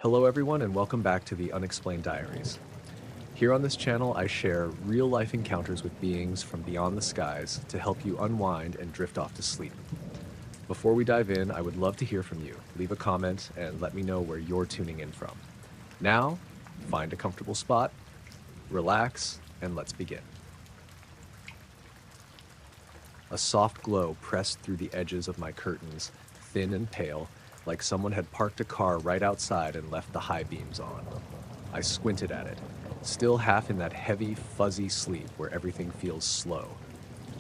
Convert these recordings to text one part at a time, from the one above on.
Hello everyone and welcome back to the Unexplained Diaries. Here on this channel I share real-life encounters with beings from beyond the skies to help you unwind and drift off to sleep. Before we dive in, I would love to hear from you. Leave a comment and let me know where you're tuning in from. Now, find a comfortable spot, relax, and let's begin. A soft glow pressed through the edges of my curtains, thin and pale, like someone had parked a car right outside and left the high beams on. I squinted at it, still half in that heavy, fuzzy sleep where everything feels slow.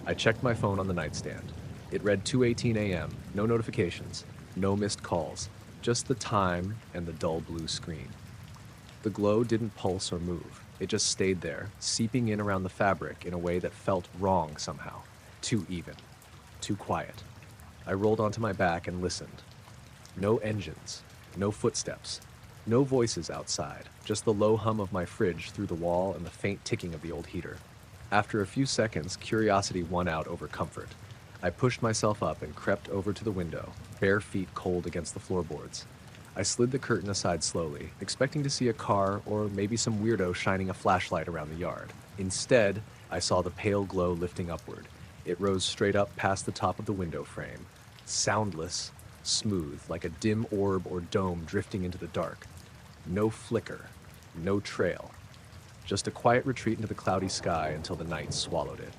I checked my phone on the nightstand. It read 2:18 a.m., no notifications, no missed calls, just the time and the dull blue screen. The glow didn't pulse or move. It just stayed there, seeping in around the fabric in a way that felt wrong somehow. Too even, too quiet. I rolled onto my back and listened. No engines, no footsteps, no voices outside, just the low hum of my fridge through the wall and the faint ticking of the old heater. After a few seconds, curiosity won out over comfort. I pushed myself up and crept over to the window, bare feet cold against the floorboards. I slid the curtain aside slowly, expecting to see a car or maybe some weirdo shining a flashlight around the yard. Instead, I saw the pale glow lifting upward. It rose straight up past the top of the window frame, soundless, smooth, like a dim orb or dome drifting into the dark. No flicker, no trail. Just a quiet retreat into the cloudy sky until the night swallowed it.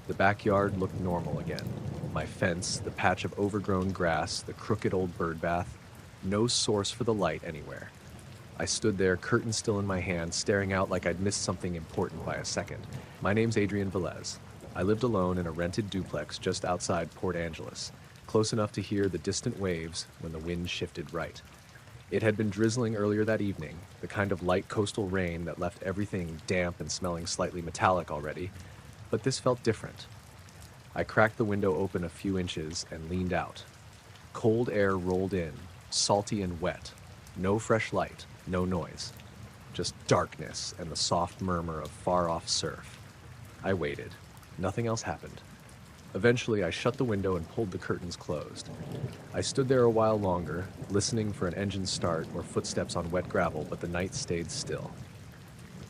The backyard looked normal again. My fence, the patch of overgrown grass, the crooked old bird bath. No source for the light anywhere. I stood there, curtain still in my hand, staring out like I'd missed something important by a second. My name's Adrian Velez. I lived alone in a rented duplex just outside Port Angeles, close enough to hear the distant waves when the wind shifted right. It had been drizzling earlier that evening, the kind of light coastal rain that left everything damp and smelling slightly metallic already, but this felt different. I cracked the window open a few inches and leaned out. Cold air rolled in, salty and wet. No fresh light, no noise. Just darkness and the soft murmur of far-off surf. I waited. Nothing else happened. Eventually, I shut the window and pulled the curtains closed. I stood there a while longer, listening for an engine start or footsteps on wet gravel, but the night stayed still.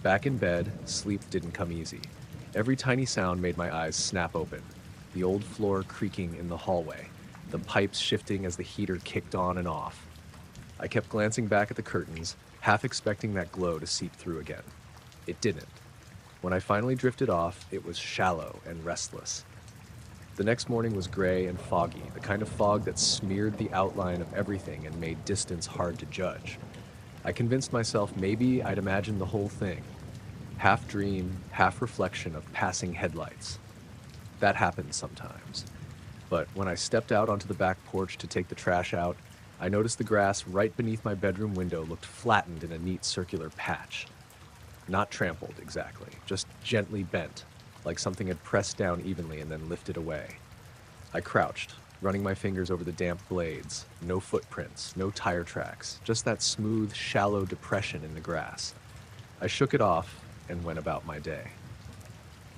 Back in bed, sleep didn't come easy. Every tiny sound made my eyes snap open. The old floor creaking in the hallway, the pipes shifting as the heater kicked on and off. I kept glancing back at the curtains, half expecting that glow to seep through again. It didn't. When I finally drifted off, it was shallow and restless. The next morning was gray and foggy, the kind of fog that smeared the outline of everything and made distance hard to judge. I convinced myself maybe I'd imagined the whole thing. Half dream, half reflection of passing headlights. That happens sometimes. But when I stepped out onto the back porch to take the trash out, I noticed the grass right beneath my bedroom window looked flattened in a neat circular patch. Not trampled, exactly, just gently bent, like something had pressed down evenly and then lifted away. I crouched, running my fingers over the damp blades. No footprints, no tire tracks, just that smooth, shallow depression in the grass. I shook it off and went about my day.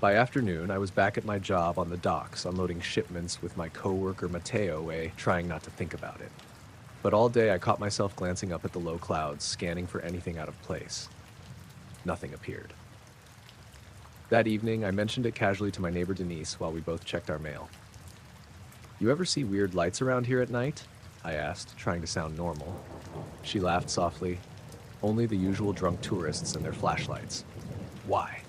By afternoon, I was back at my job on the docks, unloading shipments with my coworker Mateo trying not to think about it. But all day I caught myself glancing up at the low clouds, scanning for anything out of place. Nothing appeared. That evening, I mentioned it casually to my neighbor Denise while we both checked our mail. "You ever see weird lights around here at night?" I asked, trying to sound normal. She laughed softly. "Only the usual drunk tourists and their flashlights." "Why?"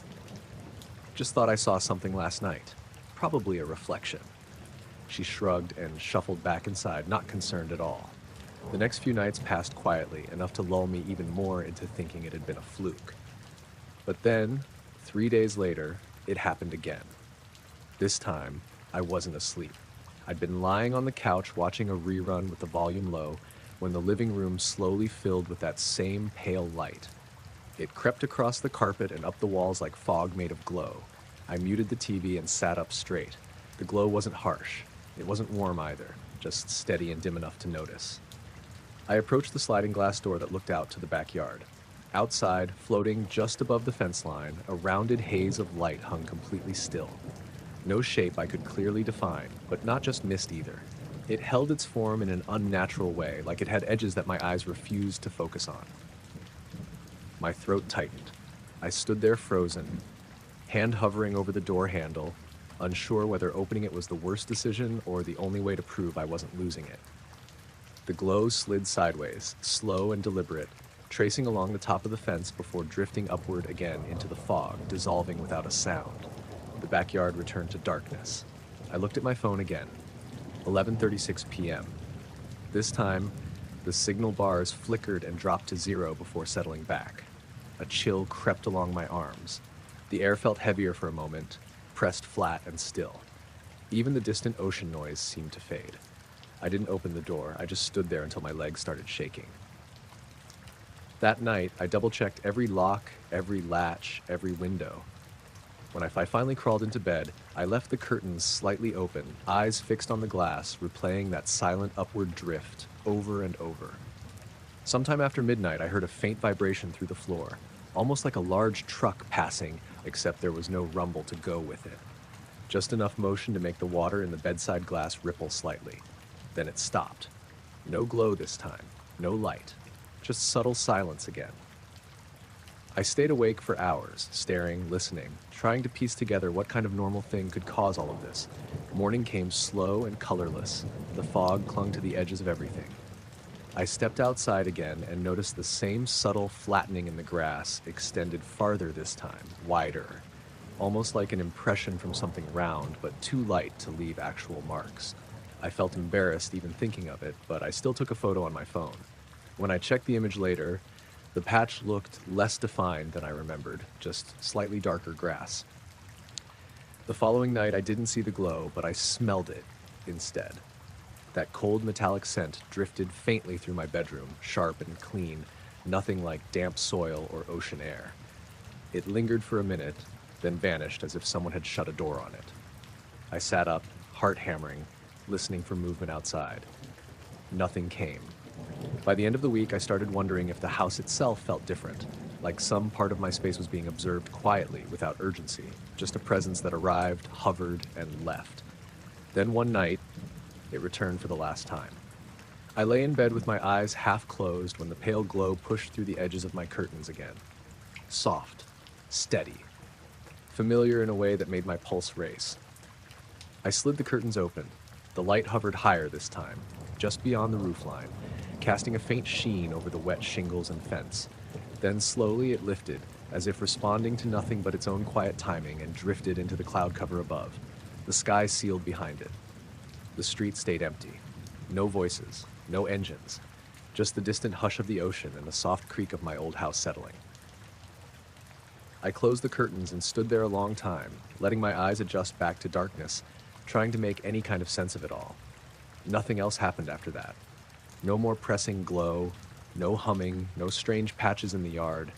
"Just thought I saw something last night. Probably a reflection." She shrugged and shuffled back inside, not concerned at all. The next few nights passed quietly, enough to lull me even more into thinking it had been a fluke. But then, 3 days later, it happened again. This time, I wasn't asleep. I'd been lying on the couch watching a rerun with the volume low when the living room slowly filled with that same pale light. It crept across the carpet and up the walls like fog made of glow. I muted the TV and sat up straight. The glow wasn't harsh. It wasn't warm either, just steady and dim enough to notice. I approached the sliding glass door that looked out to the backyard. Outside, floating just above the fence line, a rounded haze of light hung completely still. No shape I could clearly define, but not just mist either. It held its form in an unnatural way, like it had edges that my eyes refused to focus on. My throat tightened. I stood there frozen, hand hovering over the door handle, unsure whether opening it was the worst decision or the only way to prove I wasn't losing it. The glow slid sideways, slow and deliberate, tracing along the top of the fence before drifting upward again into the fog, dissolving without a sound. The backyard returned to darkness. I looked at my phone again. 11:36 p.m. This time, the signal bars flickered and dropped to 0 before settling back. A chill crept along my arms. The air felt heavier for a moment, pressed flat and still. Even the distant ocean noise seemed to fade. I didn't open the door. I just stood there until my legs started shaking. That night, I double-checked every lock, every latch, every window. When I finally crawled into bed, I left the curtains slightly open, eyes fixed on the glass, replaying that silent upward drift over and over. Sometime after midnight, I heard a faint vibration through the floor, almost like a large truck passing, except there was no rumble to go with it. Just enough motion to make the water in the bedside glass ripple slightly. Then it stopped. No glow this time, no light, just subtle silence again. I stayed awake for hours, staring, listening, trying to piece together what kind of normal thing could cause all of this. Morning came slow and colorless. The fog clung to the edges of everything. I stepped outside again and noticed the same subtle flattening in the grass, extended farther this time, wider, almost like an impression from something round, but too light to leave actual marks. I felt embarrassed even thinking of it, but I still took a photo on my phone. When I checked the image later, the patch looked less defined than I remembered, just slightly darker grass. The following night, I didn't see the glow, but I smelled it instead. That cold metallic scent drifted faintly through my bedroom, sharp and clean, nothing like damp soil or ocean air. It lingered for a minute, then vanished as if someone had shut a door on it. I sat up, heart hammering, listening for movement outside. Nothing came. By the end of the week, I started wondering if the house itself felt different, like some part of my space was being observed quietly, without urgency, just a presence that arrived, hovered, and left. Then one night, it returned for the last time. I lay in bed with my eyes half closed when the pale glow pushed through the edges of my curtains again. Soft, steady, familiar in a way that made my pulse race. I slid the curtains open. The light hovered higher this time, just beyond the roofline, casting a faint sheen over the wet shingles and fence. Then slowly it lifted, as if responding to nothing but its own quiet timing, and drifted into the cloud cover above. The sky sealed behind it. The street stayed empty. No voices, no engines, just the distant hush of the ocean and the soft creak of my old house settling. I closed the curtains and stood there a long time, letting my eyes adjust back to darkness, trying to make any kind of sense of it all. Nothing else happened after that. No more pressing glow, no humming, no strange patches in the yard.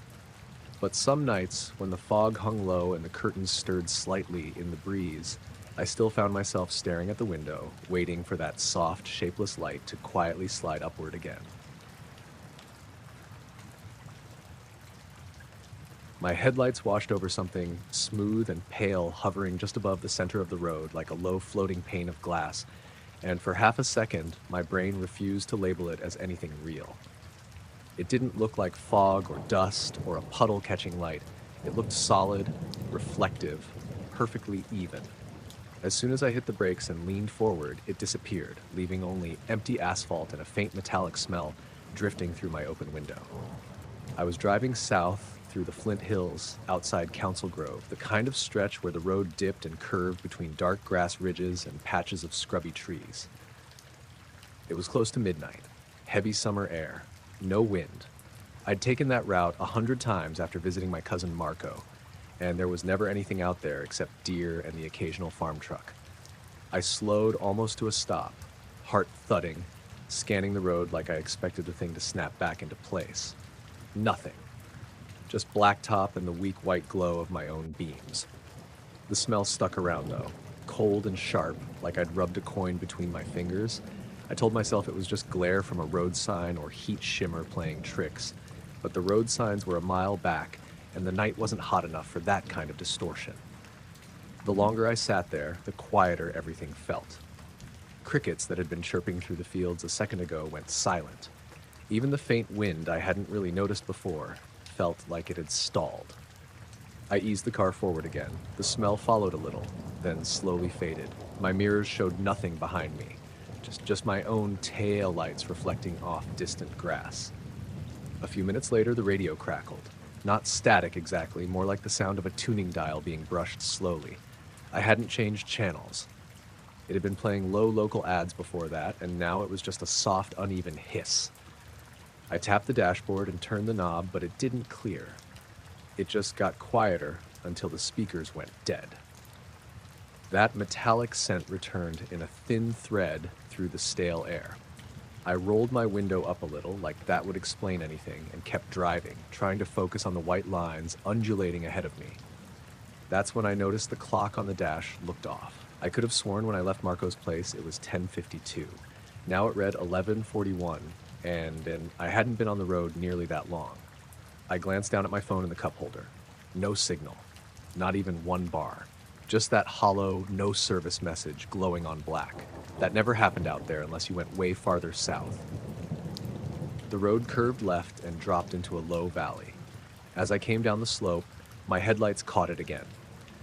But some nights, when the fog hung low and the curtains stirred slightly in the breeze, I still found myself staring at the window, waiting for that soft, shapeless light to quietly slide upward again. My headlights washed over something smooth and pale hovering just above the center of the road like a low floating pane of glass, and for half a second, my brain refused to label it as anything real. It didn't look like fog or dust or a puddle catching light. It looked solid, reflective, perfectly even. As soon as I hit the brakes and leaned forward, it disappeared, leaving only empty asphalt and a faint metallic smell drifting through my open window. I was driving south through the Flint Hills outside Council Grove, the kind of stretch where the road dipped and curved between dark grass ridges and patches of scrubby trees. It was close to midnight, heavy summer air, no wind. I'd taken that route 100 times after visiting my cousin Marco, and there was never anything out there except deer and the occasional farm truck. I slowed almost to a stop, heart thudding, scanning the road like I expected the thing to snap back into place. Nothing. Just blacktop and the weak white glow of my own beams. The smell stuck around though, cold and sharp, like I'd rubbed a coin between my fingers. I told myself it was just glare from a road sign or heat shimmer playing tricks, but the road signs were a mile back, and the night wasn't hot enough for that kind of distortion. The longer I sat there, the quieter everything felt. Crickets that had been chirping through the fields a second ago went silent. Even the faint wind I hadn't really noticed before felt like it had stalled. I eased the car forward again. The smell followed a little, then slowly faded. My mirrors showed nothing behind me, just my own tail lights reflecting off distant grass. A few minutes later, the radio crackled. Not static exactly, more like the sound of a tuning dial being brushed slowly. I hadn't changed channels. It had been playing low local ads before that, and now it was just a soft, uneven hiss. I tapped the dashboard and turned the knob, but it didn't clear. It just got quieter until the speakers went dead. That metallic scent returned in a thin thread through the stale air. I rolled my window up a little, like that would explain anything, and kept driving, trying to focus on the white lines undulating ahead of me. That's when I noticed the clock on the dash looked off. I could have sworn when I left Marco's place it was 10:52. Now it read 11:41, and I hadn't been on the road nearly that long. I glanced down at my phone in the cup holder. No signal. Not even one bar. Just that hollow, no service message glowing on black. That never happened out there unless you went way farther south. The road curved left and dropped into a low valley. As I came down the slope, my headlights caught it again.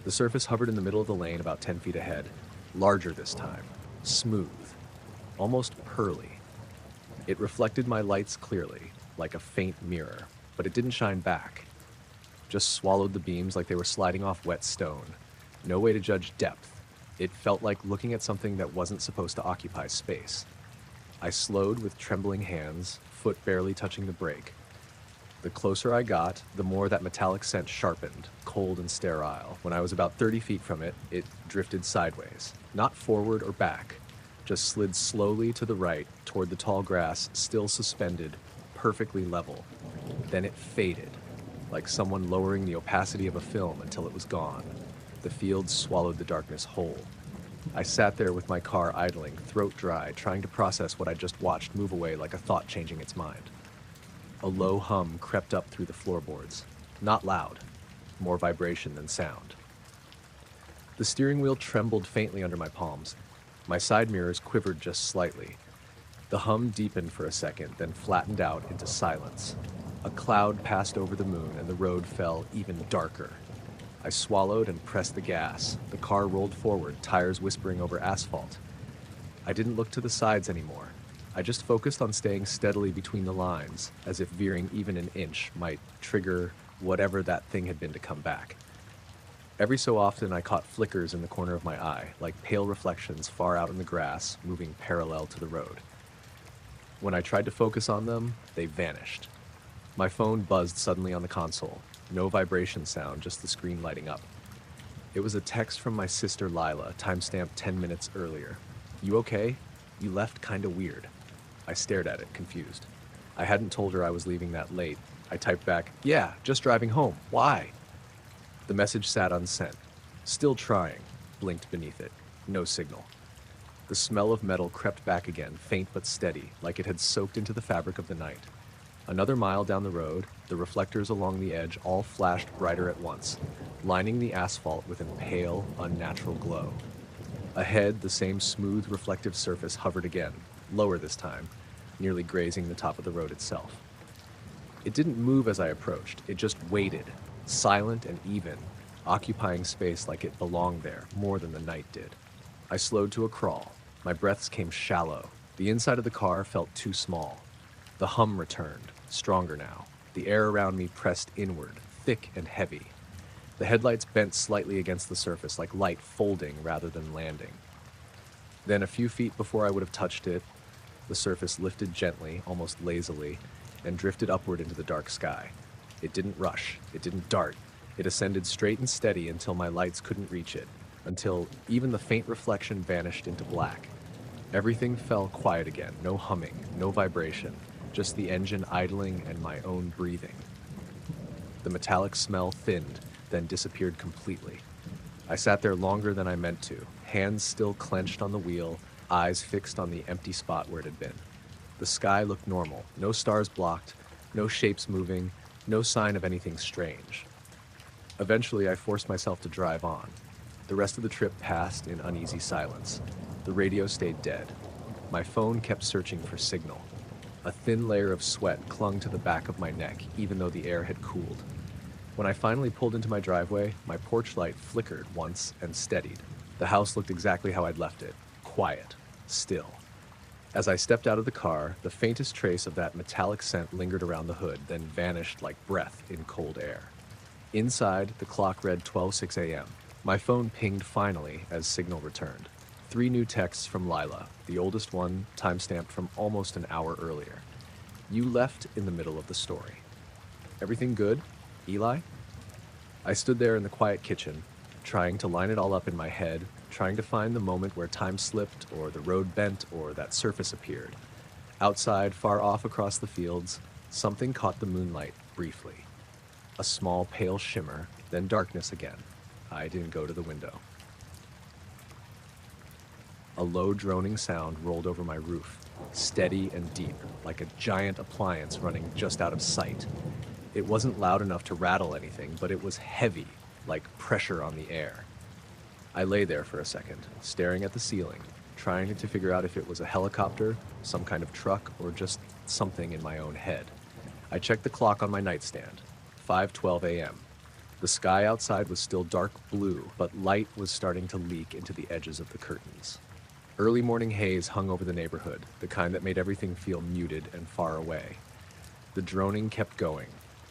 The surface hovered in the middle of the lane about 10 feet ahead. Larger this time. Smooth. Almost pearly. It reflected my lights clearly, like a faint mirror, but it didn't shine back. Just swallowed the beams like they were sliding off wet stone. No way to judge depth. It felt like looking at something that wasn't supposed to occupy space. I slowed with trembling hands, foot barely touching the brake. The closer I got, the more that metallic scent sharpened, cold and sterile. When I was about 30 feet from it, it drifted sideways. Not forward or back, just slid slowly to the right toward the tall grass, still suspended, perfectly level. Then it faded, like someone lowering the opacity of a film until it was gone. The fields swallowed the darkness whole. I sat there with my car idling, throat dry, trying to process what I'd just watched move away like a thought changing its mind. A low hum crept up through the floorboards. Not loud, more vibration than sound. The steering wheel trembled faintly under my palms. My side mirrors quivered just slightly. The hum deepened for a second, then flattened out into silence. A cloud passed over the moon, and the road fell even darker. I swallowed and pressed the gas. The car rolled forward, tires whispering over asphalt. I didn't look to the sides anymore. I just focused on staying steadily between the lines, as if veering even an inch might trigger whatever that thing had been to come back. Every so often I caught flickers in the corner of my eye, like pale reflections far out in the grass, moving parallel to the road. When I tried to focus on them, they vanished. My phone buzzed suddenly on the console. No vibration sound, just the screen lighting up. It was a text from my sister Lila, timestamped 10 minutes earlier. "You okay? You left kinda weird." I stared at it, confused. I hadn't told her I was leaving that late. I typed back, "Yeah, just driving home. Why?" The message sat unsent. "Still trying," blinked beneath it. No signal. The smell of metal crept back again, faint but steady, like it had soaked into the fabric of the night. Another mile down the road, the reflectors along the edge all flashed brighter at once, lining the asphalt with a pale, unnatural glow. Ahead, the same smooth, reflective surface hovered again, lower this time, nearly grazing the top of the road itself. It didn't move as I approached, it just waited, silent and even, occupying space like it belonged there more than the night did. I slowed to a crawl. My breaths came shallow. The inside of the car felt too small. The hum returned, stronger now. The air around me pressed inward, thick and heavy. The headlights bent slightly against the surface, like light folding rather than landing. Then a few feet before I would have touched it, the surface lifted gently, almost lazily, and drifted upward into the dark sky. It didn't rush, it didn't dart. It ascended straight and steady until my lights couldn't reach it, until even the faint reflection vanished into black. Everything fell quiet again, no humming, no vibration, just the engine idling and my own breathing. The metallic smell thinned, then disappeared completely. I sat there longer than I meant to, hands still clenched on the wheel, eyes fixed on the empty spot where it had been. The sky looked normal, no stars blocked, no shapes moving, no sign of anything strange. Eventually, I forced myself to drive on. The rest of the trip passed in uneasy silence. The radio stayed dead. My phone kept searching for signal. A thin layer of sweat clung to the back of my neck, even though the air had cooled. When I finally pulled into my driveway, my porch light flickered once and steadied. The house looked exactly how I'd left it, quiet, still. As I stepped out of the car, the faintest trace of that metallic scent lingered around the hood, then vanished like breath in cold air. Inside, the clock read 12:06 a.m. My phone pinged finally as signal returned. 3 new texts from Lila, the oldest one timestamped from almost an hour earlier. You left in the middle of the story. Everything good, Eli? I stood there in the quiet kitchen, trying to line it all up in my head, trying to find the moment where time slipped, or the road bent, or that surface appeared. Outside, far off across the fields, something caught the moonlight briefly. A small pale shimmer, then darkness again. I didn't go to the window. A low droning sound rolled over my roof, steady and deep, like a giant appliance running just out of sight. It wasn't loud enough to rattle anything, but it was heavy, like pressure on the air. I lay there for a second, staring at the ceiling, trying to figure out if it was a helicopter, some kind of truck, or just something in my own head. I checked the clock on my nightstand, 5:12 a.m. The sky outside was still dark blue, but light was starting to leak into the edges of the curtains. Early morning haze hung over the neighborhood, the kind that made everything feel muted and far away. The droning kept going,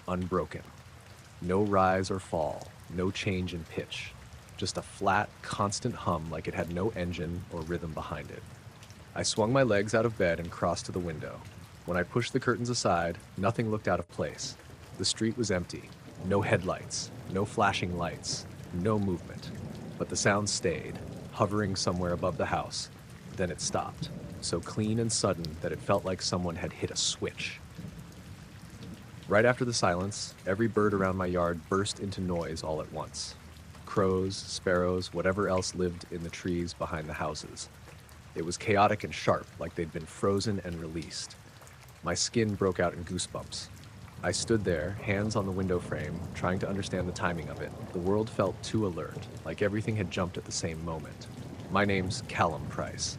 unbroken. No rise or fall, no change in pitch. Just a flat, constant hum like it had no engine or rhythm behind it. I swung my legs out of bed and crossed to the window. When I pushed the curtains aside, nothing looked out of place. The street was empty. No headlights, no flashing lights, no movement. But the sound stayed, hovering somewhere above the house. Then it stopped, so clean and sudden that it felt like someone had hit a switch. Right after the silence, every bird around my yard burst into noise all at once. Crows, sparrows, whatever else lived in the trees behind the houses. It was chaotic and sharp, like they'd been frozen and released. My skin broke out in goosebumps. I stood there, hands on the window frame, trying to understand the timing of it. The world felt too alert, like everything had jumped at the same moment. My name's Callum Price.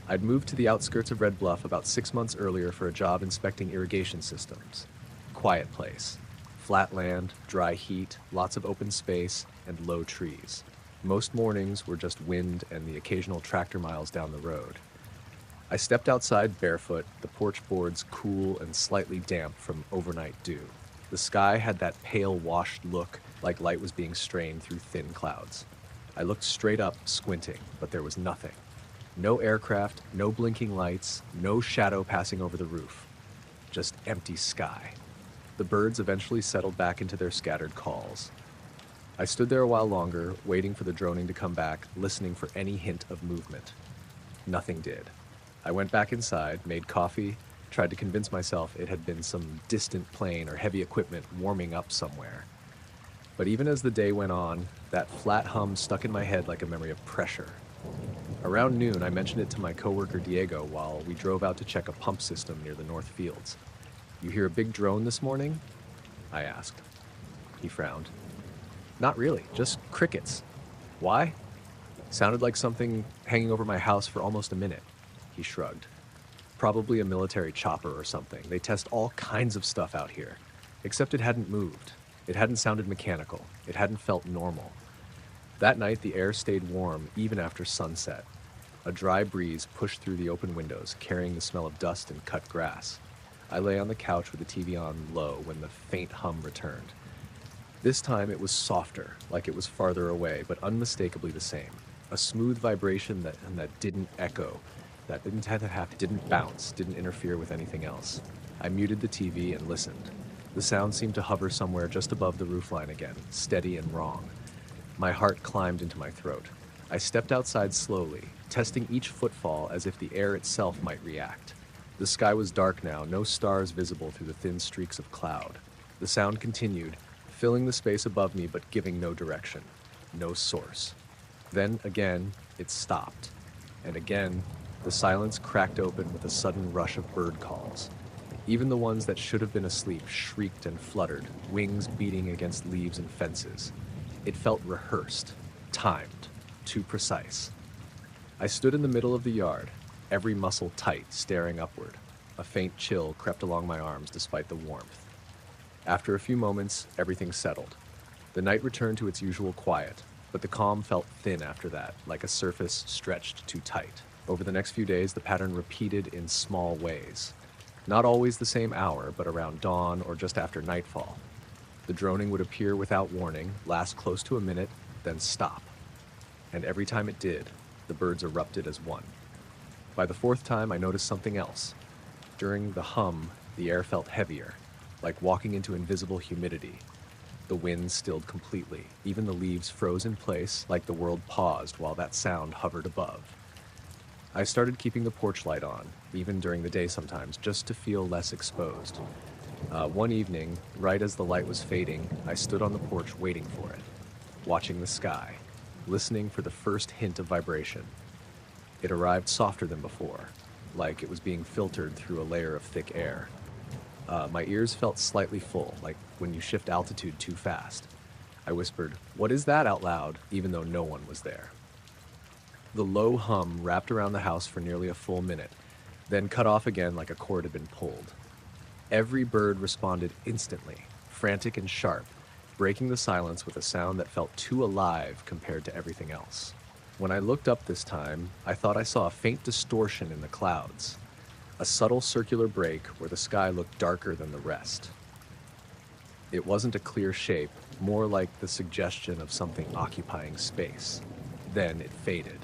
I'd moved to the outskirts of Red Bluff about 6 months earlier for a job inspecting irrigation systems. Quiet place. Flat land, dry heat, lots of open space, and low trees. Most mornings were just wind and the occasional tractor miles down the road. I stepped outside barefoot, the porch boards cool and slightly damp from overnight dew. The sky had that pale washed look, like light was being strained through thin clouds. I looked straight up, squinting, but there was nothing. No aircraft, no blinking lights, no shadow passing over the roof. Just empty sky. The birds eventually settled back into their scattered calls. I stood there a while longer, waiting for the droning to come back, listening for any hint of movement. Nothing did. I went back inside, made coffee, tried to convince myself it had been some distant plane or heavy equipment warming up somewhere. But even as the day went on, that flat hum stuck in my head like a memory of pressure. Around noon, I mentioned it to my coworker Diego while we drove out to check a pump system near the North Fields. "You hear a big drone this morning?" I asked. He frowned. "Not really, just crickets." "Why?" "Sounded like something hanging over my house for almost a minute." He shrugged. "Probably a military chopper or something. They test all kinds of stuff out here. Except it hadn't moved. It hadn't sounded mechanical. It hadn't felt normal. That night, the air stayed warm even after sunset. A dry breeze pushed through the open windows, carrying the smell of dust and cut grass. I lay on the couch with the TV on low when the faint hum returned. This time it was softer, like it was farther away, but unmistakably the same. A smooth vibration that didn't echo, that didn't bounce, didn't interfere with anything else. I muted the TV and listened. The sound seemed to hover somewhere just above the roofline again, steady and wrong. My heart climbed into my throat. I stepped outside slowly, testing each footfall as if the air itself might react. The sky was dark now, no stars visible through the thin streaks of cloud. The sound continued, filling the space above me but giving no direction, no source. Then again, it stopped. And again, the silence cracked open with a sudden rush of bird calls. Even the ones that should have been asleep shrieked and fluttered, wings beating against leaves and fences. It felt rehearsed, timed, too precise. I stood in the middle of the yard, every muscle tight, staring upward. A faint chill crept along my arms despite the warmth. After a few moments, everything settled. The night returned to its usual quiet, but the calm felt thin after that, like a surface stretched too tight. Over the next few days, the pattern repeated in small ways. Not always the same hour, but around dawn or just after nightfall. The droning would appear without warning, last close to a minute, then stop. And every time it did, the birds erupted as one. By the fourth time, I noticed something else. During the hum, the air felt heavier, like walking into invisible humidity. The wind stilled completely. Even the leaves froze in place, like the world paused while that sound hovered above. I started keeping the porch light on, even during the day sometimes, just to feel less exposed. One evening, right as the light was fading, I stood on the porch waiting for it, watching the sky, listening for the first hint of vibration. It arrived softer than before, like it was being filtered through a layer of thick air. My ears felt slightly full, like when you shift altitude too fast. I whispered, "What is that?" out loud, even though no one was there. The low hum wrapped around the house for nearly a full minute, then cut off again like a cord had been pulled. Every bird responded instantly, frantic and sharp, breaking the silence with a sound that felt too alive compared to everything else. When I looked up this time, I thought I saw a faint distortion in the clouds, a subtle circular break where the sky looked darker than the rest. It wasn't a clear shape, more like the suggestion of something occupying space. Then it faded.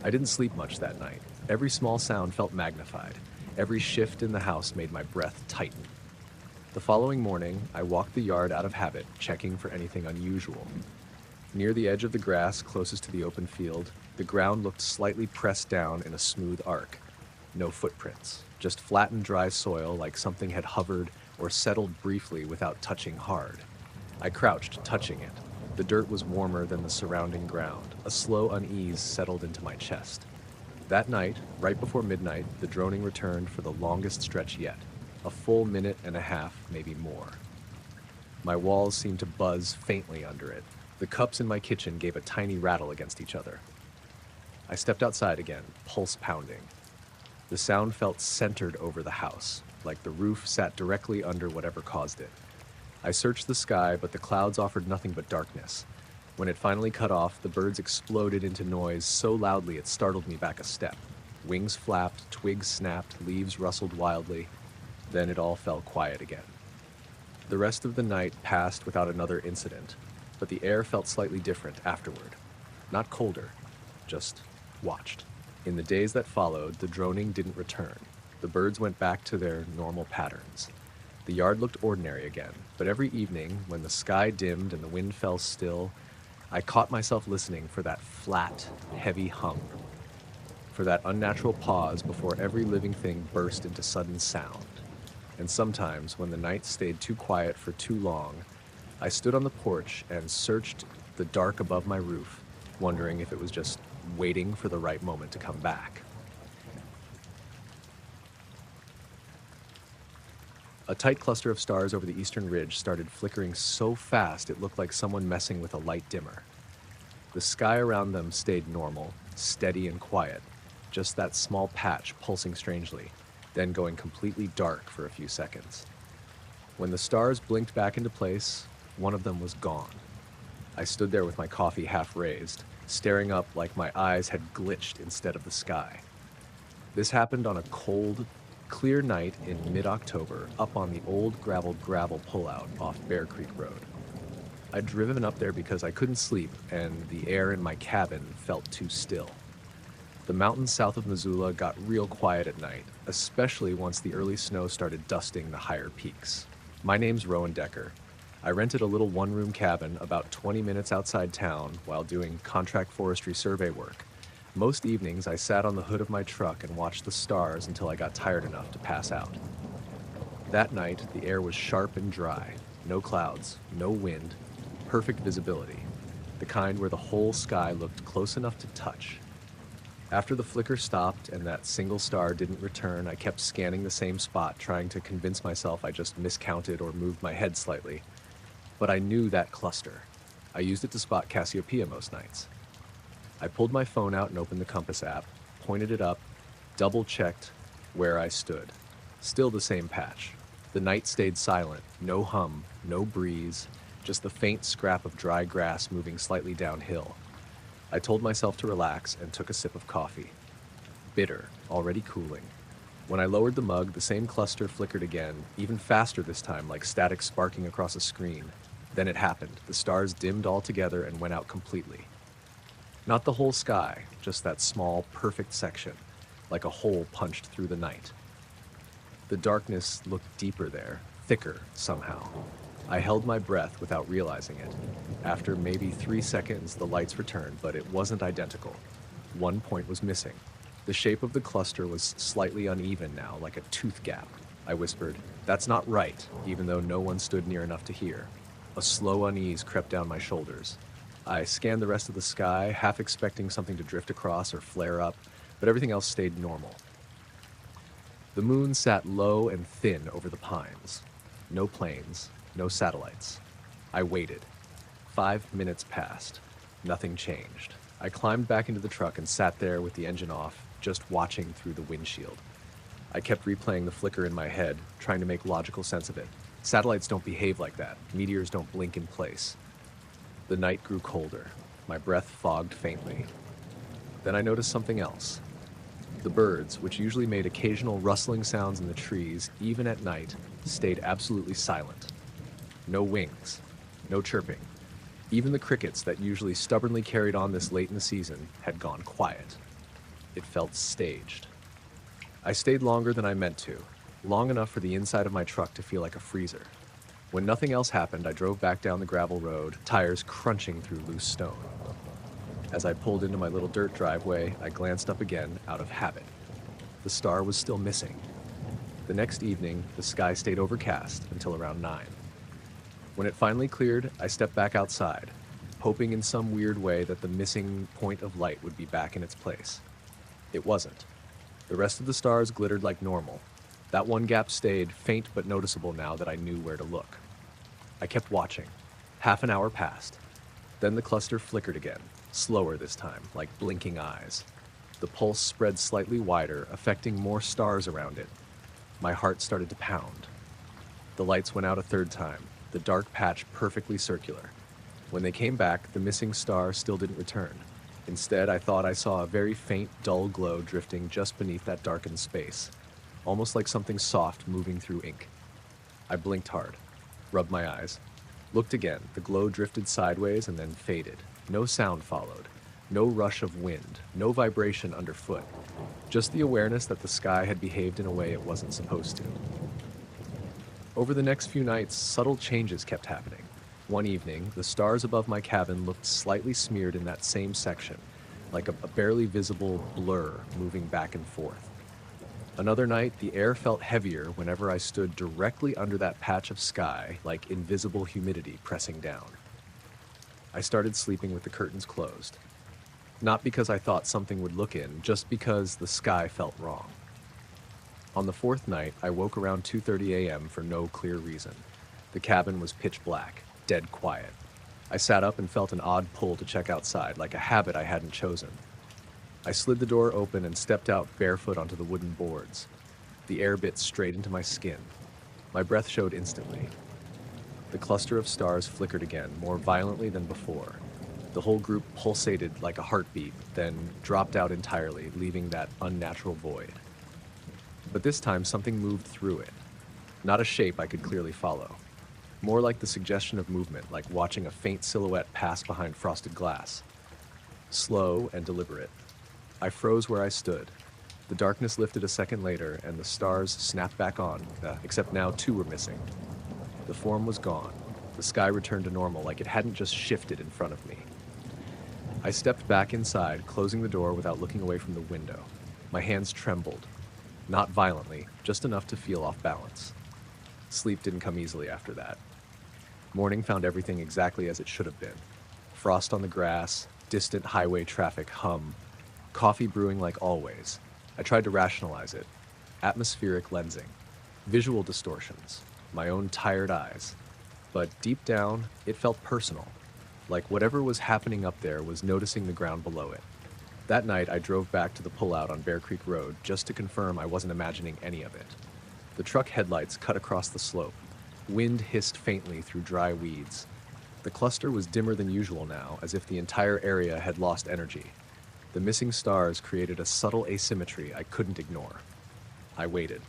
I didn't sleep much that night. Every small sound felt magnified. Every shift in the house made my breath tighten. The following morning, I walked the yard out of habit, checking for anything unusual. Near the edge of the grass closest to the open field, the ground looked slightly pressed down in a smooth arc. No footprints, just flattened dry soil like something had hovered or settled briefly without touching hard. I crouched, touching it. The dirt was warmer than the surrounding ground. A slow unease settled into my chest. That night, right before midnight, the droning returned for the longest stretch yet. A full minute and a half, maybe more. My walls seemed to buzz faintly under it. The cups in my kitchen gave a tiny rattle against each other. I stepped outside again, pulse pounding. The sound felt centered over the house, like the roof sat directly under whatever caused it. I searched the sky, but the clouds offered nothing but darkness. When it finally cut off, the birds exploded into noise so loudly it startled me back a step. Wings flapped, twigs snapped, leaves rustled wildly. Then it all fell quiet again. The rest of the night passed without another incident, but the air felt slightly different afterward. Not colder, just watched. In the days that followed, the droning didn't return. The birds went back to their normal patterns. The yard looked ordinary again, but every evening, when the sky dimmed and the wind fell still, I caught myself listening for that flat, heavy hum, for that unnatural pause before every living thing burst into sudden sound. And sometimes, when the night stayed too quiet for too long, I stood on the porch and searched the dark above my roof, wondering if it was just waiting for the right moment to come back. A tight cluster of stars over the eastern ridge started flickering so fast it looked like someone messing with a light dimmer. The sky around them stayed normal, steady and quiet, just that small patch pulsing strangely, then going completely dark for a few seconds. When the stars blinked back into place, one of them was gone. I stood there with my coffee half raised, staring up like my eyes had glitched instead of the sky. This happened on a cold, clear night in mid-October up on the old gravel pullout off Bear Creek Road. I'd driven up there because I couldn't sleep and the air in my cabin felt too still. The mountains south of Missoula got real quiet at night, especially once the early snow started dusting the higher peaks. My name's Rowan Decker. I rented a little one-room cabin about 20 minutes outside town while doing contract forestry survey work. Most evenings, I sat on the hood of my truck and watched the stars until I got tired enough to pass out. That night, the air was sharp and dry. No clouds, no wind, perfect visibility. The kind where the whole sky looked close enough to touch. After the flicker stopped and that single star didn't return, I kept scanning the same spot, trying to convince myself I just miscounted or moved my head slightly. But I knew that cluster. I used it to spot Cassiopeia most nights. I pulled my phone out and opened the compass app, pointed it up, double-checked, Where I stood. Still the same patch. The night stayed silent, no hum, no breeze, just the faint scrap of dry grass moving slightly downhill. I told myself to relax and took a sip of coffee. Bitter, already cooling. When I lowered the mug, the same cluster flickered again, even faster this time, like static sparking across a screen. Then it happened. The stars dimmed altogether and went out completely. Not the whole sky, just that small, perfect section, like a hole punched through the night. The darkness looked deeper there, thicker somehow. I held my breath without realizing it. After maybe 3 seconds, the lights returned, but it wasn't identical. One point was missing. The shape of the cluster was slightly uneven now, like a tooth gap. I whispered, "That's not right," even though no one stood near enough to hear. A slow unease crept down my shoulders. I scanned the rest of the sky, half expecting something to drift across or flare up, but everything else stayed normal. The moon sat low and thin over the pines. No planes, no satellites. I waited. 5 minutes passed. Nothing changed. I climbed back into the truck and sat there with the engine off, just watching through the windshield. I kept replaying the flicker in my head, trying to make logical sense of it. Satellites don't behave like that. Meteors don't blink in place. The night grew colder. My breath fogged faintly. Then I noticed something else. The birds, which usually made occasional rustling sounds in the trees, even at night, stayed absolutely silent. No wings, no chirping. Even the crickets that usually stubbornly carried on this late in the season had gone quiet. It felt staged. I stayed longer than I meant to, long enough for the inside of my truck to feel like a freezer. When nothing else happened, I drove back down the gravel road, tires crunching through loose stone. As I pulled into my little dirt driveway, I glanced up again out of habit. The star was still missing. The next evening, the sky stayed overcast until around 9. When it finally cleared, I stepped back outside, hoping in some weird way that the missing point of light would be back in its place. It wasn't. The rest of the stars glittered like normal. That one gap stayed, faint but noticeable now that I knew where to look. I kept watching. Half an hour passed. Then the cluster flickered again, slower this time, like blinking eyes. The pulse spread slightly wider, affecting more stars around it. My heart started to pound. The lights went out a third time, the dark patch perfectly circular. When they came back, the missing star still didn't return. Instead, I thought I saw a very faint, dull glow drifting just beneath that darkened space, almost like something soft moving through ink. I blinked hard, rubbed my eyes, looked again. The glow drifted sideways and then faded. No sound followed, no rush of wind, no vibration underfoot, just the awareness that the sky had behaved in a way it wasn't supposed to. Over the next few nights, subtle changes kept happening. One evening, the stars above my cabin looked slightly smeared in that same section, like a barely visible blur moving back and forth. Another night, the air felt heavier whenever I stood directly under that patch of sky, like invisible humidity pressing down. I started sleeping with the curtains closed. Not because I thought something would look in, just because the sky felt wrong. On the fourth night, I woke around 2:30 a.m. for no clear reason. The cabin was pitch black, dead quiet. I sat up and felt an odd pull to check outside, like a habit I hadn't chosen. I slid the door open and stepped out barefoot onto the wooden boards. The air bit straight into my skin. My breath showed instantly. The cluster of stars flickered again, more violently than before. The whole group pulsated like a heartbeat, then dropped out entirely, leaving that unnatural void. But this time, something moved through it. Not a shape I could clearly follow. More like the suggestion of movement, like watching a faint silhouette pass behind frosted glass. Slow and deliberate. I froze where I stood. The darkness lifted a second later, and the stars snapped back on, except now 2 were missing. The form was gone. The sky returned to normal, like it hadn't just shifted in front of me. I stepped back inside, closing the door without looking away from the window. My hands trembled. Not violently, just enough to feel off balance. Sleep didn't come easily after that. Morning found everything exactly as it should have been. Frost on the grass, distant highway traffic hum, coffee brewing like always. I tried to rationalize it. Atmospheric lensing, visual distortions, my own tired eyes. But deep down, it felt personal, like whatever was happening up there was noticing the ground below it. That night, I drove back to the pullout on Bear Creek Road just to confirm I wasn't imagining any of it. The truck headlights cut across the slope. Wind hissed faintly through dry weeds. The cluster was dimmer than usual now, as if the entire area had lost energy. The missing stars created a subtle asymmetry I couldn't ignore. I waited.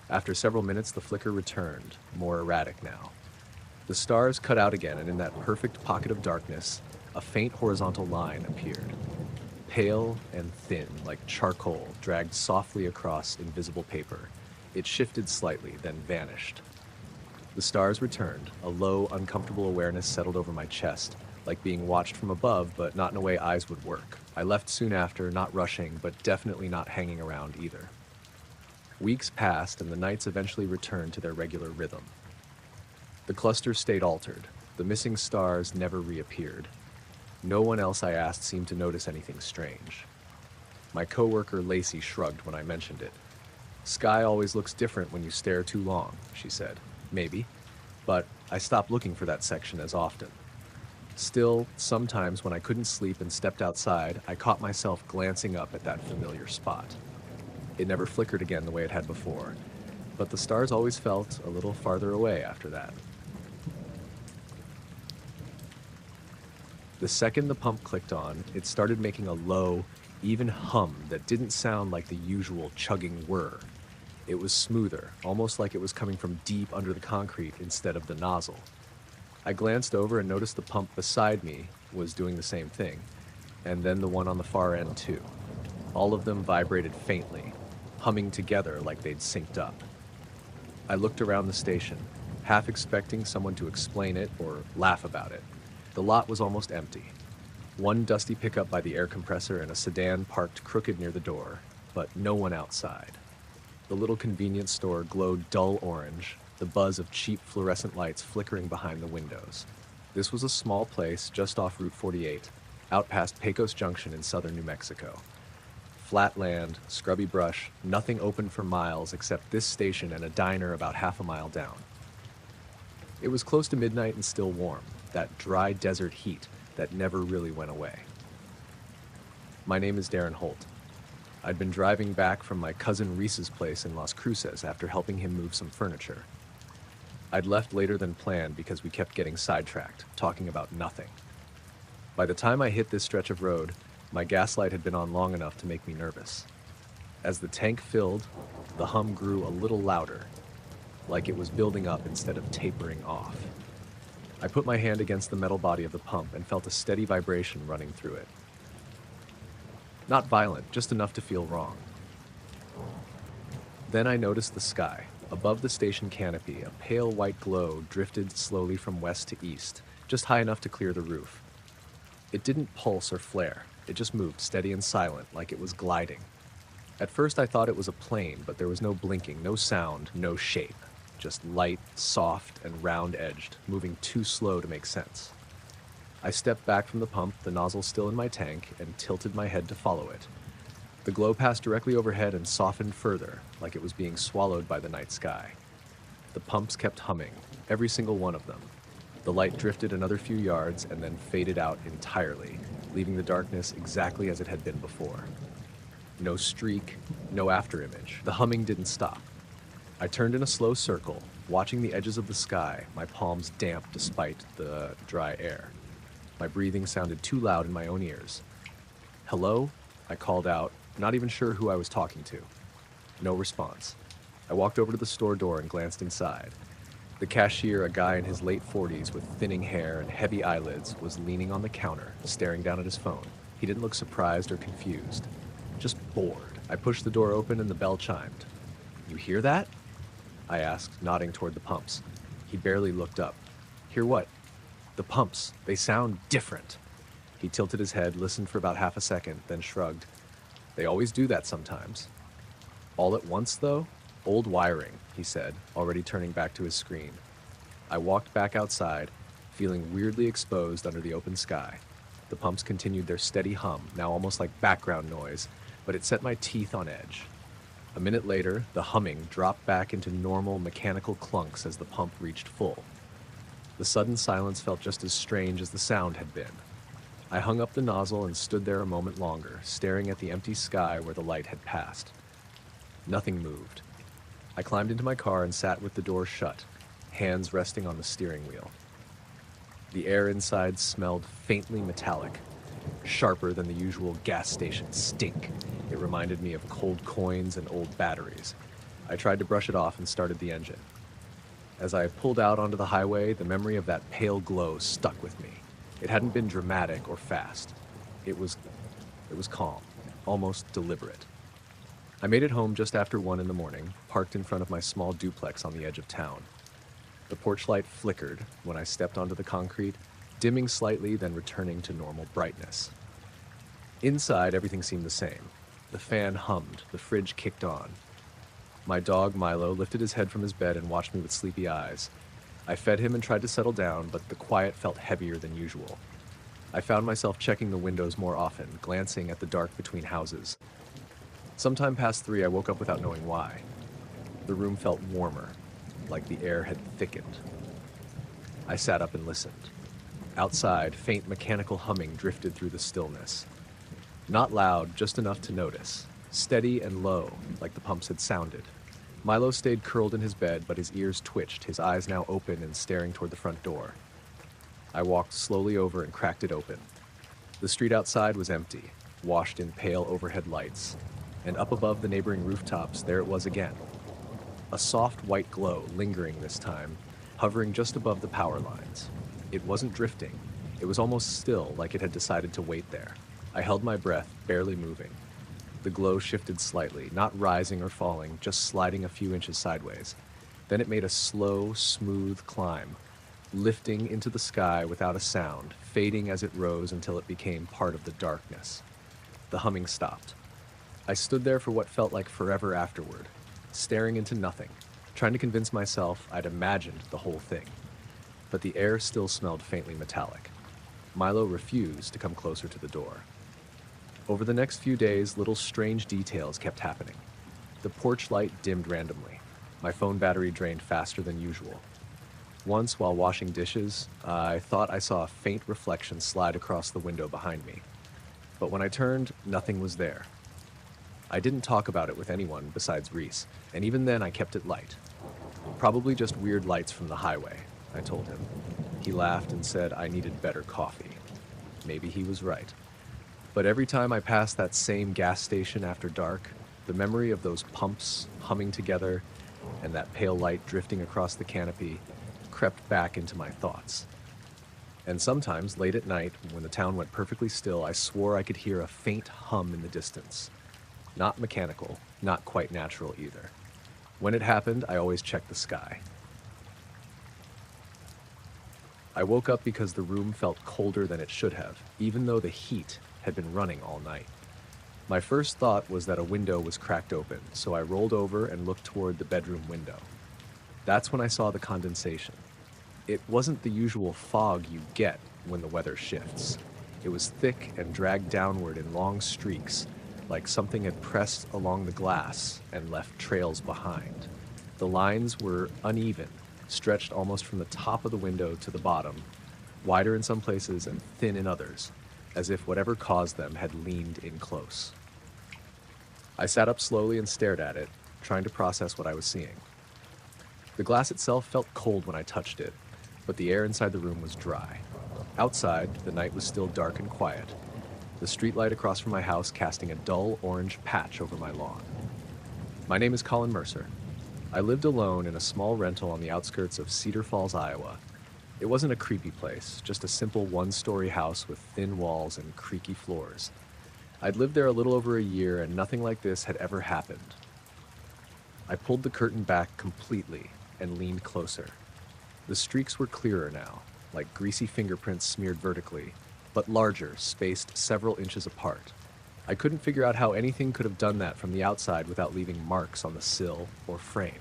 After several minutes, the flicker returned, more erratic now. The stars cut out again, and in that perfect pocket of darkness, a faint horizontal line appeared. Pale and thin, like charcoal, dragged softly across invisible paper. It shifted slightly, then vanished. The stars returned. A low, uncomfortable awareness settled over my chest, like being watched from above, but not in a way eyes would work. I left soon after, not rushing, but definitely not hanging around either. Weeks passed, and the nights eventually returned to their regular rhythm. The cluster stayed altered. The missing stars never reappeared. No one else I asked seemed to notice anything strange. My coworker Lacey shrugged when I mentioned it. "Sky always looks different when you stare too long," she said. Maybe, but I stopped looking for that section as often. Still, sometimes when I couldn't sleep and stepped outside, I caught myself glancing up at that familiar spot. It never flickered again the way it had before, but the stars always felt a little farther away after that. The second the pump clicked on, it started making a low, even hum that didn't sound like the usual chugging whir. It was smoother, almost like it was coming from deep under the concrete instead of the nozzle. I glanced over and noticed the pump beside me was doing the same thing, and then the one on the far end too. All of them vibrated faintly, humming together like they'd synced up. I looked around the station, half expecting someone to explain it or laugh about it. The lot was almost empty. One dusty pickup by the air compressor and a sedan parked crooked near the door, but no one outside. The little convenience store glowed dull orange, the buzz of cheap fluorescent lights flickering behind the windows. This was a small place just off Route 48, out past Pecos Junction in southern New Mexico. Flat land, scrubby brush, nothing open for miles except this station and a diner about half a mile down. It was close to midnight and still warm, that dry desert heat that never really went away. My name is Darren Holt. I'd been driving back from my cousin Reese's place in Las Cruces after helping him move some furniture. I'd left later than planned because we kept getting sidetracked, talking about nothing. By the time I hit this stretch of road, my gas light had been on long enough to make me nervous. As the tank filled, the hum grew a little louder, like it was building up instead of tapering off. I put my hand against the metal body of the pump and felt a steady vibration running through it. Not violent, just enough to feel wrong. Then I noticed the sky. Above the station canopy, a pale white glow drifted slowly from west to east, just high enough to clear the roof. It didn't pulse or flare. It just moved, steady and silent, like it was gliding. At first I thought it was a plane, but there was no blinking, no sound, no shape. Just light, soft, and round-edged, moving too slow to make sense. I stepped back from the pump, the nozzle still in my tank, and tilted my head to follow it. The glow passed directly overhead and softened further, like it was being swallowed by the night sky. The pumps kept humming, every single one of them. The light drifted another few yards and then faded out entirely, leaving the darkness exactly as it had been before. No streak, no afterimage. The humming didn't stop. I turned in a slow circle, watching the edges of the sky, my palms damp despite the dry air. My breathing sounded too loud in my own ears. "Hello?" I called out, not even sure who I was talking to. No response. I walked over to the store door and glanced inside. The cashier, a guy in his late 40s with thinning hair and heavy eyelids, was leaning on the counter, staring down at his phone. He didn't look surprised or confused, just bored. I pushed the door open and the bell chimed. "You hear that?" I asked, nodding toward the pumps. He barely looked up. "Hear what?" "The pumps. They sound different." He tilted his head, listened for about half a second, then shrugged. "They always do that sometimes." "All at once, though?" "Old wiring," he said, already turning back to his screen. I walked back outside, feeling weirdly exposed under the open sky. The pumps continued their steady hum, now almost like background noise, but it set my teeth on edge. A minute later, the humming dropped back into normal mechanical clunks as the pump reached full. The sudden silence felt just as strange as the sound had been. I hung up the nozzle and stood there a moment longer, staring at the empty sky where the light had passed. Nothing moved. I climbed into my car and sat with the door shut, hands resting on the steering wheel. The air inside smelled faintly metallic, sharper than the usual gas station stink. It reminded me of cold coins and old batteries. I tried to brush it off and started the engine. As I pulled out onto the highway, the memory of that pale glow stuck with me. It hadn't been dramatic or fast. It was calm, almost deliberate. I made it home just after 1 in the morning, parked in front of my small duplex on the edge of town. The porch light flickered when I stepped onto the concrete, dimming slightly, then returning to normal brightness. Inside, everything seemed the same. The fan hummed, the fridge kicked on. My dog, Milo, lifted his head from his bed and watched me with sleepy eyes. I fed him and tried to settle down, but the quiet felt heavier than usual. I found myself checking the windows more often, glancing at the dark between houses. Sometime past 3, I woke up without knowing why. The room felt warmer, like the air had thickened. I sat up and listened. Outside, faint mechanical humming drifted through the stillness. Not loud, just enough to notice. Steady and low, like the pumps had sounded. Milo stayed curled in his bed, but his ears twitched, his eyes now open and staring toward the front door. I walked slowly over and cracked it open. The street outside was empty, washed in pale overhead lights. And up above the neighboring rooftops, there it was again. A soft white glow, lingering this time, hovering just above the power lines. It wasn't drifting. It was almost still, like it had decided to wait there. I held my breath, barely moving. The glow shifted slightly, not rising or falling, just sliding a few inches sideways. Then it made a slow, smooth climb, lifting into the sky without a sound, fading as it rose until it became part of the darkness. The humming stopped. I stood there for what felt like forever afterward, staring into nothing, trying to convince myself I'd imagined the whole thing. But the air still smelled faintly metallic. Milo refused to come closer to the door. Over the next few days, little strange details kept happening. The porch light dimmed randomly. My phone battery drained faster than usual. Once, while washing dishes, I thought I saw a faint reflection slide across the window behind me. But when I turned, nothing was there. I didn't talk about it with anyone besides Reese, and even then I kept it light. Probably just weird lights from the highway, I told him. He laughed and said I needed better coffee. Maybe he was right. But every time I passed that same gas station after dark, the memory of those pumps humming together and that pale light drifting across the canopy crept back into my thoughts. And sometimes, late at night, when the town went perfectly still, I swore I could hear a faint hum in the distance. Not mechanical, not quite natural either. When it happened, I always checked the sky. I woke up because the room felt colder than it should have, even though the heat had been running all night. My first thought was that a window was cracked open, so I rolled over and looked toward the bedroom window. That's when I saw the condensation. It wasn't the usual fog you get when the weather shifts. It was thick and dragged downward in long streaks, like something had pressed along the glass and left trails behind. The lines were uneven, stretched almost from the top of the window to the bottom, wider in some places and thin in others, as if whatever caused them had leaned in close. I sat up slowly and stared at it, trying to process what I was seeing. The glass itself felt cold when I touched it, but the air inside the room was dry. Outside, the night was still dark and quiet, the streetlight across from my house casting a dull orange patch over my lawn. My name is Colin Mercer. I lived alone in a small rental on the outskirts of Cedar Falls, Iowa. It wasn't a creepy place, just a simple one-story house with thin walls and creaky floors. I'd lived there a little over a year, and nothing like this had ever happened. I pulled the curtain back completely and leaned closer. The streaks were clearer now, like greasy fingerprints smeared vertically, but larger, spaced several inches apart. I couldn't figure out how anything could have done that from the outside without leaving marks on the sill or frame.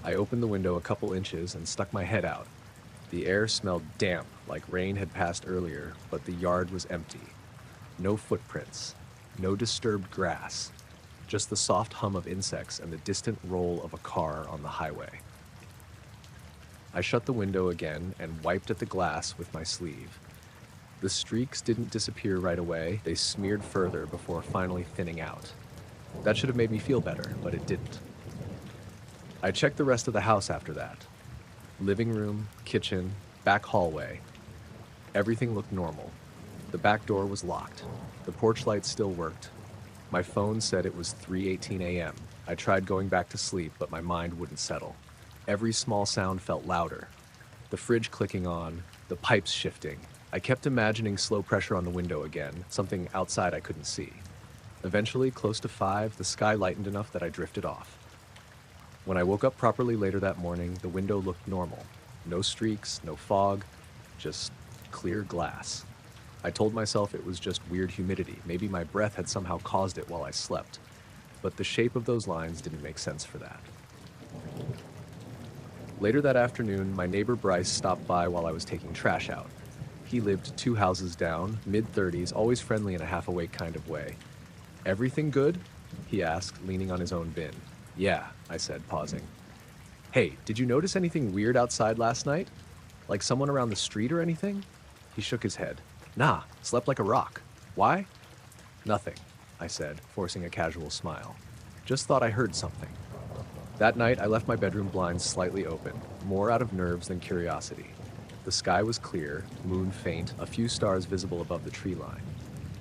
I opened the window a couple inches and stuck my head out. The air smelled damp, like rain had passed earlier, but the yard was empty. No footprints, no disturbed grass, just the soft hum of insects and the distant roll of a car on the highway. I shut the window again and wiped at the glass with my sleeve. The streaks didn't disappear right away, they smeared further before finally thinning out. That should have made me feel better, but it didn't. I checked the rest of the house after that. Living room, kitchen, back hallway. Everything looked normal. The back door was locked. The porch light still worked. My phone said it was 3:18 a.m. I tried going back to sleep, but my mind wouldn't settle. Every small sound felt louder. The fridge clicking on, the pipes shifting. I kept imagining slow pressure on the window again, something outside I couldn't see. Eventually, close to 5, the sky lightened enough that I drifted off. When I woke up properly later that morning, the window looked normal. No streaks, no fog, just clear glass. I told myself it was just weird humidity. Maybe my breath had somehow caused it while I slept. But the shape of those lines didn't make sense for that. Later that afternoon, my neighbor Bryce stopped by while I was taking trash out. He lived 2 houses down, mid-30s, always friendly in a half-awake kind of way. "Everything good?" he asked, leaning on his own bin. "Yeah," I said, pausing. "Hey, did you notice anything weird outside last night? Like someone around the street or anything?" He shook his head. "Nah, slept like a rock. Why?" "Nothing," I said, forcing a casual smile. "Just thought I heard something." That night, I left my bedroom blinds slightly open, more out of nerves than curiosity. The sky was clear, moon faint, a few stars visible above the tree line.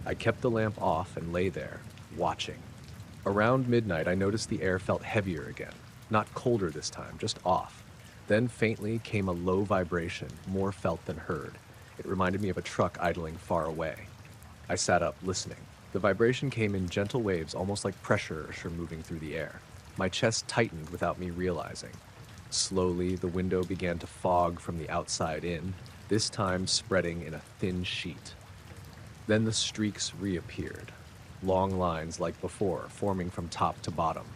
I kept the lamp off and lay there, watching. Around midnight, I noticed the air felt heavier again. Not colder this time, just off. Then faintly came a low vibration, more felt than heard. It reminded me of a truck idling far away. I sat up, listening. The vibration came in gentle waves, almost like pressure moving through the air. My chest tightened without me realizing. Slowly, the window began to fog from the outside in, this time spreading in a thin sheet. Then the streaks reappeared, long lines like before, forming from top to bottom.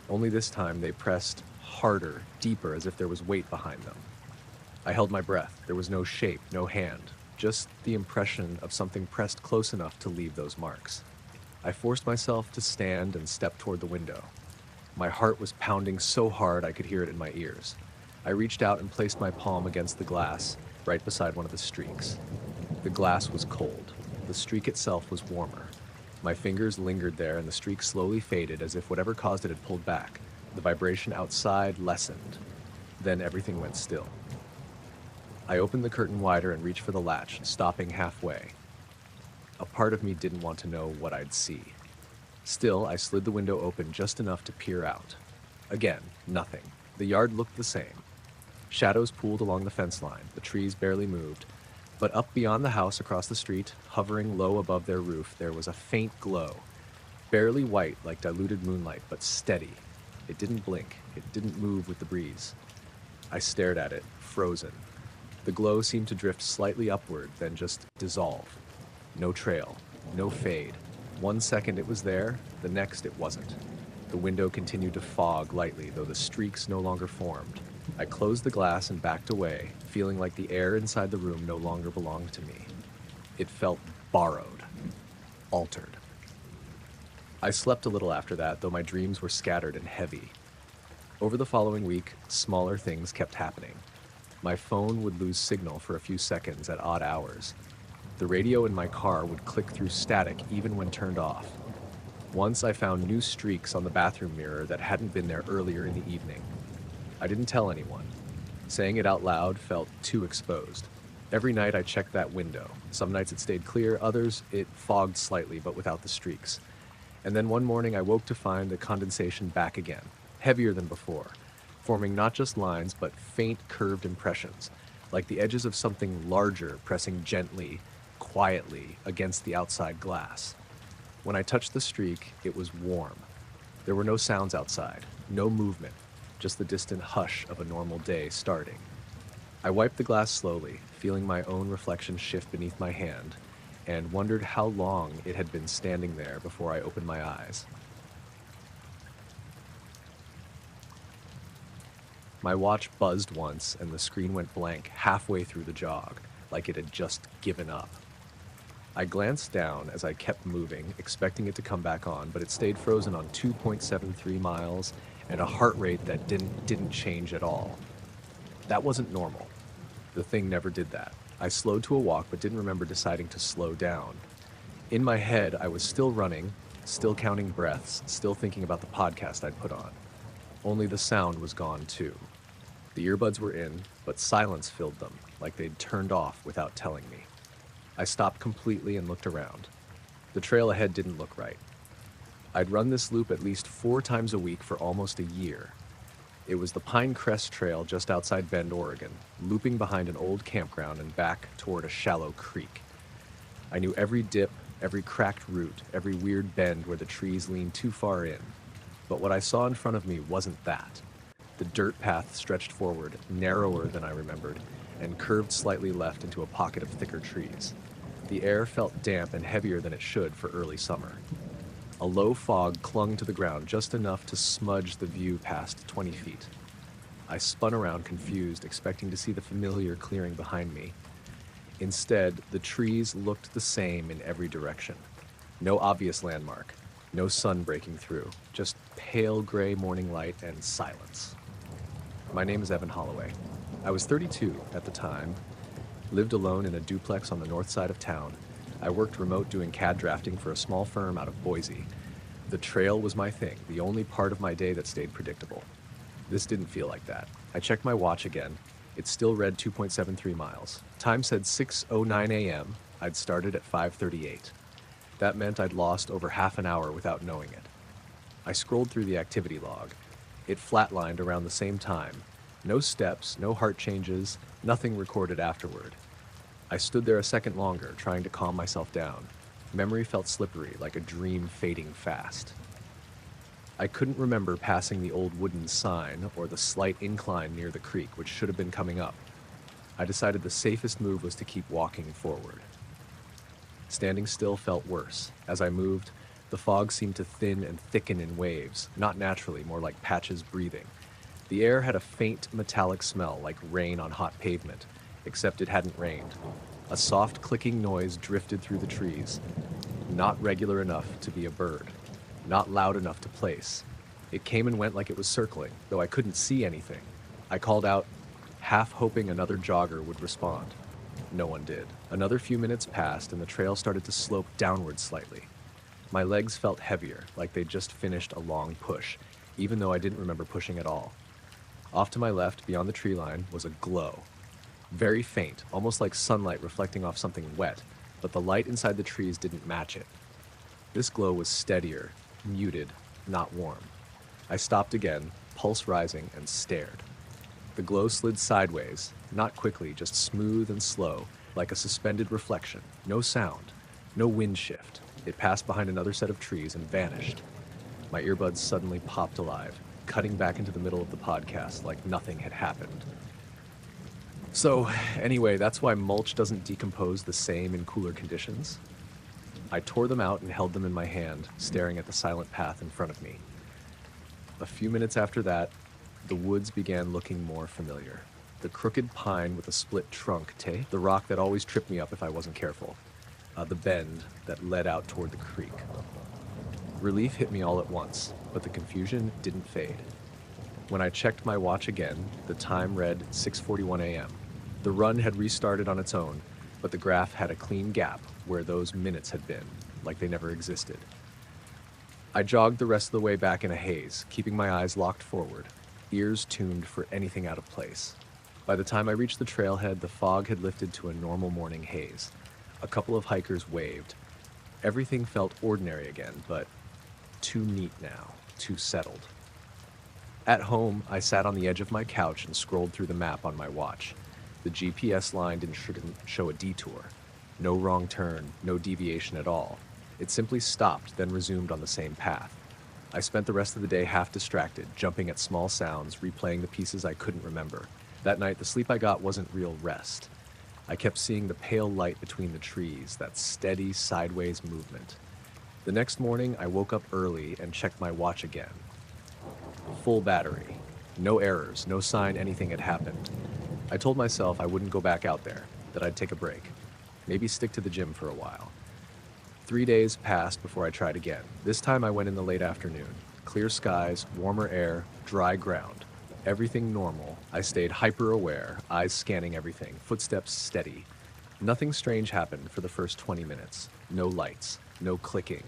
Only this time they pressed harder, deeper, as if there was weight behind them. I held my breath. There was no shape, no hand, just the impression of something pressed close enough to leave those marks. I forced myself to stand and step toward the window. My heart was pounding so hard I could hear it in my ears. I reached out and placed my palm against the glass, right beside one of the streaks. The glass was cold. The streak itself was warmer. My fingers lingered there, and the streak slowly faded as if whatever caused it had pulled back. The vibration outside lessened. Then everything went still. I opened the curtain wider and reached for the latch, stopping halfway. A part of me didn't want to know what I'd see. Still, I slid the window open just enough to peer out. Again, nothing. The yard looked the same. Shadows pooled along the fence line. The trees barely moved. But up beyond the house across the street, hovering low above their roof, there was a faint glow. Barely white like diluted moonlight, but steady. It didn't blink. It didn't move with the breeze. I stared at it, frozen. The glow seemed to drift slightly upward, then just dissolve. No trail, no fade. 1 second it was there, the next it wasn't. The window continued to fog lightly, though the streaks no longer formed. I closed the glass and backed away, feeling like the air inside the room no longer belonged to me. It felt borrowed, altered. I slept a little after that, though my dreams were scattered and heavy. Over the following week, smaller things kept happening. My phone would lose signal for a few seconds at odd hours. The radio in my car would click through static even when turned off. Once I found new streaks on the bathroom mirror that hadn't been there earlier in the evening. I didn't tell anyone. Saying it out loud felt too exposed. Every night I checked that window. Some nights it stayed clear, others it fogged slightly but without the streaks. And then one morning I woke to find the condensation back again, heavier than before, forming not just lines but faint curved impressions, like the edges of something larger pressing gently, quietly against the outside glass. When I touched the streak, it was warm. There were no sounds outside, no movement, just the distant hush of a normal day starting. I wiped the glass slowly, feeling my own reflection shift beneath my hand, and wondered how long it had been standing there before I opened my eyes. My watch buzzed once, and the screen went blank halfway through the jog, like it had just given up. I glanced down as I kept moving, expecting it to come back on, but it stayed frozen on 2.73 miles and a heart rate that didn't change at all. That wasn't normal. The thing never did that. I slowed to a walk but didn't remember deciding to slow down. In my head, I was still running, still counting breaths, still thinking about the podcast I'd put on. Only the sound was gone too. The earbuds were in, but silence filled them, like they'd turned off without telling me. I stopped completely and looked around. The trail ahead didn't look right. I'd run this loop at least 4 times a week for almost a year. It was the Pine Crest Trail just outside Bend, Oregon, looping behind an old campground and back toward a shallow creek. I knew every dip, every cracked root, every weird bend where the trees leaned too far in. But what I saw in front of me wasn't that. The dirt path stretched forward, narrower than I remembered, and curved slightly left into a pocket of thicker trees. The air felt damp and heavier than it should for early summer. A low fog clung to the ground just enough to smudge the view past 20 feet. I spun around confused, expecting to see the familiar clearing behind me. Instead, the trees looked the same in every direction. No obvious landmark, no sun breaking through, just pale gray morning light and silence. My name is Evan Holloway. I was 32 at the time, lived alone in a duplex on the north side of town. I worked remote doing CAD drafting for a small firm out of Boise. The trail was my thing, the only part of my day that stayed predictable. This didn't feel like that. I checked my watch again. It still read 2.73 miles. Time said 6:09 a.m. I'd started at 5:38. That meant I'd lost over half an hour without knowing it. I scrolled through the activity log. It flatlined around the same time. No steps, no heart changes, nothing recorded afterward. I stood there a second longer, trying to calm myself down. Memory felt slippery, like a dream fading fast. I couldn't remember passing the old wooden sign or the slight incline near the creek, which should have been coming up. I decided the safest move was to keep walking forward. Standing still felt worse. As I moved, the fog seemed to thin and thicken in waves, not naturally, more like patches breathing. The air had a faint metallic smell, like rain on hot pavement, except it hadn't rained. A soft clicking noise drifted through the trees, not regular enough to be a bird, not loud enough to place. It came and went like it was circling, though I couldn't see anything. I called out, half hoping another jogger would respond. No one did. Another few minutes passed and the trail started to slope downward slightly. My legs felt heavier, like they'd just finished a long push, even though I didn't remember pushing at all. Off to my left, beyond the tree line, was a glow. Very faint, almost like sunlight reflecting off something wet, but the light inside the trees didn't match it. This glow was steadier, muted, not warm. I stopped again, pulse rising, and stared. The glow slid sideways, not quickly, just smooth and slow, like a suspended reflection. No sound, no wind shift. It passed behind another set of trees and vanished. My earbuds suddenly popped alive, cutting back into the middle of the podcast like nothing had happened. So, anyway, that's why mulch doesn't decompose the same in cooler conditions. I tore them out and held them in my hand, staring at the silent path in front of me. A few minutes after that, the woods began looking more familiar. The crooked pine with a split trunk, the rock that always tripped me up if I wasn't careful, the bend that led out toward the creek. Relief hit me all at once, but the confusion didn't fade. When I checked my watch again, the time read 6:41 a.m. The run had restarted on its own, but the graph had a clean gap where those minutes had been, like they never existed. I jogged the rest of the way back in a haze, keeping my eyes locked forward, ears tuned for anything out of place. By the time I reached the trailhead, the fog had lifted to a normal morning haze. A couple of hikers waved. Everything felt ordinary again, but too neat now, too settled. At home, I sat on the edge of my couch and scrolled through the map on my watch. The GPS line didn't show a detour. No wrong turn, no deviation at all. It simply stopped, then resumed on the same path. I spent the rest of the day half distracted, jumping at small sounds, replaying the pieces I couldn't remember. That night, the sleep I got wasn't real rest. I kept seeing the pale light between the trees, that steady, sideways movement. The next morning, I woke up early and checked my watch again. Full battery. No errors, no sign anything had happened. I told myself I wouldn't go back out there, that I'd take a break. Maybe stick to the gym for a while. 3 days passed before I tried again. This time I went in the late afternoon. Clear skies, warmer air, dry ground. Everything normal. I stayed hyper-aware, eyes scanning everything, footsteps steady. Nothing strange happened for the first 20 minutes. No lights, no clicking.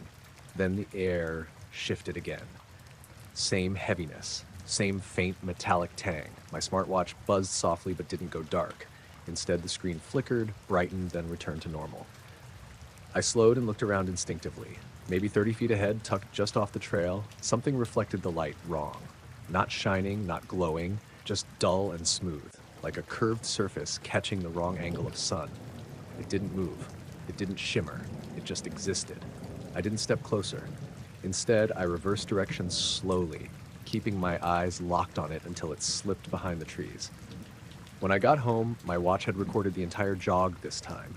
Then the air shifted again. Same heaviness, same faint metallic tang. My smartwatch buzzed softly but didn't go dark. Instead, the screen flickered, brightened, then returned to normal. I slowed and looked around instinctively. Maybe 30 feet ahead, tucked just off the trail, something reflected the light wrong. Not shining, not glowing, just dull and smooth, like a curved surface catching the wrong angle of sun. It didn't move. It didn't shimmer. It just existed. I didn't step closer. Instead, I reversed direction slowly, keeping my eyes locked on it until it slipped behind the trees. When I got home, my watch had recorded the entire jog this time.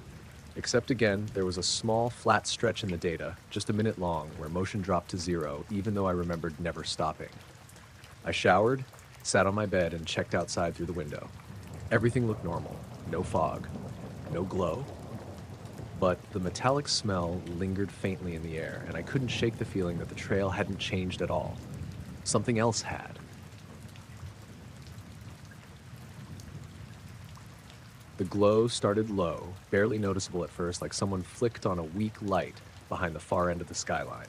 Except again, there was a small, flat stretch in the data, just a minute long, where motion dropped to 0, even though I remembered never stopping. I showered, sat on my bed, and checked outside through the window. Everything looked normal. No fog. No glow. But the metallic smell lingered faintly in the air, and I couldn't shake the feeling that the trail hadn't changed at all. Something else had. The glow started low, barely noticeable at first, like someone flicked on a weak light behind the far end of the skyline.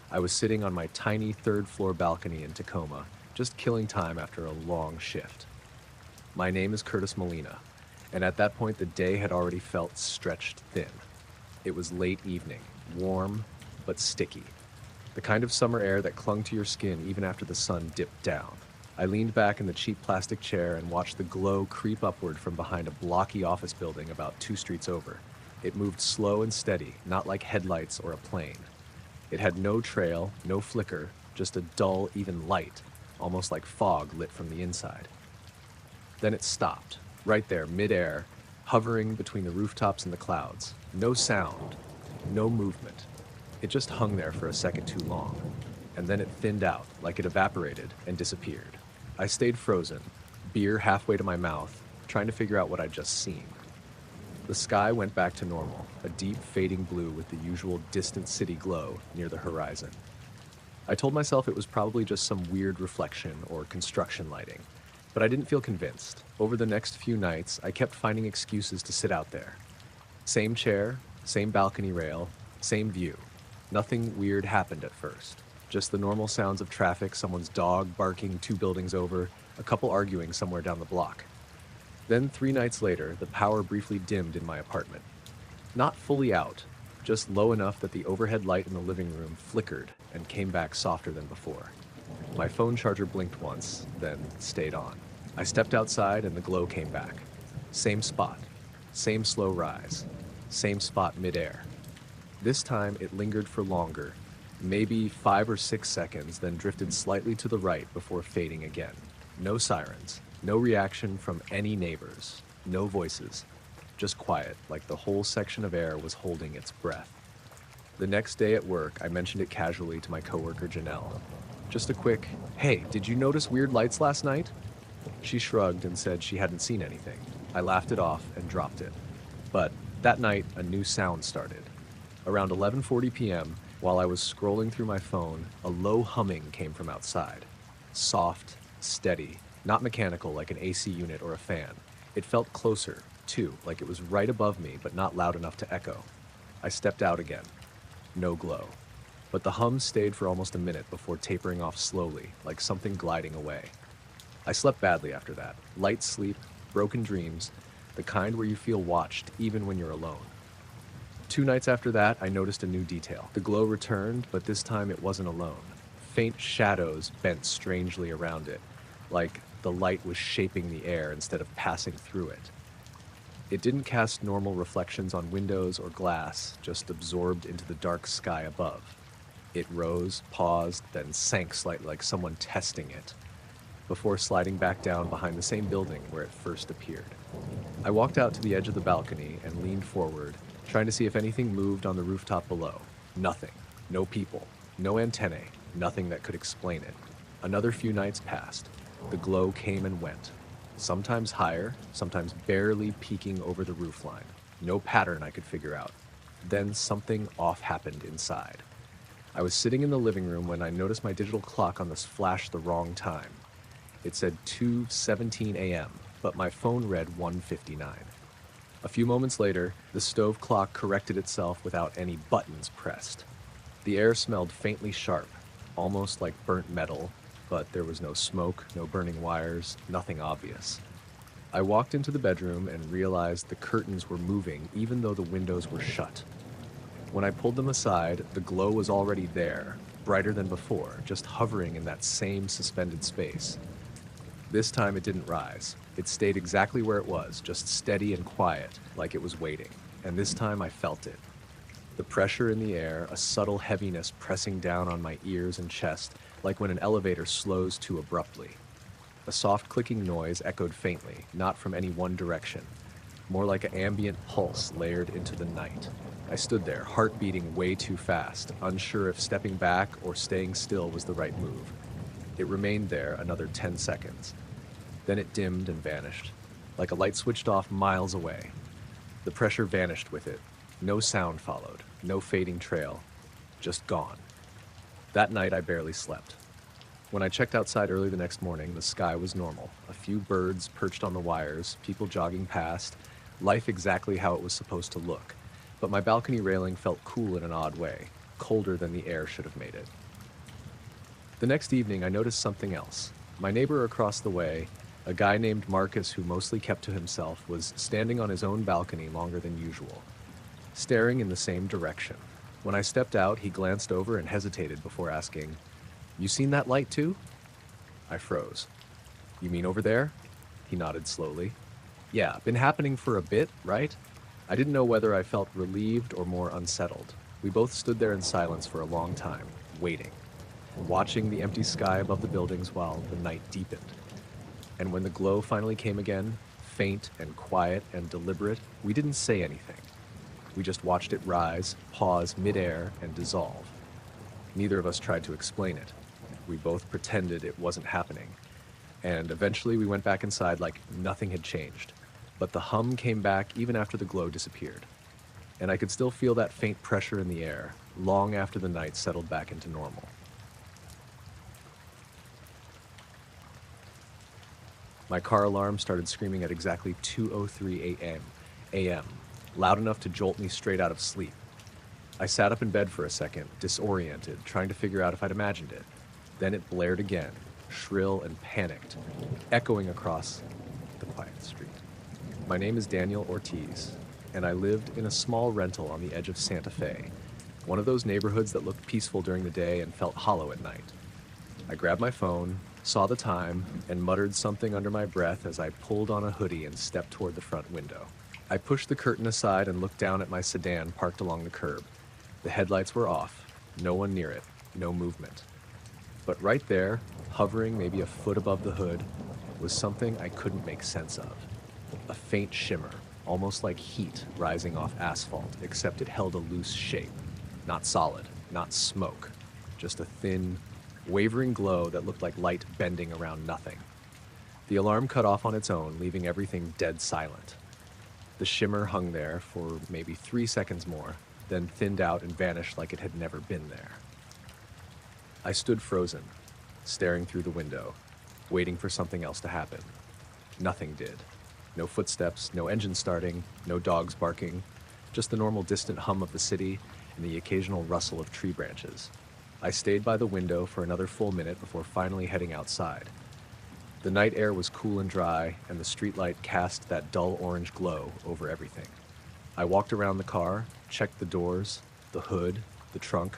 I was sitting on my tiny third-floor balcony in Tacoma, just killing time after a long shift. My name is Curtis Molina, and at that point the day had already felt stretched thin. It was late evening, warm but sticky. The kind of summer air that clung to your skin even after the sun dipped down. I leaned back in the cheap plastic chair and watched the glow creep upward from behind a blocky office building about 2 streets over. It moved slow and steady, not like headlights or a plane. It had no trail, no flicker, just a dull, even light, almost like fog lit from the inside. Then it stopped, right there, midair, hovering between the rooftops and the clouds. No sound, no movement. It just hung there for a second too long, and then it thinned out, like it evaporated and disappeared. I stayed frozen, beer halfway to my mouth, trying to figure out what I'd just seen. The sky went back to normal, a deep fading blue with the usual distant city glow near the horizon. I told myself it was probably just some weird reflection or construction lighting, but I didn't feel convinced. Over the next few nights, I kept finding excuses to sit out there. Same chair, same balcony rail, same view. Nothing weird happened at first. Just the normal sounds of traffic, someone's dog barking 2 buildings over, a couple arguing somewhere down the block. Then 3 nights later, the power briefly dimmed in my apartment. Not fully out, just low enough that the overhead light in the living room flickered and came back softer than before. My phone charger blinked once, then stayed on. I stepped outside and the glow came back. Same spot, same slow rise, same spot midair. This time it lingered for longer, maybe 5 or 6 seconds, then drifted slightly to the right before fading again. No sirens, no reaction from any neighbors, no voices, just quiet, like the whole section of air was holding its breath. The next day at work, I mentioned it casually to my coworker Janelle. Just a quick, "Hey, did you notice weird lights last night?" She shrugged and said she hadn't seen anything. I laughed it off and dropped it. But that night, a new sound started. Around 11:40 p.m., while I was scrolling through my phone, a low humming came from outside. Soft, steady, not mechanical like an AC unit or a fan. It felt closer, too, like it was right above me, but not loud enough to echo. I stepped out again. No glow. But the hum stayed for almost a minute before tapering off slowly, like something gliding away. I slept badly after that. Light sleep, broken dreams, the kind where you feel watched even when you're alone. 2 nights after that, I noticed a new detail. The glow returned, but this time it wasn't alone. Faint shadows bent strangely around it, like the light was shaping the air instead of passing through it. It didn't cast normal reflections on windows or glass, just absorbed into the dark sky above. It rose, paused, then sank slightly like someone testing it, before sliding back down behind the same building where it first appeared. I walked out to the edge of the balcony and leaned forward, trying to see if anything moved on the rooftop below. Nothing. No people. No antennae. Nothing that could explain it. Another few nights passed. The glow came and went. Sometimes higher, sometimes barely peeking over the roofline. No pattern I could figure out. Then something off happened inside. I was sitting in the living room when I noticed my digital clock on this flash the wrong time. It said 2:17 a.m., but my phone read 1:59. A few moments later, the stove clock corrected itself without any buttons pressed. The air smelled faintly sharp, almost like burnt metal, but there was no smoke, no burning wires, nothing obvious. I walked into the bedroom and realized the curtains were moving even though the windows were shut. When I pulled them aside, the glow was already there, brighter than before, just hovering in that same suspended space. This time it didn't rise. It stayed exactly where it was, just steady and quiet, like it was waiting. And this time I felt it. The pressure in the air, a subtle heaviness pressing down on my ears and chest, like when an elevator slows too abruptly. A soft clicking noise echoed faintly, not from any one direction, more like an ambient pulse layered into the night. I stood there, heart beating way too fast, unsure if stepping back or staying still was the right move. It remained there another 10 seconds. Then it dimmed and vanished, like a light switched off miles away. The pressure vanished with it. No sound followed, no fading trail, just gone. That night I barely slept. When I checked outside early the next morning, the sky was normal. A few birds perched on the wires, people jogging past, life exactly how it was supposed to look. But my balcony railing felt cool in an odd way, colder than the air should have made it. The next evening I noticed something else. My neighbor across the way, a guy named Marcus who mostly kept to himself, was standing on his own balcony longer than usual, staring in the same direction. When I stepped out, he glanced over and hesitated before asking, "You seen that light too?" I froze. "You mean over there?" He nodded slowly. "Yeah, been happening for a bit, right?" I didn't know whether I felt relieved or more unsettled. We both stood there in silence for a long time, waiting, watching the empty sky above the buildings while the night deepened. And when the glow finally came again, faint and quiet and deliberate, we didn't say anything. We just watched it rise, pause midair, and dissolve. Neither of us tried to explain it. We both pretended it wasn't happening. And eventually we went back inside like nothing had changed. But the hum came back even after the glow disappeared. And I could still feel that faint pressure in the air, long after the night settled back into normal. My car alarm started screaming at exactly 2:03 a.m., loud enough to jolt me straight out of sleep. I sat up in bed for a second, disoriented, trying to figure out if I'd imagined it. Then it blared again, shrill and panicked, echoing across the quiet street. My name is Daniel Ortiz, and I lived in a small rental on the edge of Santa Fe, one of those neighborhoods that looked peaceful during the day and felt hollow at night. I grabbed my phone, saw the time, and muttered something under my breath as I pulled on a hoodie and stepped toward the front window. I pushed the curtain aside and looked down at my sedan parked along the curb. The headlights were off, no one near it, no movement. But right there, hovering maybe a foot above the hood, was something I couldn't make sense of. A faint shimmer, almost like heat rising off asphalt, except it held a loose shape. Not solid, not smoke, just a thin, wavering glow that looked like light bending around nothing. The alarm cut off on its own, leaving everything dead silent. The shimmer hung there for maybe 3 seconds more, then thinned out and vanished like it had never been there. I stood frozen, staring through the window, waiting for something else to happen. Nothing did. No footsteps, no engine starting, no dogs barking, just the normal distant hum of the city and the occasional rustle of tree branches. I stayed by the window for another full minute before finally heading outside. The night air was cool and dry, and the streetlight cast that dull orange glow over everything. I walked around the car, checked the doors, the hood, the trunk.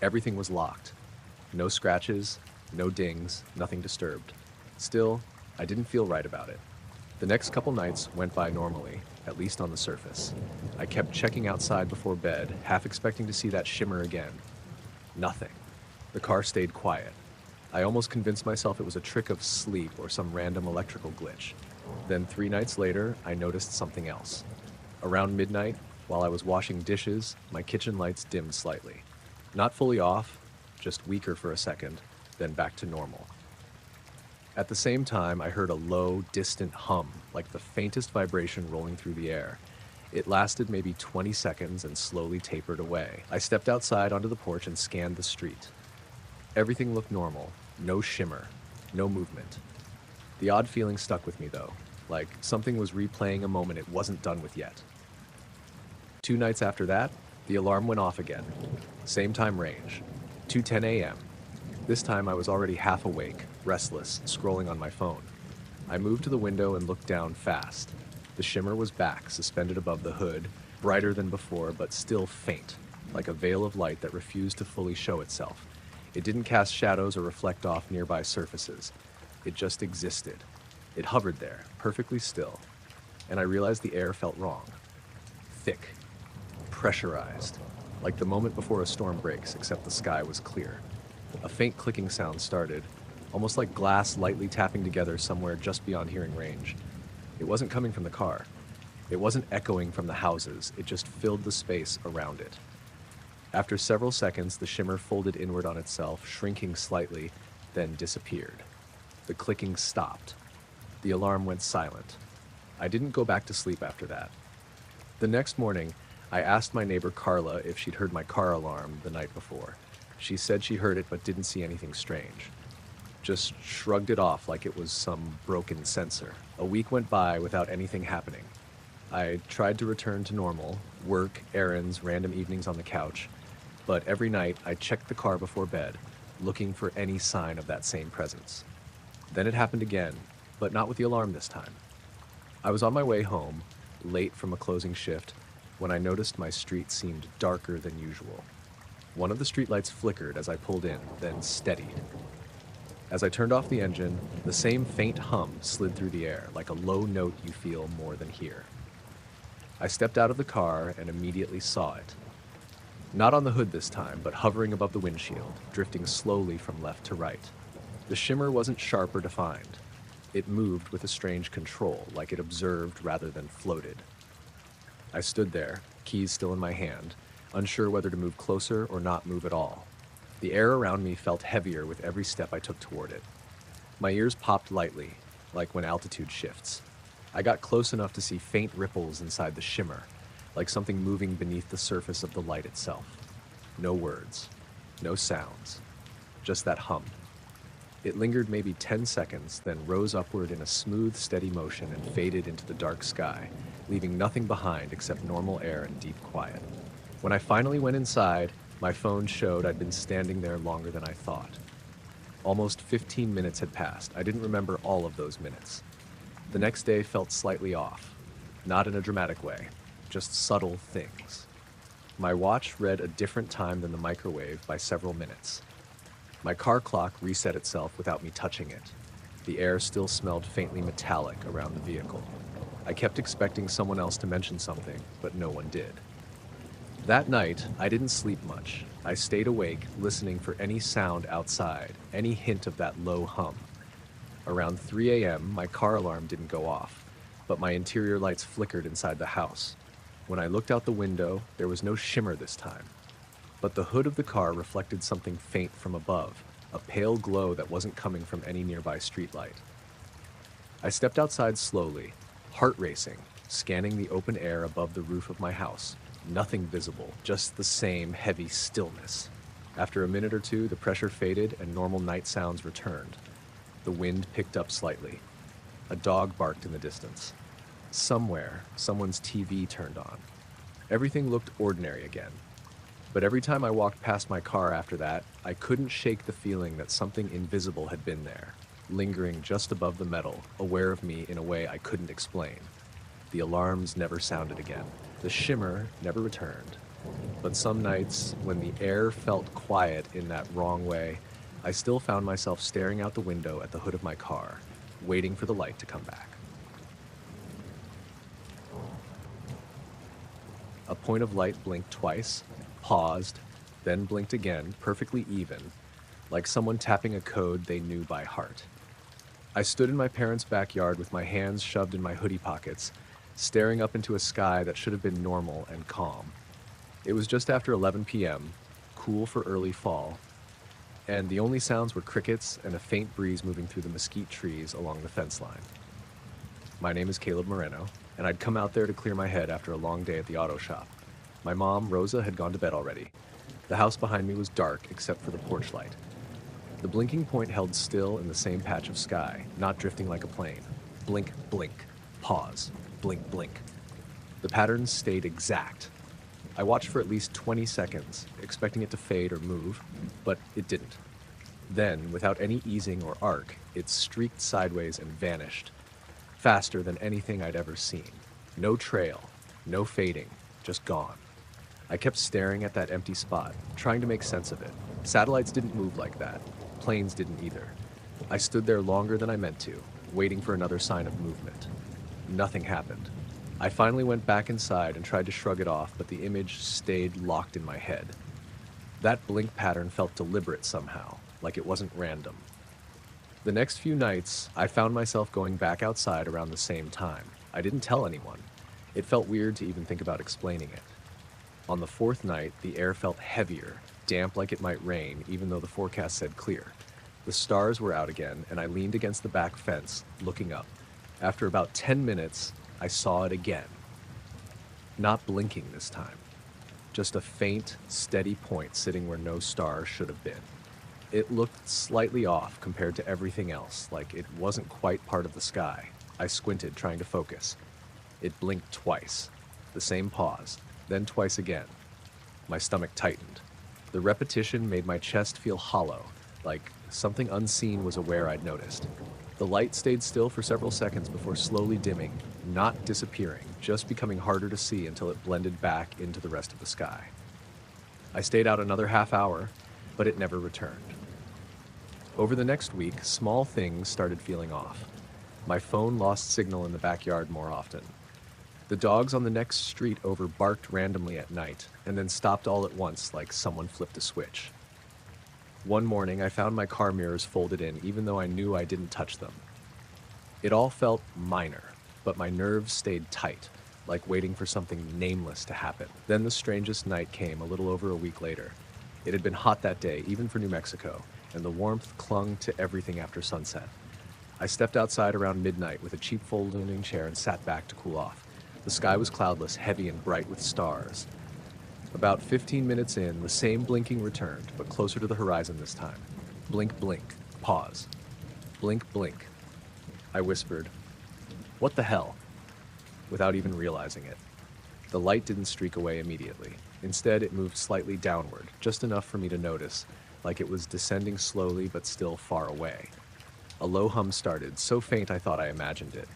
Everything was locked. No scratches, no dings, nothing disturbed. Still, I didn't feel right about it. The next couple nights went by normally, at least on the surface. I kept checking outside before bed, half expecting to see that shimmer again. Nothing. The car stayed quiet. I almost convinced myself it was a trick of sleep or some random electrical glitch. Then 3 nights later, I noticed something else. Around midnight, while I was washing dishes, my kitchen lights dimmed slightly. Not fully off, just weaker for a second, then back to normal. At the same time, I heard a low, distant hum, like the faintest vibration rolling through the air. It lasted maybe 20 seconds and slowly tapered away. I stepped outside onto the porch and scanned the street. Everything looked normal, no shimmer, no movement. The odd feeling stuck with me though, like something was replaying a moment it wasn't done with yet. 2 nights after that, the alarm went off again. Same time range, 2:10 a.m. This time I was already half awake, restless, scrolling on my phone. I moved to the window and looked down fast. The shimmer was back, suspended above the hood, brighter than before, but still faint, like a veil of light that refused to fully show itself. It didn't cast shadows or reflect off nearby surfaces. It just existed. It hovered there, perfectly still, and I realized the air felt wrong. Thick, pressurized, like the moment before a storm breaks, except the sky was clear. A faint clicking sound started, almost like glass lightly tapping together somewhere just beyond hearing range. It wasn't coming from the car. It wasn't echoing from the houses. It just filled the space around it. After several seconds, the shimmer folded inward on itself, shrinking slightly, then disappeared. The clicking stopped. The alarm went silent. I didn't go back to sleep after that. The next morning, I asked my neighbor Carla if she'd heard my car alarm the night before. She said she heard it but didn't see anything strange. Just shrugged it off like it was some broken sensor. A week went by without anything happening. I tried to return to normal, work, errands, random evenings on the couch, but every night I checked the car before bed, looking for any sign of that same presence. Then it happened again, but not with the alarm this time. I was on my way home, late from a closing shift, when I noticed my street seemed darker than usual. One of the streetlights flickered as I pulled in, then steadied. As I turned off the engine, the same faint hum slid through the air, like a low note you feel more than hear. I stepped out of the car and immediately saw it. Not on the hood this time, but hovering above the windshield, drifting slowly from left to right. The shimmer wasn't sharp or defined. It moved with a strange control, like it observed rather than floated. I stood there, keys still in my hand, unsure whether to move closer or not move at all. The air around me felt heavier with every step I took toward it. My ears popped lightly, like when altitude shifts. I got close enough to see faint ripples inside the shimmer, like something moving beneath the surface of the light itself. No words, no sounds, just that hum. It lingered maybe 10 seconds, then rose upward in a smooth, steady motion and faded into the dark sky, leaving nothing behind except normal air and deep quiet. When I finally went inside, my phone showed I'd been standing there longer than I thought. Almost 15 minutes had passed. I didn't remember all of those minutes. The next day felt slightly off, not in a dramatic way, just subtle things. My watch read a different time than the microwave by several minutes. My car clock reset itself without me touching it. The air still smelled faintly metallic around the vehicle. I kept expecting someone else to mention something, but no one did. That night, I didn't sleep much. I stayed awake, listening for any sound outside, any hint of that low hum. Around 3 a.m., my car alarm didn't go off, but my interior lights flickered inside the house. When I looked out the window, there was no shimmer this time. But the hood of the car reflected something faint from above, a pale glow that wasn't coming from any nearby streetlight. I stepped outside slowly, heart racing, scanning the open air above the roof of my house. Nothing visible, just the same heavy stillness. After a minute or two, the pressure faded and normal night sounds returned. The wind picked up slightly. A dog barked in the distance. Somewhere, someone's TV turned on. Everything looked ordinary again. But every time I walked past my car after that, I couldn't shake the feeling that something invisible had been there, lingering just above the metal, aware of me in a way I couldn't explain. The alarms never sounded again. The shimmer never returned. But some nights, when the air felt quiet in that wrong way, I still found myself staring out the window at the hood of my car, waiting for the light to come back. A point of light blinked twice, paused, then blinked again, perfectly even, like someone tapping a code they knew by heart. I stood in my parents' backyard with my hands shoved in my hoodie pockets, staring up into a sky that should have been normal and calm. It was just after 11 p.m., cool for early fall, and the only sounds were crickets and a faint breeze moving through the mesquite trees along the fence line. My name is Caleb Moreno, and I'd come out there to clear my head after a long day at the auto shop. My mom, Rosa, had gone to bed already. The house behind me was dark except for the porch light. The blinking point held still in the same patch of sky, not drifting like a plane. Blink, blink. pause, blink, blink. The pattern stayed exact. I watched for at least 20 seconds, expecting it to fade or move, but it didn't. Then, without any easing or arc, it streaked sideways and vanished, faster than anything I'd ever seen. No trail, no fading, just gone. I kept staring at that empty spot, trying to make sense of it. Satellites didn't move like that. Planes didn't either. I stood there longer than I meant to, waiting for another sign of movement. Nothing happened. I finally went back inside and tried to shrug it off, but the image stayed locked in my head. That blink pattern felt deliberate somehow, like it wasn't random. The next few nights, I found myself going back outside around the same time. I didn't tell anyone. It felt weird to even think about explaining it. On the fourth night, the air felt heavier, damp like it might rain, even though the forecast said clear. The stars were out again, and I leaned against the back fence, looking up. After about 10 minutes, I saw it again. Not blinking this time. Just a faint, steady point sitting where no star should have been. It looked slightly off compared to everything else, like it wasn't quite part of the sky. I squinted, trying to focus. It blinked twice. The same pause, then twice again. My stomach tightened. The repetition made my chest feel hollow, like something unseen was aware I'd noticed. The light stayed still for several seconds before slowly dimming, not disappearing, just becoming harder to see until it blended back into the rest of the sky. I stayed out another half hour, but it never returned. Over the next week, small things started feeling off. My phone lost signal in the backyard more often. The dogs on the next street over barked randomly at night, and then stopped all at once like someone flipped a switch. One morning, I found my car mirrors folded in, even though I knew I didn't touch them. It all felt minor, but my nerves stayed tight, like waiting for something nameless to happen. Then the strangest night came a little over a week later. It had been hot that day, even for New Mexico, and the warmth clung to everything after sunset. I stepped outside around midnight with a cheap folding chair and sat back to cool off. The sky was cloudless, heavy and bright with stars. About 15 minutes in, the same blinking returned, but closer to the horizon this time. Blink, blink, pause. Blink, blink. I whispered, "What the hell?" without even realizing it. The light didn't streak away immediately. Instead, it moved slightly downward, just enough for me to notice, like it was descending slowly but still far away. A low hum started, so faint I thought I imagined it.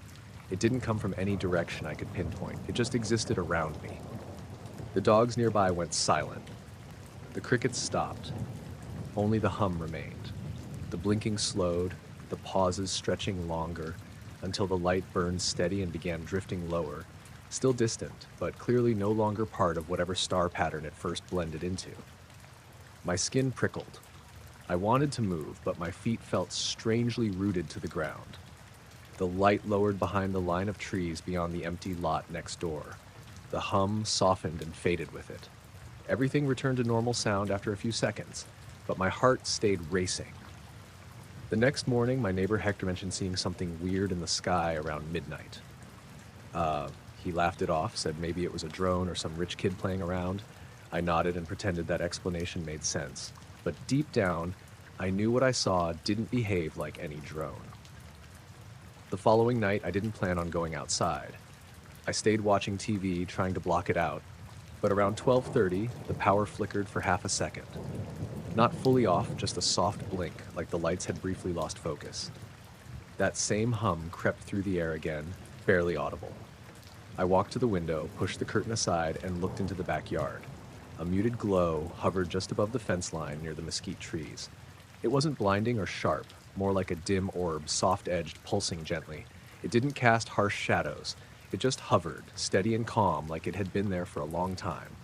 It didn't come from any direction I could pinpoint. It just existed around me. The dogs nearby went silent. The crickets stopped. Only the hum remained. The blinking slowed, the pauses stretching longer, until the light burned steady and began drifting lower, still distant, but clearly no longer part of whatever star pattern it first blended into. My skin prickled. I wanted to move, but my feet felt strangely rooted to the ground. The light lowered behind the line of trees beyond the empty lot next door. The hum softened and faded with it. Everything returned to normal sound after a few seconds, but my heart stayed racing. The next morning, my neighbor Hector mentioned seeing something weird in the sky around midnight. He laughed it off, said maybe it was a drone or some rich kid playing around. I nodded and pretended that explanation made sense. But deep down, I knew what I saw didn't behave like any drone. The following night, I didn't plan on going outside. I stayed watching TV, trying to block it out, but around 12:30, the power flickered for half a second. Not fully off, just a soft blink, like the lights had briefly lost focus. That same hum crept through the air again, barely audible. I walked to the window, pushed the curtain aside, and looked into the backyard. A muted glow hovered just above the fence line near the mesquite trees. It wasn't blinding or sharp, more like a dim orb, soft-edged, pulsing gently. It didn't cast harsh shadows. It just hovered, steady and calm, like it had been there for a long time.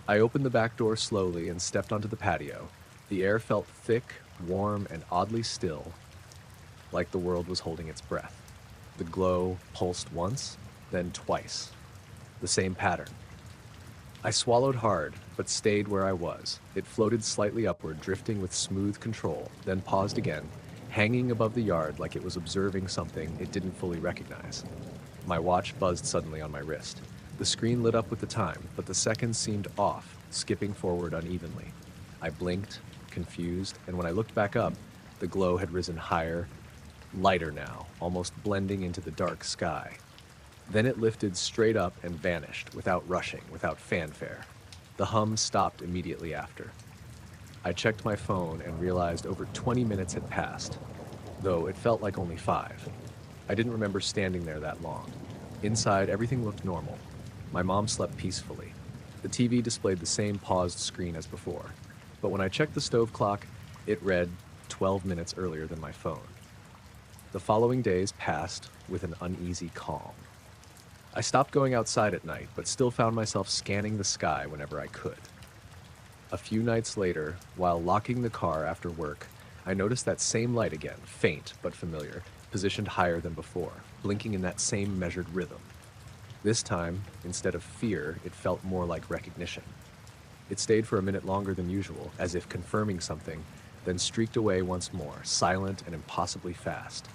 I opened the back door slowly and stepped onto the patio. The air felt thick, warm, and oddly still, like the world was holding its breath. The glow pulsed once, then twice. The same pattern. I swallowed hard, but stayed where I was. It floated slightly upward, drifting with smooth control, then paused again, hanging above the yard like it was observing something it didn't fully recognize. My watch buzzed suddenly on my wrist. The screen lit up with the time, but the seconds seemed off, skipping forward unevenly. I blinked, confused, and when I looked back up, the glow had risen higher lighter now, almost blending into the dark sky. Then it lifted straight up and vanished, without rushing, without fanfare. The hum stopped immediately after. I checked my phone and realized over 20 minutes had passed, though it felt like only 5. I didn't remember standing there that long. Inside, everything looked normal. My mom slept peacefully. The TV displayed the same paused screen as before, but when I checked the stove clock, it read 12 minutes earlier than my phone. The following days passed with an uneasy calm. I stopped going outside at night, but still found myself scanning the sky whenever I could. A few nights later, while locking the car after work, I noticed that same light again, faint but familiar, positioned higher than before, blinking in that same measured rhythm. This time, instead of fear, it felt more like recognition. It stayed for a minute longer than usual, as if confirming something, then streaked away once more, silent and impossibly fast.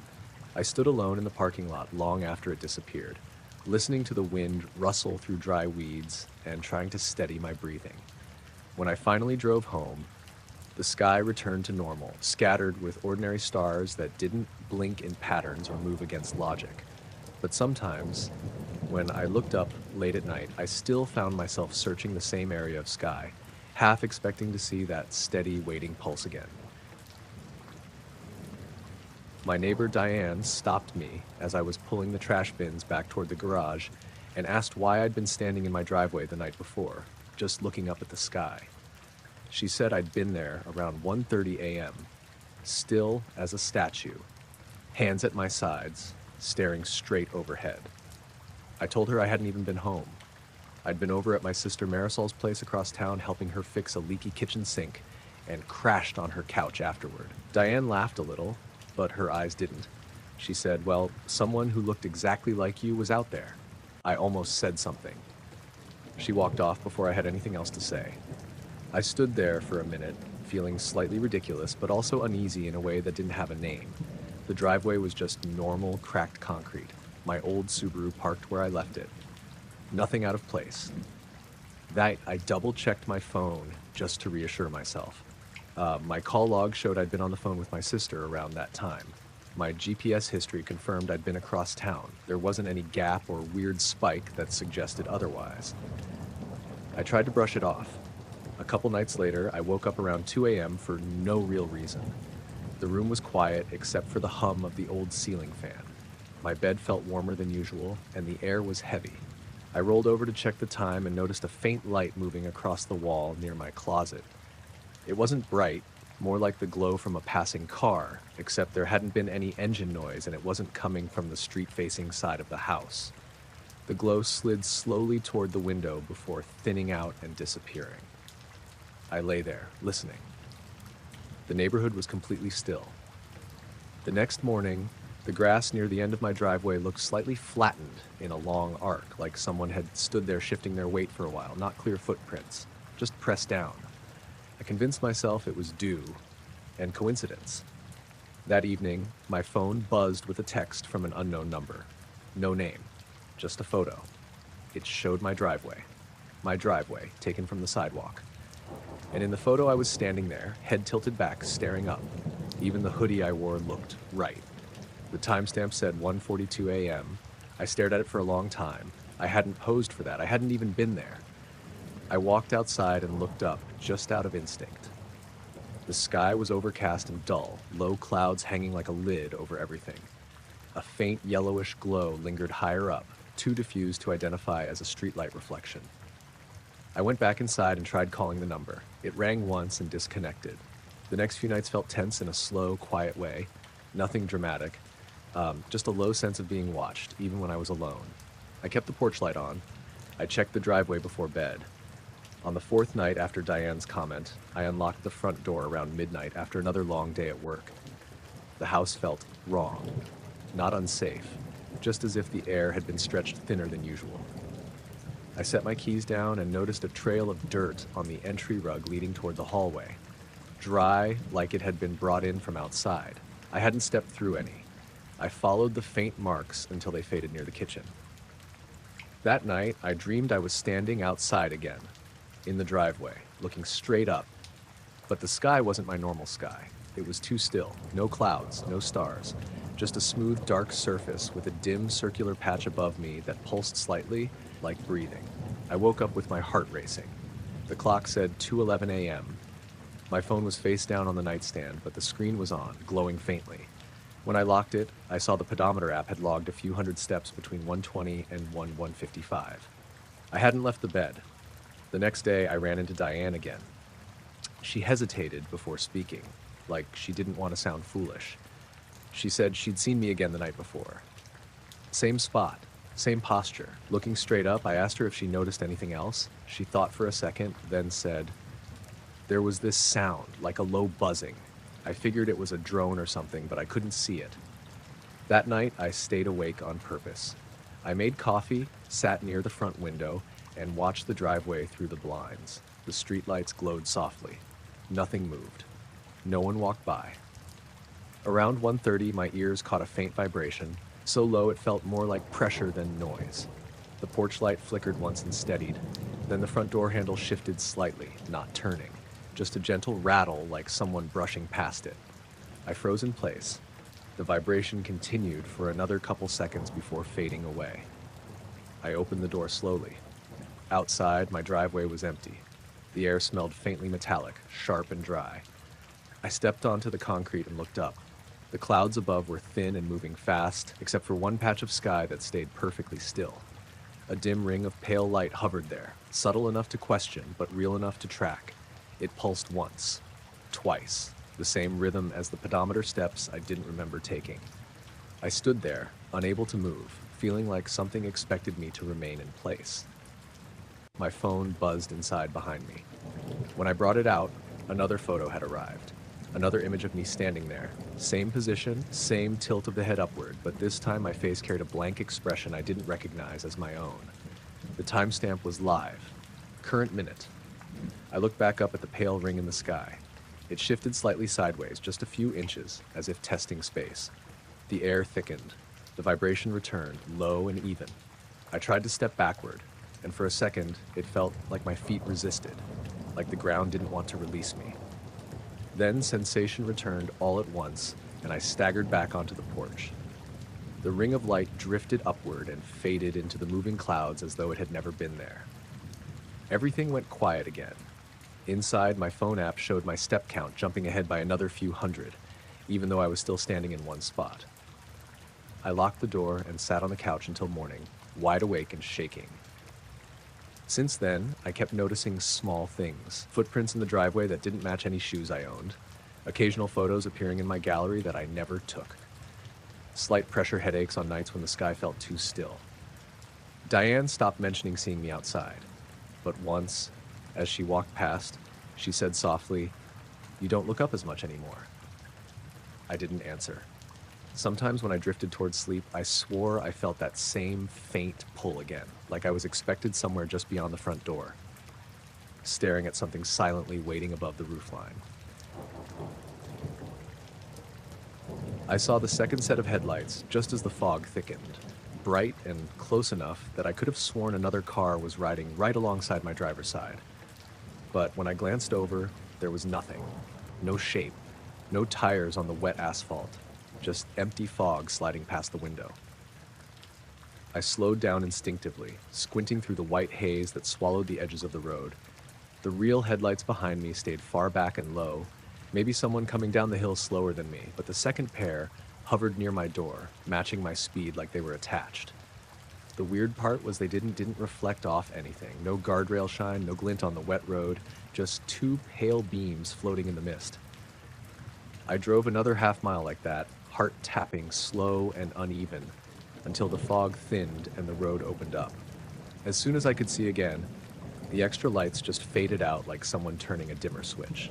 I stood alone in the parking lot long after it disappeared, listening to the wind rustle through dry weeds and trying to steady my breathing. When I finally drove home, the sky returned to normal, scattered with ordinary stars that didn't blink in patterns or move against logic. But sometimes, when I looked up late at night, I still found myself searching the same area of sky, half expecting to see that steady, waiting pulse again. My neighbor Diane stopped me as I was pulling the trash bins back toward the garage and asked why I'd been standing in my driveway the night before, just looking up at the sky. She said I'd been there around 1:30 a.m., still as a statue, hands at my sides, staring straight overhead. I told her I hadn't even been home. I'd been over at my sister Marisol's place across town helping her fix a leaky kitchen sink and crashed on her couch afterward. Diane laughed a little, but her eyes didn't. She said, "Well, someone who looked exactly like you was out there." I almost said something. She walked off before I had anything else to say. I stood there for a minute, feeling slightly ridiculous, but also uneasy in a way that didn't have a name. The driveway was just normal, cracked concrete. My old Subaru parked where I left it. Nothing out of place. I double-checked my phone just to reassure myself. My call log showed I'd been on the phone with my sister around that time. My GPS history confirmed I'd been across town. There wasn't any gap or weird spike that suggested otherwise. I tried to brush it off. A couple nights later, I woke up around 2 a.m. for no real reason. The room was quiet except for the hum of the old ceiling fan. My bed felt warmer than usual, and the air was heavy. I rolled over to check the time and noticed a faint light moving across the wall near my closet. It wasn't bright, more like the glow from a passing car, except there hadn't been any engine noise and it wasn't coming from the street-facing side of the house. The glow slid slowly toward the window before thinning out and disappearing. I lay there, listening. The neighborhood was completely still. The next morning, the grass near the end of my driveway looked slightly flattened in a long arc, like someone had stood there shifting their weight for a while, not clear footprints, just pressed down. I convinced myself it was dew and coincidence. That evening, my phone buzzed with a text from an unknown number. No name, just a photo. It showed my driveway taken from the sidewalk. And in the photo I was standing there, head tilted back, staring up. Even the hoodie I wore looked right. The timestamp said 1:42 a.m. I stared at it for a long time. I hadn't posed for that. I hadn't even been there. I walked outside and looked up, just out of instinct. The sky was overcast and dull, low clouds hanging like a lid over everything. A faint yellowish glow lingered higher up, too diffused to identify as a streetlight reflection. I went back inside and tried calling the number. It rang once and disconnected. The next few nights felt tense in a slow, quiet way. Nothing dramatic. Just a low sense of being watched, even when I was alone. I kept the porch light on. I checked the driveway before bed. On the 4th night after Diane's comment, I unlocked the front door around midnight after another long day at work. The house felt wrong, not unsafe, just as if the air had been stretched thinner than usual. I set my keys down and noticed a trail of dirt on the entry rug leading toward the hallway, dry like it had been brought in from outside. I hadn't stepped through any. I followed the faint marks until they faded near the kitchen. That night, I dreamed I was standing outside again, in the driveway, looking straight up. But the sky wasn't my normal sky. It was too still. No clouds, no stars. Just a smooth, dark surface with a dim, circular patch above me that pulsed slightly, like breathing. I woke up with my heart racing. The clock said 2:11 a.m. My phone was face down on the nightstand, but the screen was on, glowing faintly. When I locked it, I saw the pedometer app had logged a few hundred steps between 120 and 155. I hadn't left the bed. The next day, I ran into Diane again. She hesitated before speaking, like she didn't want to sound foolish. She said she'd seen me again the night before. Same spot, same posture. Looking straight up, I asked her if she noticed anything else. She thought for a second, then said, "There was this sound, like a low buzzing. I figured it was a drone or something, but I couldn't see it." That night, I stayed awake on purpose. I made coffee, sat near the front window, and watched the driveway through the blinds. The streetlights glowed softly. Nothing moved. No one walked by. Around 1:30, my ears caught a faint vibration, so low it felt more like pressure than noise. The porch light flickered once and steadied. Then the front door handle shifted slightly, not turning. Just a gentle rattle like someone brushing past it. I froze in place. The vibration continued for another couple seconds before fading away. I opened the door slowly. Outside, my driveway was empty. The air smelled faintly metallic, sharp and dry. I stepped onto the concrete and looked up. The clouds above were thin and moving fast, except for one patch of sky that stayed perfectly still. A dim ring of pale light hovered there, subtle enough to question, but real enough to track. It pulsed once, twice, the same rhythm as the pedometer steps I didn't remember taking. I stood there, unable to move, feeling like something expected me to remain in place. My phone buzzed inside behind me. When I brought it out, another photo had arrived. Another image of me standing there. Same position, same tilt of the head upward, but this time my face carried a blank expression I didn't recognize as my own. The timestamp was live. Current minute. I looked back up at the pale ring in the sky. It shifted slightly sideways, just a few inches, as if testing space. The air thickened. The vibration returned, low and even. I tried to step backward, and for a second, it felt like my feet resisted, like the ground didn't want to release me. Then sensation returned all at once, and I staggered back onto the porch. The ring of light drifted upward and faded into the moving clouds as though it had never been there. Everything went quiet again. Inside, my phone app showed my step count jumping ahead by another few hundred, even though I was still standing in one spot. I locked the door and sat on the couch until morning, wide awake and shaking. Since then, I kept noticing small things. Footprints in the driveway that didn't match any shoes I owned. Occasional photos appearing in my gallery that I never took. Slight pressure headaches on nights when the sky felt too still. Diane stopped mentioning seeing me outside. But once, as she walked past, she said softly, "You don't look up as much anymore." I didn't answer. Sometimes when I drifted towards sleep, I swore I felt that same faint pull again, like I was expected somewhere just beyond the front door, staring at something silently waiting above the roofline. I saw the second set of headlights just as the fog thickened, bright and close enough that I could have sworn another car was riding right alongside my driver's side. But when I glanced over, there was nothing. No shape, no tires on the wet asphalt, just empty fog sliding past the window. I slowed down instinctively, squinting through the white haze that swallowed the edges of the road. The real headlights behind me stayed far back and low, maybe someone coming down the hill slower than me, but the second pair hovered near my door, matching my speed like they were attached. The weird part was they didn't reflect off anything. No guardrail shine, no glint on the wet road, just two pale beams floating in the mist. I drove another half-mile like that, heart tapping slow and uneven, until the fog thinned and the road opened up. As soon as I could see again, the extra lights just faded out like someone turning a dimmer switch.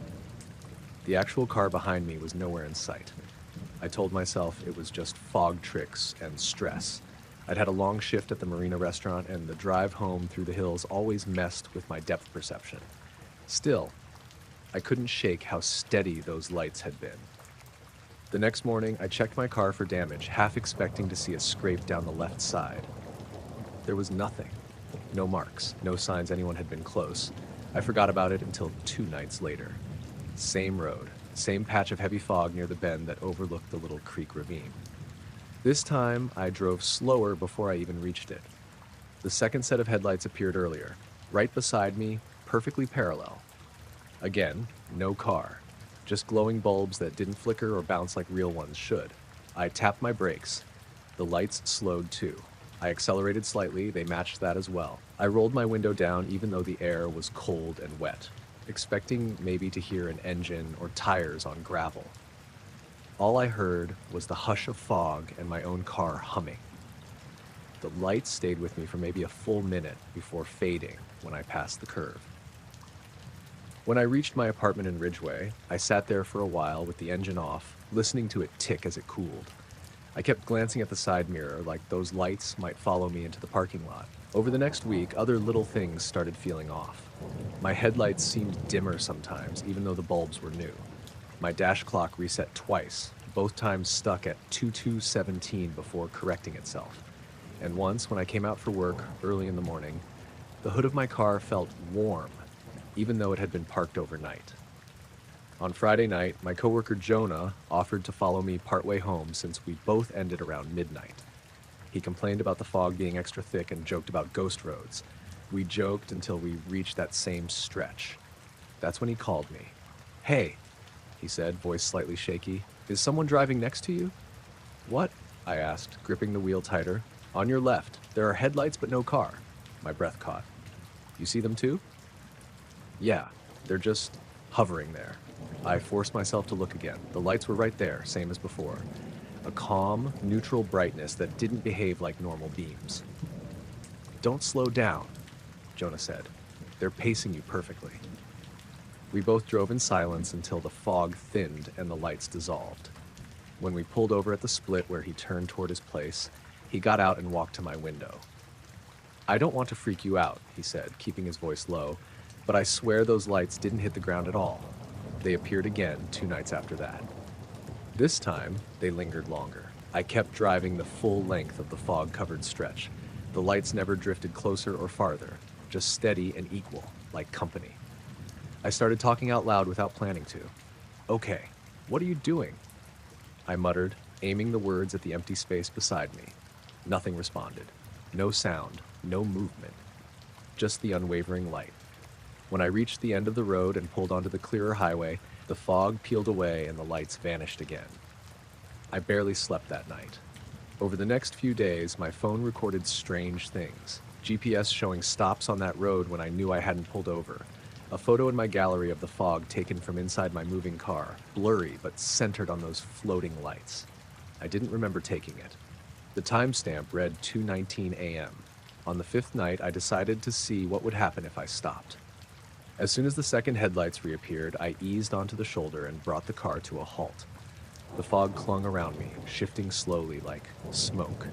The actual car behind me was nowhere in sight. I told myself it was just fog tricks and stress. I'd had a long shift at the Marina restaurant, and the drive home through the hills always messed with my depth perception. Still, I couldn't shake how steady those lights had been. The next morning, I checked my car for damage, half expecting to see a scrape down the left side. There was nothing. No marks, no signs anyone had been close. I forgot about it until 2 nights later. Same road, Same patch of heavy fog near the bend that overlooked the little creek ravine. This time, I drove slower before I even reached it. The second set of headlights appeared earlier, right beside me, perfectly parallel. Again, no car, just glowing bulbs that didn't flicker or bounce like real ones should. I tapped my brakes. The lights slowed too. I accelerated slightly, they matched that as well. I rolled my window down even though the air was cold and wet, expecting maybe to hear an engine or tires on gravel. All I heard was the hush of fog and my own car humming. The lights stayed with me for maybe a full minute before fading when I passed the curve. When I reached my apartment in Ridgeway, I sat there for a while with the engine off, listening to it tick as it cooled. I kept glancing at the side mirror like those lights might follow me into the parking lot. Over the next week, other little things started feeling off. My headlights seemed dimmer sometimes, even though the bulbs were new. My dash clock reset twice, both times stuck at 22:17 before correcting itself. And once, when I came out for work early in the morning, the hood of my car felt warm, even though it had been parked overnight. On Friday night, my coworker Jonah offered to follow me partway home since we both ended around midnight. He complained about the fog being extra thick and joked about ghost roads. We joked until we reached that same stretch. That's when he called me. "Hey," he said, voice slightly shaky. "Is someone driving next to you?" "What?" I asked, gripping the wheel tighter. "On your left. There are headlights but no car." My breath caught. "You see them too?" "Yeah, they're just hovering there." I forced myself to look again. The lights were right there, same as before. A calm, neutral brightness that didn't behave like normal beams. "Don't slow down," Jonah said. "They're pacing you perfectly." We both drove in silence until the fog thinned and the lights dissolved. When we pulled over at the split where he turned toward his place, he got out and walked to my window. "I don't want to freak you out," he said, keeping his voice low, "but I swear those lights didn't hit the ground at all. They appeared again 2 nights after that. This time, they lingered longer. I kept driving the full length of the fog-covered stretch. The lights never drifted closer or farther, just steady and equal, like company. I started talking out loud without planning to. "Okay, what are you doing?" I muttered, aiming the words at the empty space beside me. Nothing responded. No sound, no movement. Just the unwavering light. When I reached the end of the road and pulled onto the clearer highway, the fog peeled away and the lights vanished again. I barely slept that night. Over the next few days, my phone recorded strange things. GPS showing stops on that road when I knew I hadn't pulled over. A photo in my gallery of the fog taken from inside my moving car, blurry but centered on those floating lights. I didn't remember taking it. The timestamp read 2:19 a.m. On the 5th night, I decided to see what would happen if I stopped. As soon as the second headlights reappeared, I eased onto the shoulder and brought the car to a halt. The fog clung around me, shifting slowly like smoke.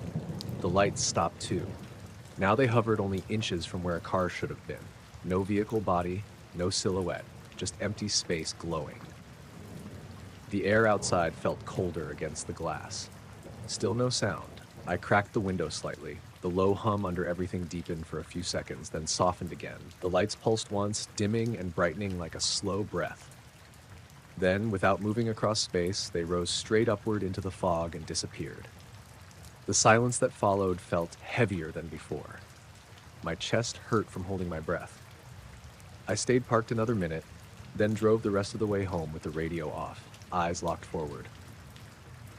The lights stopped too. Now they hovered only inches from where a car should have been. No vehicle body, no silhouette, just empty space glowing. The air outside felt colder against the glass. Still no sound. I cracked the window slightly. The low hum under everything deepened for a few seconds, then softened again. The lights pulsed once, dimming and brightening like a slow breath. Then, without moving across space, they rose straight upward into the fog and disappeared. The silence that followed felt heavier than before. My chest hurt from holding my breath. I stayed parked another minute, then drove the rest of the way home with the radio off, eyes locked forward.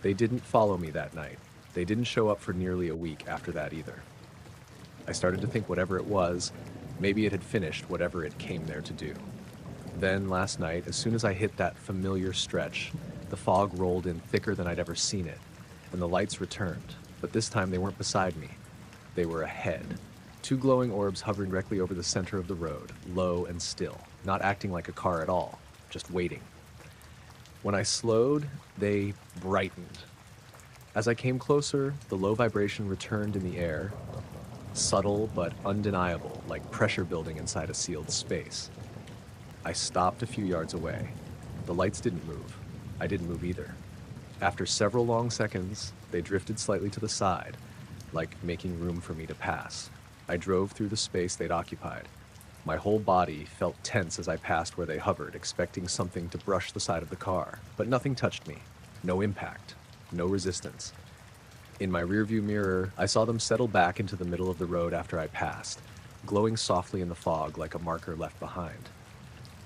They didn't follow me that night. They didn't show up for nearly a week after that either. I started to think whatever it was, maybe it had finished whatever it came there to do. Then, last night, as soon as I hit that familiar stretch, the fog rolled in thicker than I'd ever seen it, and the lights returned, but this time they weren't beside me. They were ahead. 2 glowing orbs hovering directly over the center of the road, low and still, not acting like a car at all, just waiting. When I slowed, they brightened. As I came closer, the low vibration returned in the air, subtle but undeniable, like pressure building inside a sealed space. I stopped a few yards away. The lights didn't move. I didn't move either. After several long seconds, they drifted slightly to the side, like making room for me to pass. I drove through the space they'd occupied. My whole body felt tense as I passed where they hovered, expecting something to brush the side of the car, but nothing touched me. No impact, no resistance. In my rearview mirror, I saw them settle back into the middle of the road after I passed, glowing softly in the fog like a marker left behind.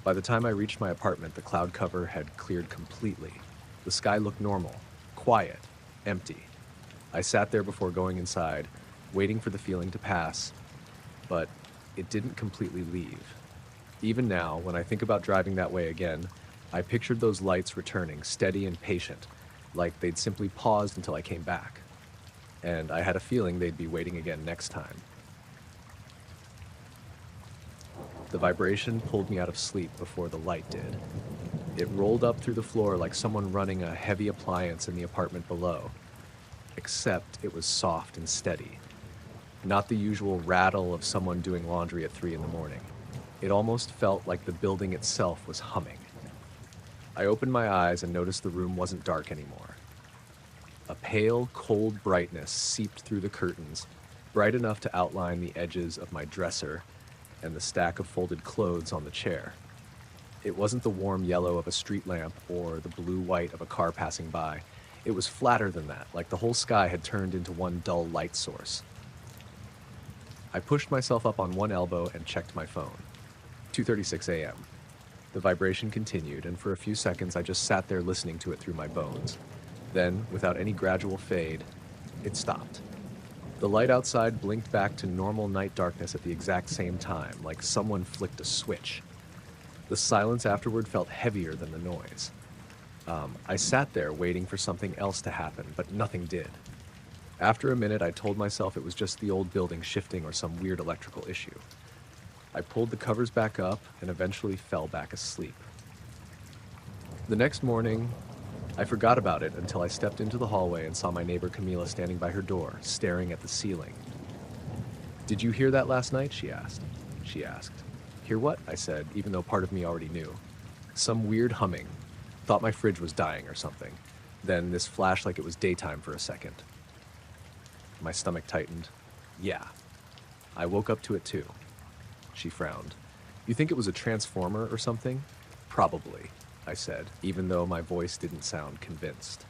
By the time I reached my apartment, the cloud cover had cleared completely. The sky looked normal, quiet, empty. I sat there before going inside, waiting for the feeling to pass, but it didn't completely leave. Even now, when I think about driving that way again, I pictured those lights returning, steady and patient, like they'd simply paused until I came back. And I had a feeling they'd be waiting again next time. The vibration pulled me out of sleep before the light did. It rolled up through the floor like someone running a heavy appliance in the apartment below, except it was soft and steady. Not the usual rattle of someone doing laundry at 3 in the morning. It almost felt like the building itself was humming. I opened my eyes and noticed the room wasn't dark anymore. A pale, cold brightness seeped through the curtains, bright enough to outline the edges of my dresser and the stack of folded clothes on the chair. It wasn't the warm yellow of a street lamp or the blue-white of a car passing by. It was flatter than that, like the whole sky had turned into one dull light source. I pushed myself up on one elbow and checked my phone. 2:36 a.m. The vibration continued, and for a few seconds I just sat there listening to it through my bones. Then, without any gradual fade, it stopped. The light outside blinked back to normal night darkness at the exact same time, like someone flicked a switch. The silence afterward felt heavier than the noise. I sat there waiting for something else to happen, but nothing did. After a minute, I told myself it was just the old building shifting or some weird electrical issue. I pulled the covers back up and eventually fell back asleep. The next morning, I forgot about it until I stepped into the hallway and saw my neighbor Camila standing by her door, staring at the ceiling. "Did you hear that last night?" she asked. "Hear what?" I said, even though part of me already knew. "Some weird humming. Thought my fridge was dying or something. Then this flash like it was daytime for a second." My stomach tightened. "Yeah. I woke up to it too." She frowned. "You think it was a transformer or something?" "Probably," I said, even though my voice didn't sound convinced.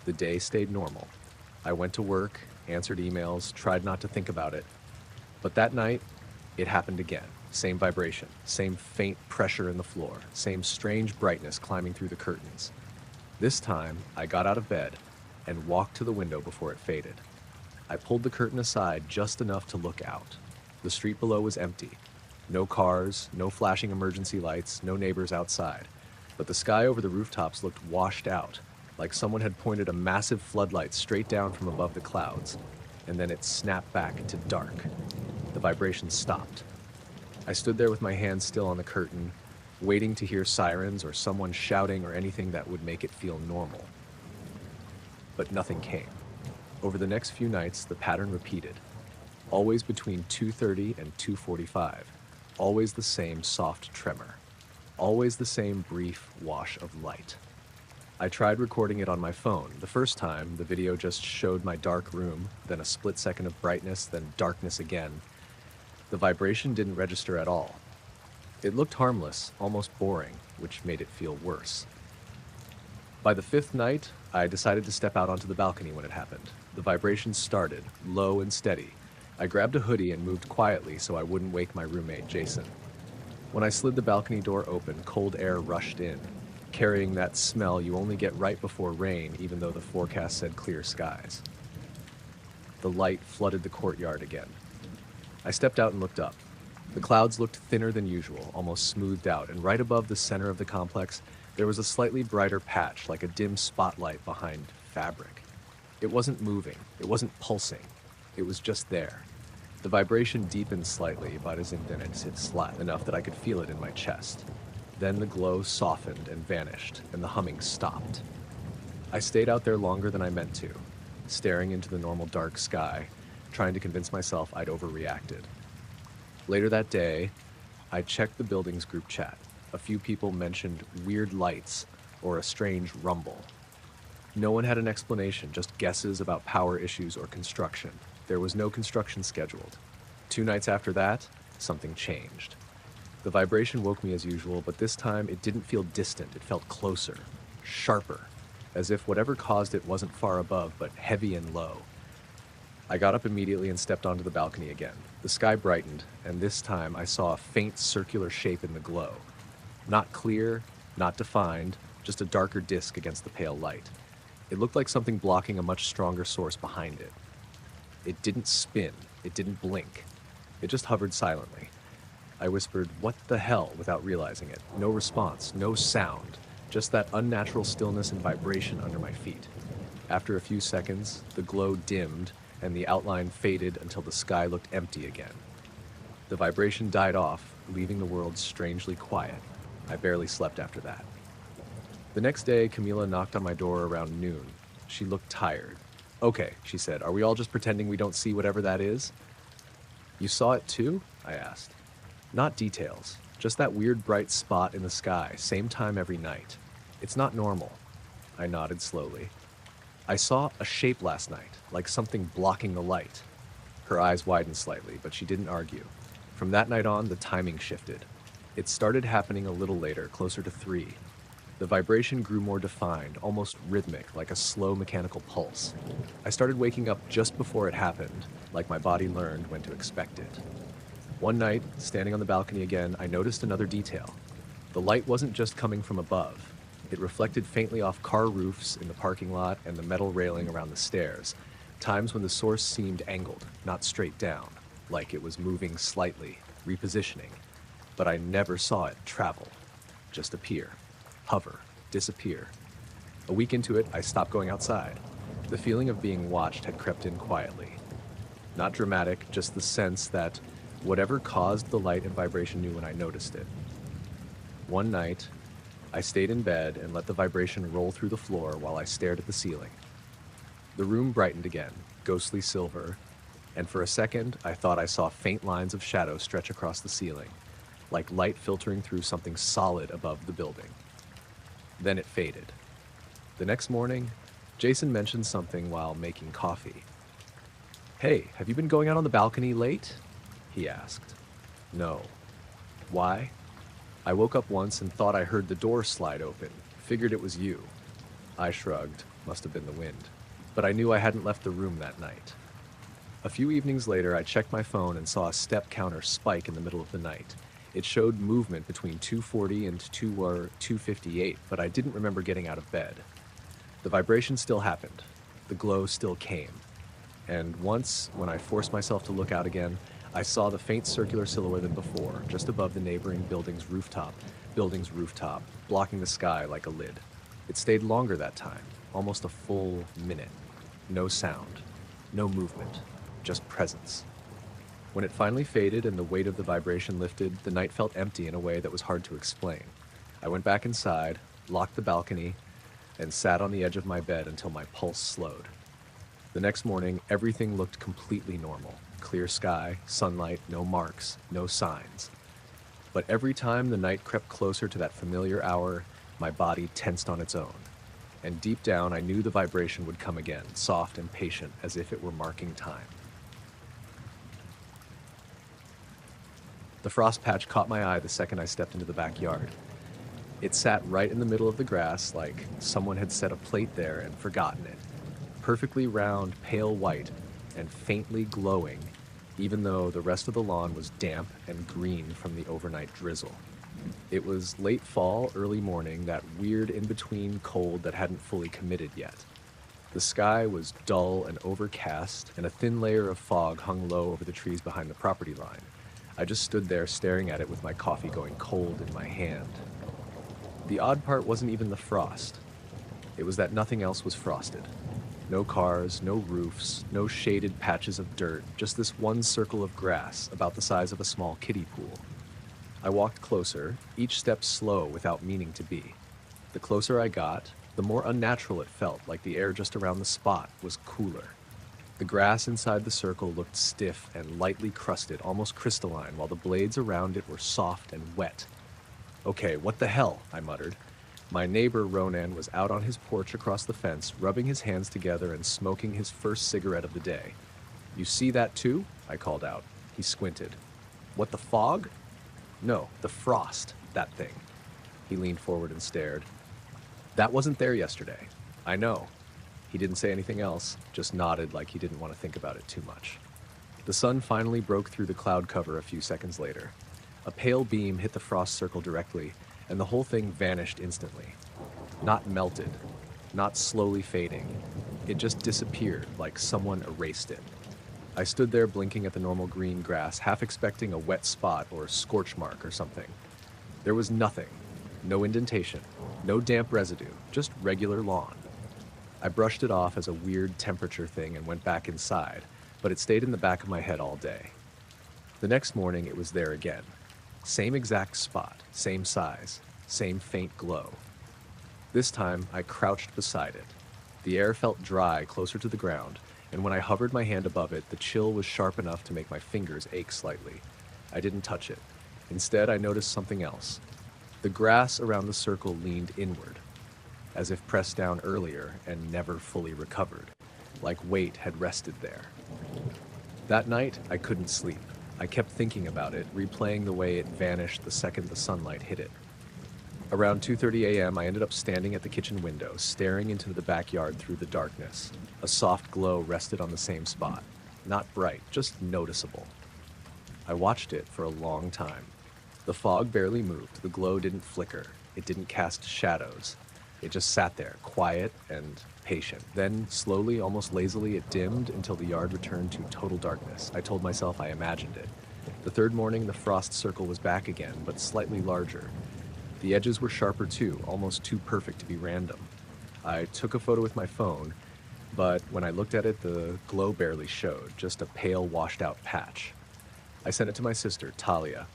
The day stayed normal. I went to work, answered emails, tried not to think about it. But that night, it happened again. Same vibration, same faint pressure in the floor, same strange brightness climbing through the curtains. This time, I got out of bed and walked to the window before it faded. I pulled the curtain aside just enough to look out. The street below was empty. No cars, no flashing emergency lights, no neighbors outside. But the sky over the rooftops looked washed out, like someone had pointed a massive floodlight straight down from above the clouds, and then it snapped back into dark. The vibration stopped. I stood there with my hands still on the curtain, waiting to hear sirens or someone shouting or anything that would make it feel normal. But nothing came. Over the next few nights, the pattern repeated. Always between 2:30 and 2:45. Always the same soft tremor. Always the same brief wash of light. I tried recording it on my phone. The first time, the video just showed my dark room, then a split second of brightness, then darkness again. The vibration didn't register at all. It looked harmless, almost boring, which made it feel worse. By the 5th night, I decided to step out onto the balcony when it happened. The vibrations started, low and steady. I grabbed a hoodie and moved quietly so I wouldn't wake my roommate, Jason. When I slid the balcony door open, cold air rushed in, carrying that smell you only get right before rain, even though the forecast said clear skies. The light flooded the courtyard again. I stepped out and looked up. The clouds looked thinner than usual, almost smoothed out, and right above the center of the complex, there was a slightly brighter patch, like a dim spotlight behind fabric. It wasn't moving. It wasn't pulsing. It was just there. The vibration deepened slightly, but as in then it hit flat enough that I could feel it in my chest. Then the glow softened and vanished, and the humming stopped. I stayed out there longer than I meant to, staring into the normal dark sky, trying to convince myself I'd overreacted. Later that day, I checked the building's group chat. A few people mentioned weird lights or a strange rumble. No one had an explanation, just guesses about power issues or construction. There was no construction scheduled. 2 nights after that, something changed. The vibration woke me as usual, but this time it didn't feel distant. It felt closer, sharper, as if whatever caused it wasn't far above, but heavy and low. I got up immediately and stepped onto the balcony again. The sky brightened, and this time I saw a faint circular shape in the glow. Not clear, not defined, just a darker disk against the pale light. It looked like something blocking a much stronger source behind it. It didn't spin, it didn't blink. It just hovered silently. I whispered, "What the hell?" without realizing it. No response, no sound, just that unnatural stillness and vibration under my feet. After a few seconds, the glow dimmed and the outline faded until the sky looked empty again. The vibration died off, leaving the world strangely quiet. I barely slept after that. The next day, Camila knocked on my door around noon. She looked tired. "Okay," she said, "are we all just pretending we don't see whatever that is?" "You saw it too?" I asked. "Not details, just that weird bright spot in the sky, same time every night. It's not normal." I nodded slowly. "I saw a shape last night, like something blocking the light." Her eyes widened slightly, but she didn't argue. From that night on, the timing shifted. It started happening a little later, closer to 3. The vibration grew more defined, almost rhythmic, like a slow mechanical pulse. I started waking up just before it happened, like my body learned when to expect it. One night, standing on the balcony again, I noticed another detail. The light wasn't just coming from above. It reflected faintly off car roofs in the parking lot and the metal railing around the stairs, times when the source seemed angled, not straight down, like it was moving slightly, repositioning. But I never saw it travel, just appear, hover, disappear. A week into it, I stopped going outside. The feeling of being watched had crept in quietly. Not dramatic, just the sense that whatever caused the light and vibration knew when I noticed it. One night, I stayed in bed and let the vibration roll through the floor while I stared at the ceiling. The room brightened again, ghostly silver, and for a second, I thought I saw faint lines of shadow stretch across the ceiling, like light filtering through something solid above the building. Then it faded. The next morning, Jason mentioned something while making coffee. "Hey, have you been going out on the balcony late?" he asked. "No." "Why?" "I woke up once and thought I heard the door slide open. Figured it was you." I shrugged. Must have been the wind. But I knew I hadn't left the room that night. A few evenings later, I checked my phone and saw a step counter spike in the middle of the night. It showed movement between 2:40 and 2:58, but I didn't remember getting out of bed. The vibration still happened. The glow still came. And once, when I forced myself to look out again, I saw the faint circular silhouette than before, just above the neighboring building's rooftop, blocking the sky like a lid. It stayed longer that time, almost a full minute. No sound, no movement, just presence. When it finally faded and the weight of the vibration lifted, the night felt empty in a way that was hard to explain. I went back inside, locked the balcony, and sat on the edge of my bed until my pulse slowed. The next morning, everything looked completely normal. Clear sky, sunlight, no marks, no signs. But every time the night crept closer to that familiar hour, my body tensed on its own. And deep down, I knew the vibration would come again, soft and patient, as if it were marking time. The frost patch caught my eye the second I stepped into the backyard. It sat right in the middle of the grass, like someone had set a plate there and forgotten it. Perfectly round, pale white, and faintly glowing, even though the rest of the lawn was damp and green from the overnight drizzle. It was late fall, early morning, that weird in-between cold that hadn't fully committed yet. The sky was dull and overcast, and a thin layer of fog hung low over the trees behind the property line. I just stood there staring at it with my coffee going cold in my hand. The odd part wasn't even the frost. It was that nothing else was frosted. No cars, no roofs, no shaded patches of dirt, just this one circle of grass about the size of a small kiddie pool. I walked closer, each step slow without meaning to be. The closer I got, the more unnatural it felt, like the air just around the spot was cooler. The grass inside the circle looked stiff and lightly crusted, almost crystalline, while the blades around it were soft and wet. "Okay, what the hell?" I muttered. My neighbor, Ronan, was out on his porch across the fence, rubbing his hands together and smoking his first cigarette of the day. "You see that too?" I called out. He squinted. "What, the fog?" No, the frost, that thing. He leaned forward and stared. That wasn't there yesterday. I know. He didn't say anything else, just nodded like he didn't want to think about it too much. The sun finally broke through the cloud cover a few seconds later. A pale beam hit the frost circle directly, and the whole thing vanished instantly. Not melted, not slowly fading. It just disappeared like someone erased it. I stood there blinking at the normal green grass, half expecting a wet spot or scorch mark or something. There was nothing. No indentation, no damp residue, just regular lawn. I brushed it off as a weird temperature thing and went back inside, but it stayed in the back of my head all day. The next morning, it was there again. Same exact spot, same size, same faint glow. This time, I crouched beside it. The air felt dry closer to the ground, and when I hovered my hand above it, the chill was sharp enough to make my fingers ache slightly. I didn't touch it. Instead, I noticed something else. The grass around the circle leaned inward, as if pressed down earlier and never fully recovered, like weight had rested there. That night, I couldn't sleep. I kept thinking about it, replaying the way it vanished the second the sunlight hit it. Around 2:30 a.m., I ended up standing at the kitchen window, staring into the backyard through the darkness. A soft glow rested on the same spot. Not bright, just noticeable. I watched it for a long time. The fog barely moved, the glow didn't flicker, it didn't cast shadows. It just sat there, quiet and patient. Then, slowly, almost lazily, it dimmed until the yard returned to total darkness. I told myself I imagined it. The third morning, the frost circle was back again, but slightly larger. The edges were sharper too, almost too perfect to be random. I took a photo with my phone, but when I looked at it, the glow barely showed, just a pale, washed-out patch. I sent it to my sister, Talia.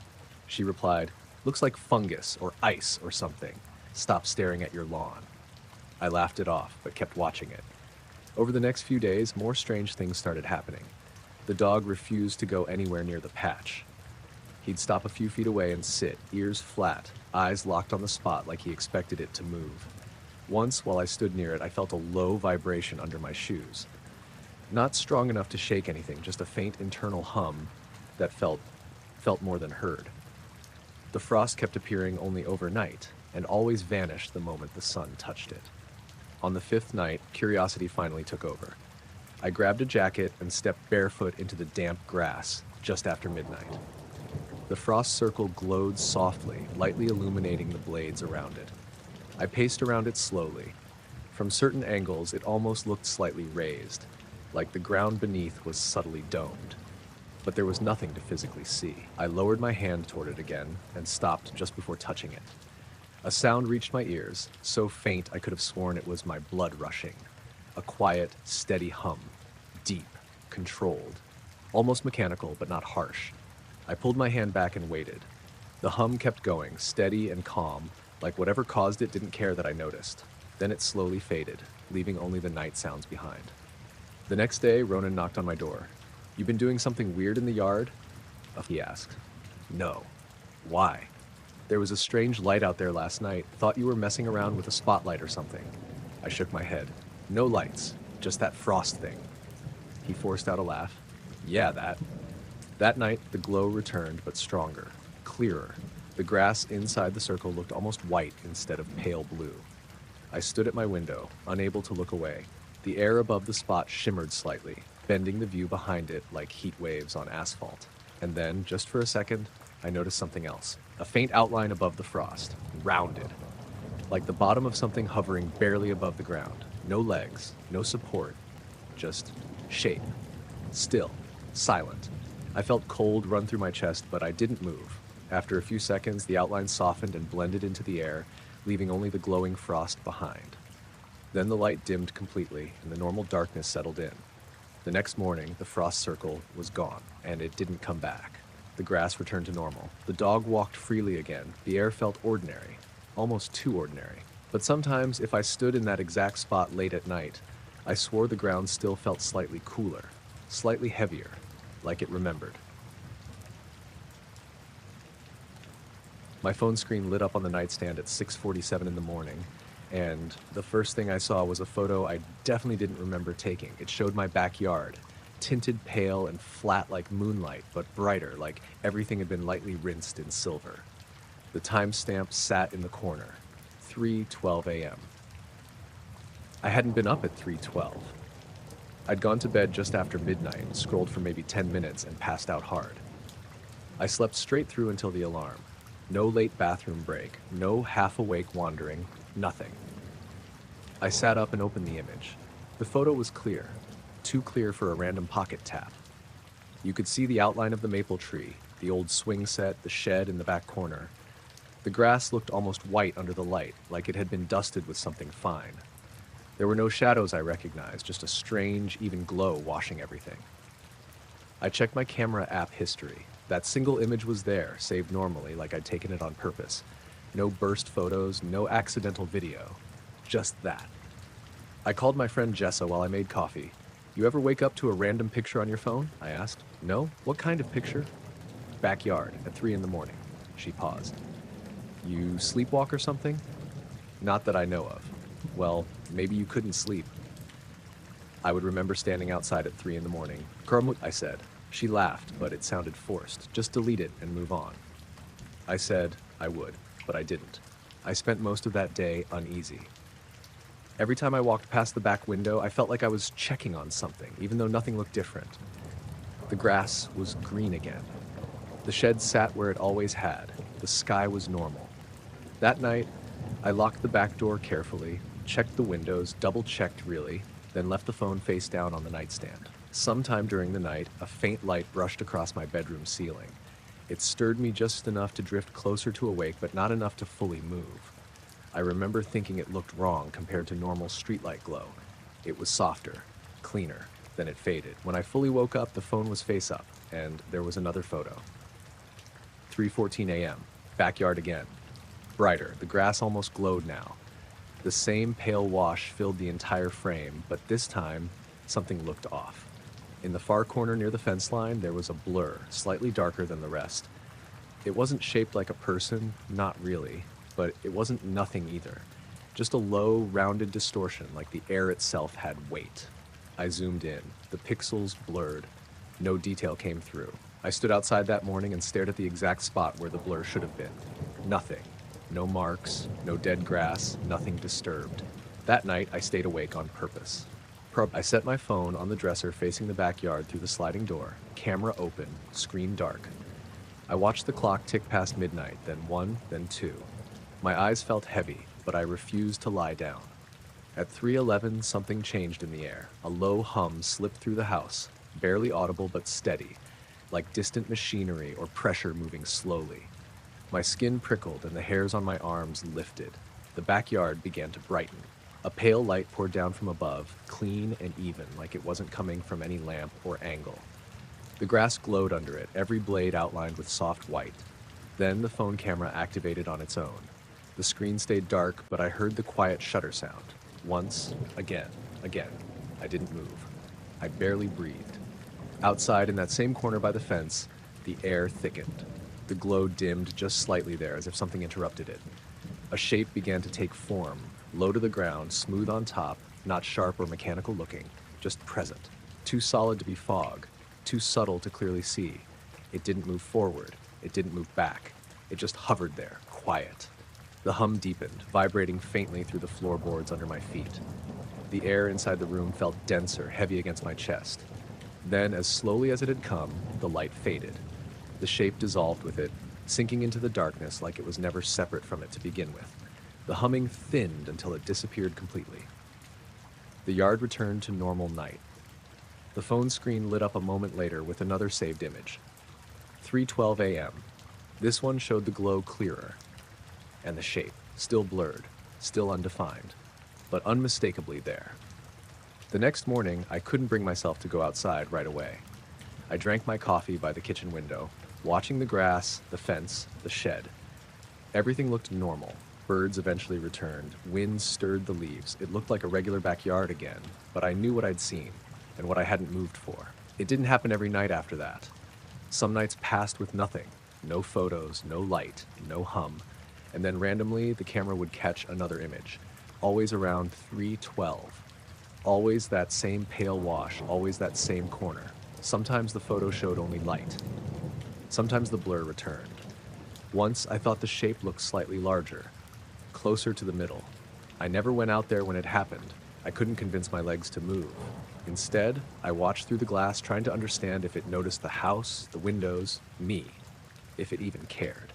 She replied, "Looks like fungus or ice or something. Stop staring at your lawn." I laughed it off, but kept watching it. Over the next few days, more strange things started happening. The dog refused to go anywhere near the patch. He'd stop a few feet away and sit, ears flat, eyes locked on the spot like he expected it to move. Once, while I stood near it, I felt a low vibration under my shoes. Not strong enough to shake anything, just a faint internal hum that felt more than heard. The frost kept appearing only overnight, and always vanished the moment the sun touched it. On the fifth night, curiosity finally took over. I grabbed a jacket and stepped barefoot into the damp grass just after midnight. The frost circle glowed softly, lightly illuminating the blades around it. I paced around it slowly. From certain angles, it almost looked slightly raised, like the ground beneath was subtly domed. But there was nothing to physically see. I lowered my hand toward it again and stopped just before touching it. A sound reached my ears, so faint I could have sworn it was my blood rushing. A quiet, steady hum. Deep, controlled. Almost mechanical, but not harsh. I pulled my hand back and waited. The hum kept going, steady and calm, like whatever caused it didn't care that I noticed. Then it slowly faded, leaving only the night sounds behind. The next day, Ronan knocked on my door. "You been doing something weird in the yard?" He asked. "No." "Why?" "There was a strange light out there last night. Thought you were messing around with a spotlight or something." I shook my head. "No lights, just that frost thing." He forced out a laugh. "Yeah, that." That night, the glow returned, but stronger, clearer. The grass inside the circle looked almost white instead of pale blue. I stood at my window, unable to look away. The air above the spot shimmered slightly, bending the view behind it like heat waves on asphalt. And then, just for a second, I noticed something else. A faint outline above the frost, rounded, like the bottom of something hovering barely above the ground. No legs, no support, just shape. Still, silent. I felt cold run through my chest, but I didn't move. After a few seconds, the outline softened and blended into the air, leaving only the glowing frost behind. Then the light dimmed completely, and the normal darkness settled in. The next morning, the frost circle was gone, and it didn't come back. The grass returned to normal. The dog walked freely again. The air felt ordinary, almost too ordinary. But sometimes, if I stood in that exact spot late at night, I swore the ground still felt slightly cooler, slightly heavier, like it remembered. My phone screen lit up on the nightstand at 6:47 in the morning, and the first thing I saw was a photo I definitely didn't remember taking. It showed my backyard, tinted pale and flat like moonlight, but brighter, like everything had been lightly rinsed in silver. The timestamp sat in the corner, 3:12 a.m. I hadn't been up at 3:12. I'd gone to bed just after midnight, scrolled for maybe 10 minutes, and passed out hard. I slept straight through until the alarm. No late bathroom break, no half-awake wandering, nothing. I sat up and opened the image. The photo was clear, too clear for a random pocket tap. You could see the outline of the maple tree, the old swing set, the shed in the back corner. The grass looked almost white under the light, like it had been dusted with something fine. There were no shadows I recognized, just a strange, even glow washing everything. I checked my camera app history. That single image was there, saved normally, like I'd taken it on purpose. No burst photos, no accidental video. Just that. I called my friend Jessa while I made coffee. "You ever wake up to a random picture on your phone?" I asked. "No? What kind of picture?" "Backyard, at 3 in the morning." She paused. "You sleepwalk or something?" "Not that I know of." "Well, maybe you couldn't sleep." I would remember standing outside at 3 in the morning. "Kermit," I said. She laughed, but it sounded forced. "Just delete it and move on." I said I would, but I didn't. I spent most of that day uneasy. Every time I walked past the back window, I felt like I was checking on something, even though nothing looked different. The grass was green again. The shed sat where it always had. The sky was normal. That night, I locked the back door carefully, checked the windows, double-checked really, then left the phone face down on the nightstand. Sometime during the night, a faint light brushed across my bedroom ceiling. It stirred me just enough to drift closer to awake, but not enough to fully move. I remember thinking it looked wrong compared to normal streetlight glow. It was softer, cleaner, then it faded. When I fully woke up, the phone was face up, and there was another photo. 3:14 a.m., backyard again. Brighter, the grass almost glowed now. The same pale wash filled the entire frame, but this time, something looked off. In the far corner near the fence line, there was a blur, slightly darker than the rest. It wasn't shaped like a person, not really, but it wasn't nothing either. Just a low, rounded distortion, like the air itself had weight. I zoomed in. The pixels blurred. No detail came through. I stood outside that morning and stared at the exact spot where the blur should have been. Nothing. No marks, no dead grass, nothing disturbed. That night, I stayed awake on purpose. I set my phone on the dresser facing the backyard through the sliding door, camera open, screen dark. I watched the clock tick past midnight, then 1, then 2. My eyes felt heavy, but I refused to lie down. At 3:11, something changed in the air. A low hum slipped through the house, barely audible but steady, like distant machinery or pressure moving slowly. My skin prickled and the hairs on my arms lifted. The backyard began to brighten. A pale light poured down from above, clean and even, like it wasn't coming from any lamp or angle. The grass glowed under it, every blade outlined with soft white. Then the phone camera activated on its own. The screen stayed dark, but I heard the quiet shutter sound. Once, again. I didn't move. I barely breathed. Outside, in that same corner by the fence, the air thickened. The glow dimmed just slightly there, as if something interrupted it. A shape began to take form, low to the ground, smooth on top, not sharp or mechanical looking, just present. Too solid to be fog, too subtle to clearly see. It didn't move forward, it didn't move back. It just hovered there, quiet. The hum deepened, vibrating faintly through the floorboards under my feet. The air inside the room felt denser, heavy against my chest. Then, as slowly as it had come, the light faded. The shape dissolved with it, sinking into the darkness like it was never separate from it to begin with. The humming thinned until it disappeared completely. The yard returned to normal night. The phone screen lit up a moment later with another saved image. 3:12 a.m. This one showed the glow clearer. And the shape, still blurred, still undefined, but unmistakably there. The next morning, I couldn't bring myself to go outside right away. I drank my coffee by the kitchen window, watching the grass, the fence, the shed. Everything looked normal. Birds eventually returned. Wind stirred the leaves. It looked like a regular backyard again, but I knew what I'd seen and what I hadn't moved for. It didn't happen every night after that. Some nights passed with nothing. No photos, no light, no hum. And then randomly, the camera would catch another image, always around 3:12. Always that same pale wash, always that same corner. Sometimes the photo showed only light. Sometimes the blur returned. Once I thought the shape looked slightly larger, closer to the middle. I never went out there when it happened. I couldn't convince my legs to move. Instead, I watched through the glass, trying to understand if it noticed the house, the windows, me, if it even cared.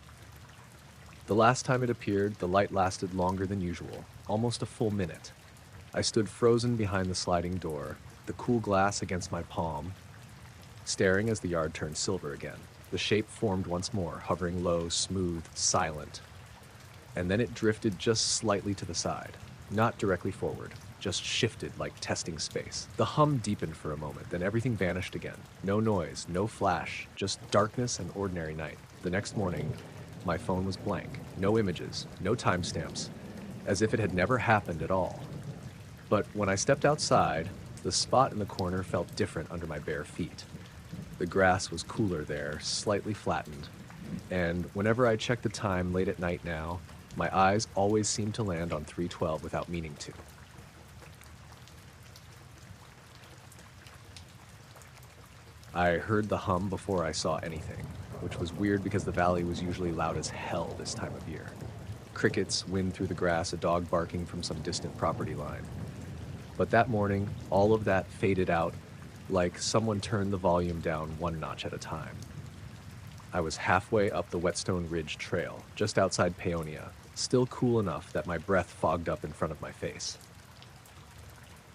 The last time it appeared, the light lasted longer than usual, almost a full minute. I stood frozen behind the sliding door, the cool glass against my palm, staring as the yard turned silver again. The shape formed once more, hovering low, smooth, silent. And then it drifted just slightly to the side, not directly forward, just shifted like testing space. The hum deepened for a moment, then everything vanished again. No noise, no flash, just darkness and ordinary night. The next morning, my phone was blank. No images, no timestamps, as if it had never happened at all. But when I stepped outside, the spot in the corner felt different under my bare feet. The grass was cooler there, slightly flattened, and whenever I checked the time late at night now, my eyes always seemed to land on 312 without meaning to. I heard the hum before I saw anything, which was weird because the valley was usually loud as hell this time of year. Crickets, wind through the grass, a dog barking from some distant property line. But that morning, all of that faded out like someone turned the volume down one notch at a time. I was halfway up the Whetstone Ridge Trail, just outside Paonia, still cool enough that my breath fogged up in front of my face.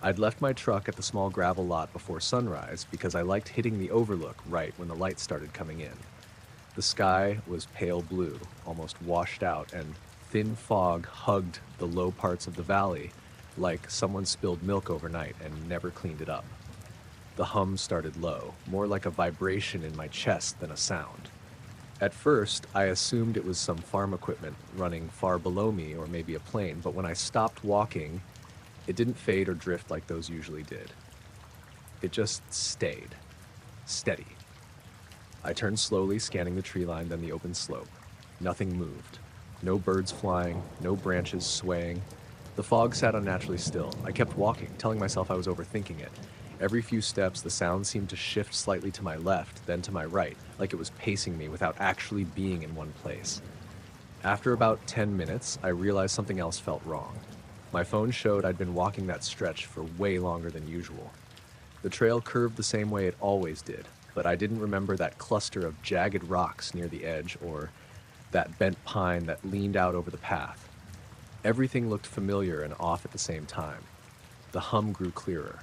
I'd left my truck at the small gravel lot before sunrise because I liked hitting the overlook right when the light started coming in. The sky was pale blue, almost washed out, and thin fog hugged the low parts of the valley like someone spilled milk overnight and never cleaned it up. The hum started low, more like a vibration in my chest than a sound. At first, I assumed it was some farm equipment running far below me or maybe a plane, but when I stopped walking, it didn't fade or drift like those usually did. It just stayed, steady. I turned slowly, scanning the tree line, then the open slope. Nothing moved. No birds flying, no branches swaying. The fog sat unnaturally still. I kept walking, telling myself I was overthinking it. Every few steps, the sound seemed to shift slightly to my left, then to my right, like it was pacing me without actually being in one place. After about 10 minutes, I realized something else felt wrong. My phone showed I'd been walking that stretch for way longer than usual. The trail curved the same way it always did, but I didn't remember that cluster of jagged rocks near the edge or that bent pine that leaned out over the path. Everything looked familiar and off at the same time. The hum grew clearer.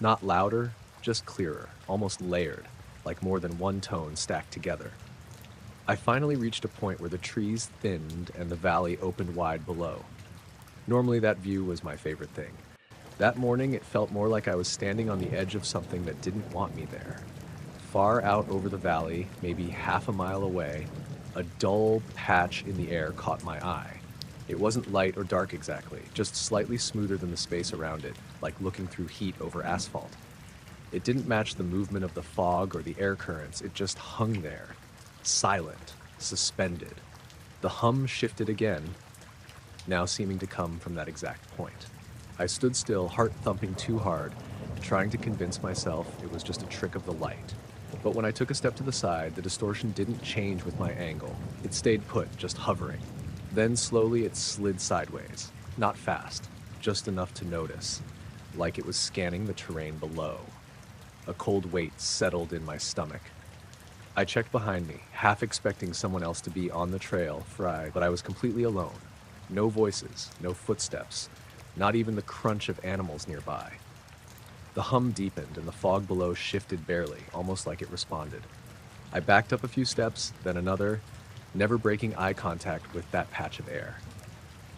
Not louder, just clearer, almost layered, like more than one tone stacked together. I finally reached a point where the trees thinned and the valley opened wide below. Normally that view was my favorite thing. That morning it felt more like I was standing on the edge of something that didn't want me there. Far out over the valley, maybe half a mile away, a dull patch in the air caught my eye. It wasn't light or dark exactly, just slightly smoother than the space around it, like looking through heat over asphalt. It didn't match the movement of the fog or the air currents, it just hung there, silent, suspended. The hum shifted again, now seeming to come from that exact point. I stood still, heart thumping too hard, trying to convince myself it was just a trick of the light. But when I took a step to the side, the distortion didn't change with my angle. It stayed put, just hovering. Then slowly it slid sideways. Not fast, just enough to notice, like it was scanning the terrain below. A cold weight settled in my stomach. I checked behind me, half expecting someone else to be on the trail, but I was completely alone. No voices, no footsteps, not even the crunch of animals nearby. The hum deepened and the fog below shifted barely, almost like it responded. I backed up a few steps, then another, never breaking eye contact with that patch of air.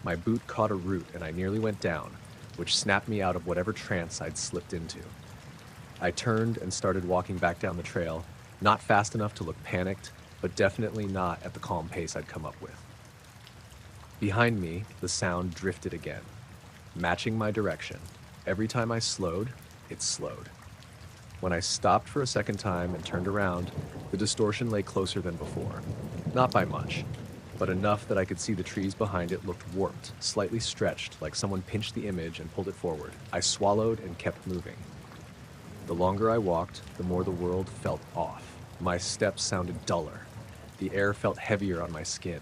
My boot caught a root and I nearly went down, which snapped me out of whatever trance I'd slipped into. I turned and started walking back down the trail, not fast enough to look panicked, but definitely not at the calm pace I'd come up with. Behind me, the sound drifted again, matching my direction. Every time I slowed, it slowed. When I stopped for a second time and turned around, the distortion lay closer than before. Not by much, but enough that I could see the trees behind it looked warped, slightly stretched, like someone pinched the image and pulled it forward. I swallowed and kept moving. The longer I walked, the more the world felt off. My steps sounded duller. The air felt heavier on my skin,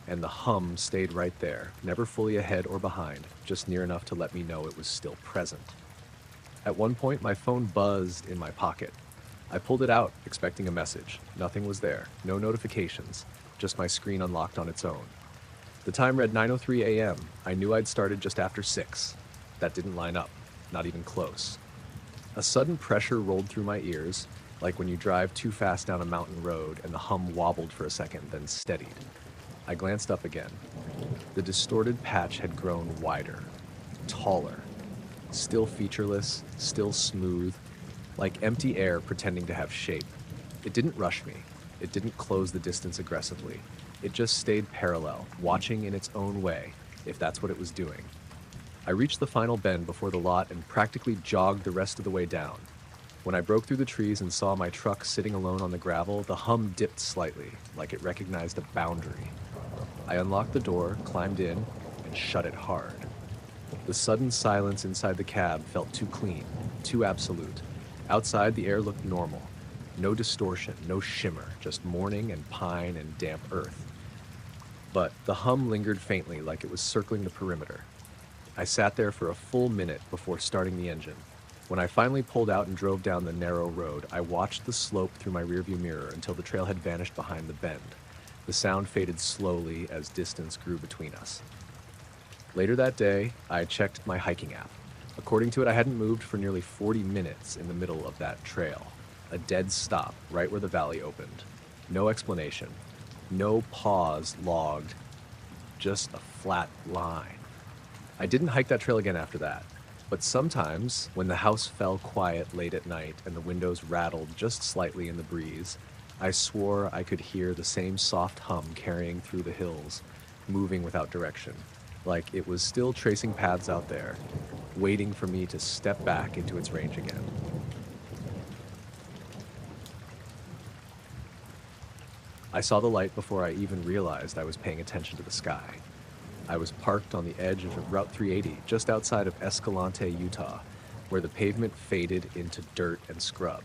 and the hum stayed right there, never fully ahead or behind, just near enough to let me know it was still present. At one point, my phone buzzed in my pocket. I pulled it out, expecting a message. Nothing was there, no notifications, just my screen unlocked on its own. The time read 9:03 a.m. I knew I'd started just after 6. That didn't line up, not even close. A sudden pressure rolled through my ears, like when you drive too fast down a mountain road and the hum wobbled for a second, then steadied. I glanced up again. The distorted patch had grown wider, taller, still featureless, still smooth, like empty air pretending to have shape. It didn't rush me. It didn't close the distance aggressively. It just stayed parallel, watching in its own way, if that's what it was doing. I reached the final bend before the lot and practically jogged the rest of the way down. When I broke through the trees and saw my truck sitting alone on the gravel, the hum dipped slightly, like it recognized a boundary. I unlocked the door, climbed in, and shut it hard. The sudden silence inside the cab felt too clean, too absolute. Outside, the air looked normal. No distortion, no shimmer, just morning and pine and damp earth. But the hum lingered faintly, like it was circling the perimeter. I sat there for a full minute before starting the engine. When I finally pulled out and drove down the narrow road, I watched the slope through my rearview mirror until the trail had vanished behind the bend. The sound faded slowly as distance grew between us. Later that day, I checked my hiking app. According to it, I hadn't moved for nearly 40 minutes in the middle of that trail. A dead stop right where the valley opened. No explanation. No pause logged. Just a flat line. I didn't hike that trail again after that. But sometimes, when the house fell quiet late at night and the windows rattled just slightly in the breeze, I swore I could hear the same soft hum carrying through the hills, moving without direction, like it was still tracing paths out there, waiting for me to step back into its range again. I saw the light before I even realized I was paying attention to the sky. I was parked on the edge of Route 380, just outside of Escalante, Utah, where the pavement faded into dirt and scrub.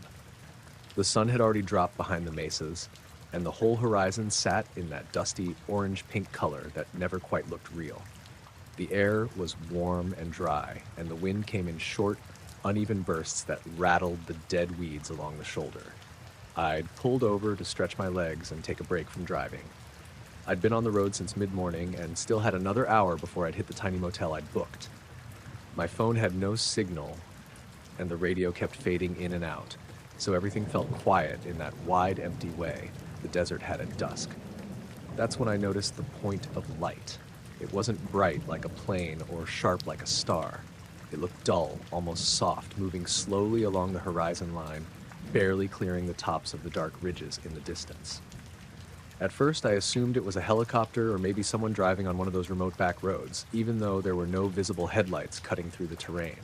The sun had already dropped behind the mesas, and the whole horizon sat in that dusty orange-pink color that never quite looked real. The air was warm and dry, and the wind came in short, uneven bursts that rattled the dead weeds along the shoulder. I'd pulled over to stretch my legs and take a break from driving. I'd been on the road since mid-morning and still had another hour before I'd hit the tiny motel I'd booked. My phone had no signal, and the radio kept fading in and out, so everything felt quiet in that wide, empty way the desert had at dusk. That's when I noticed the point of light. It wasn't bright like a plane or sharp like a star. It looked dull, almost soft, moving slowly along the horizon line, barely clearing the tops of the dark ridges in the distance. At first, I assumed it was a helicopter or maybe someone driving on one of those remote back roads, even though there were no visible headlights cutting through the terrain.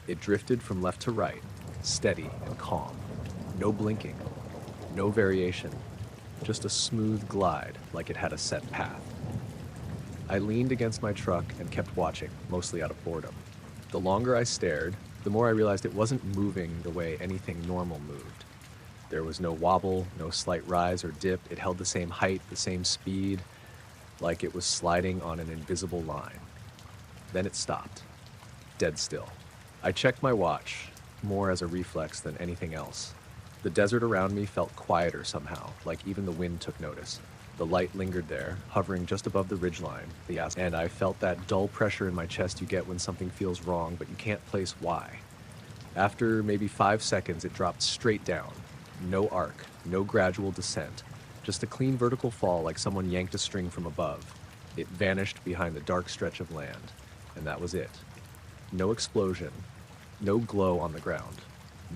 It drifted from left to right, steady and calm. No blinking, no variation, just a smooth glide like it had a set path. I leaned against my truck and kept watching, mostly out of boredom. The longer I stared, the more I realized it wasn't moving the way anything normal moved. There was no wobble, no slight rise or dip. It held the same height, the same speed, like it was sliding on an invisible line. Then it stopped, dead still. I checked my watch, more as a reflex than anything else. The desert around me felt quieter somehow, like even the wind took notice. The light lingered there, hovering just above the ridgeline, and I felt that dull pressure in my chest you get when something feels wrong, but you can't place why. After maybe 5 seconds, it dropped straight down. No arc, no gradual descent, just a clean vertical fall like someone yanked a string from above. It vanished behind the dark stretch of land, and that was it. No explosion, no glow on the ground,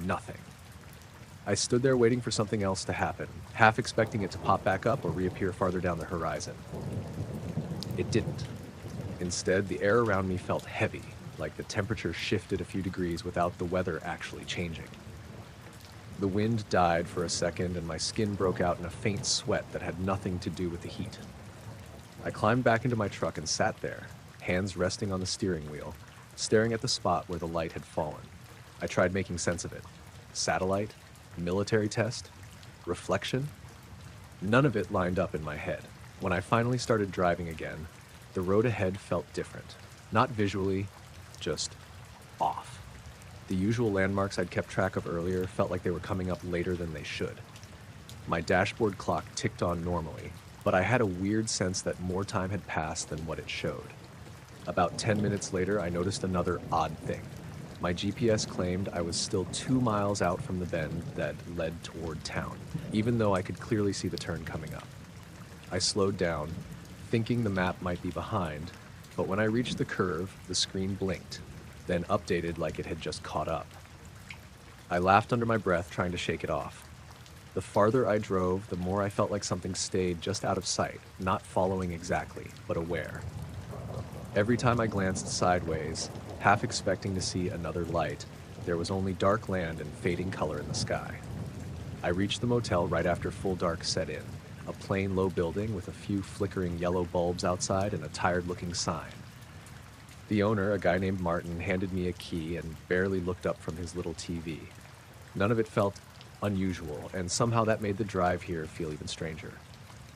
nothing. I stood there waiting for something else to happen, half expecting it to pop back up or reappear farther down the horizon. It didn't. Instead, the air around me felt heavy, like the temperature shifted a few degrees without the weather actually changing. The wind died for a second and my skin broke out in a faint sweat that had nothing to do with the heat. I climbed back into my truck and sat there, hands resting on the steering wheel, staring at the spot where the light had fallen. I tried making sense of it. Satellite? Military test? Reflection? None of it lined up in my head. When I finally started driving again, the road ahead felt different. Not visually, just off. The usual landmarks I'd kept track of earlier felt like they were coming up later than they should. My dashboard clock ticked on normally, but I had a weird sense that more time had passed than what it showed. About 10 minutes later, I noticed another odd thing. My GPS claimed I was still 2 miles out from the bend that led toward town, even though I could clearly see the turn coming up. I slowed down, thinking the map might be behind, but when I reached the curve, the screen blinked, then updated like it had just caught up. I laughed under my breath, trying to shake it off. The farther I drove, the more I felt like something stayed just out of sight, not following exactly, but aware. Every time I glanced sideways, half expecting to see another light, there was only dark land and fading color in the sky. I reached the motel right after full dark set in, a plain low building with a few flickering yellow bulbs outside and a tired-looking sign. The owner, a guy named Martin, handed me a key and barely looked up from his little TV. None of it felt unusual, and somehow that made the drive here feel even stranger.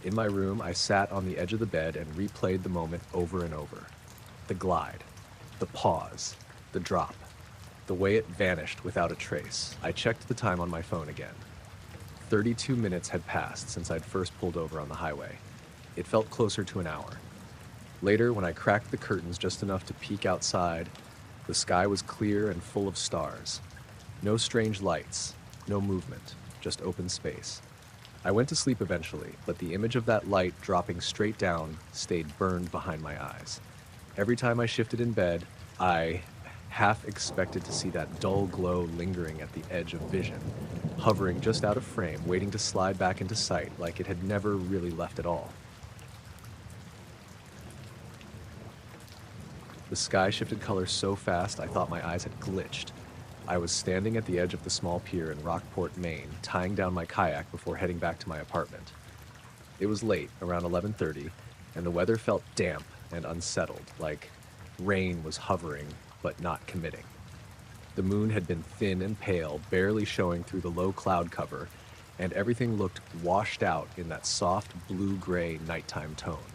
In my room, I sat on the edge of the bed and replayed the moment over and over. The glide, the pause, the drop, the way it vanished without a trace. I checked the time on my phone again. 32 minutes had passed since I'd first pulled over on the highway. It felt closer to an hour. Later, when I cracked the curtains just enough to peek outside, the sky was clear and full of stars. No strange lights, no movement, just open space. I went to sleep eventually, but the image of that light dropping straight down stayed burned behind my eyes. Every time I shifted in bed, I half expected to see that dull glow lingering at the edge of vision, hovering just out of frame, waiting to slide back into sight like it had never really left at all. The sky shifted color so fast I thought my eyes had glitched. I was standing at the edge of the small pier in Rockport, Maine, tying down my kayak before heading back to my apartment. It was late, around 11:30, and the weather felt damp and unsettled, like rain was hovering but not committing. The moon had been thin and pale, barely showing through the low cloud cover, and everything looked washed out in that soft blue-gray nighttime tone.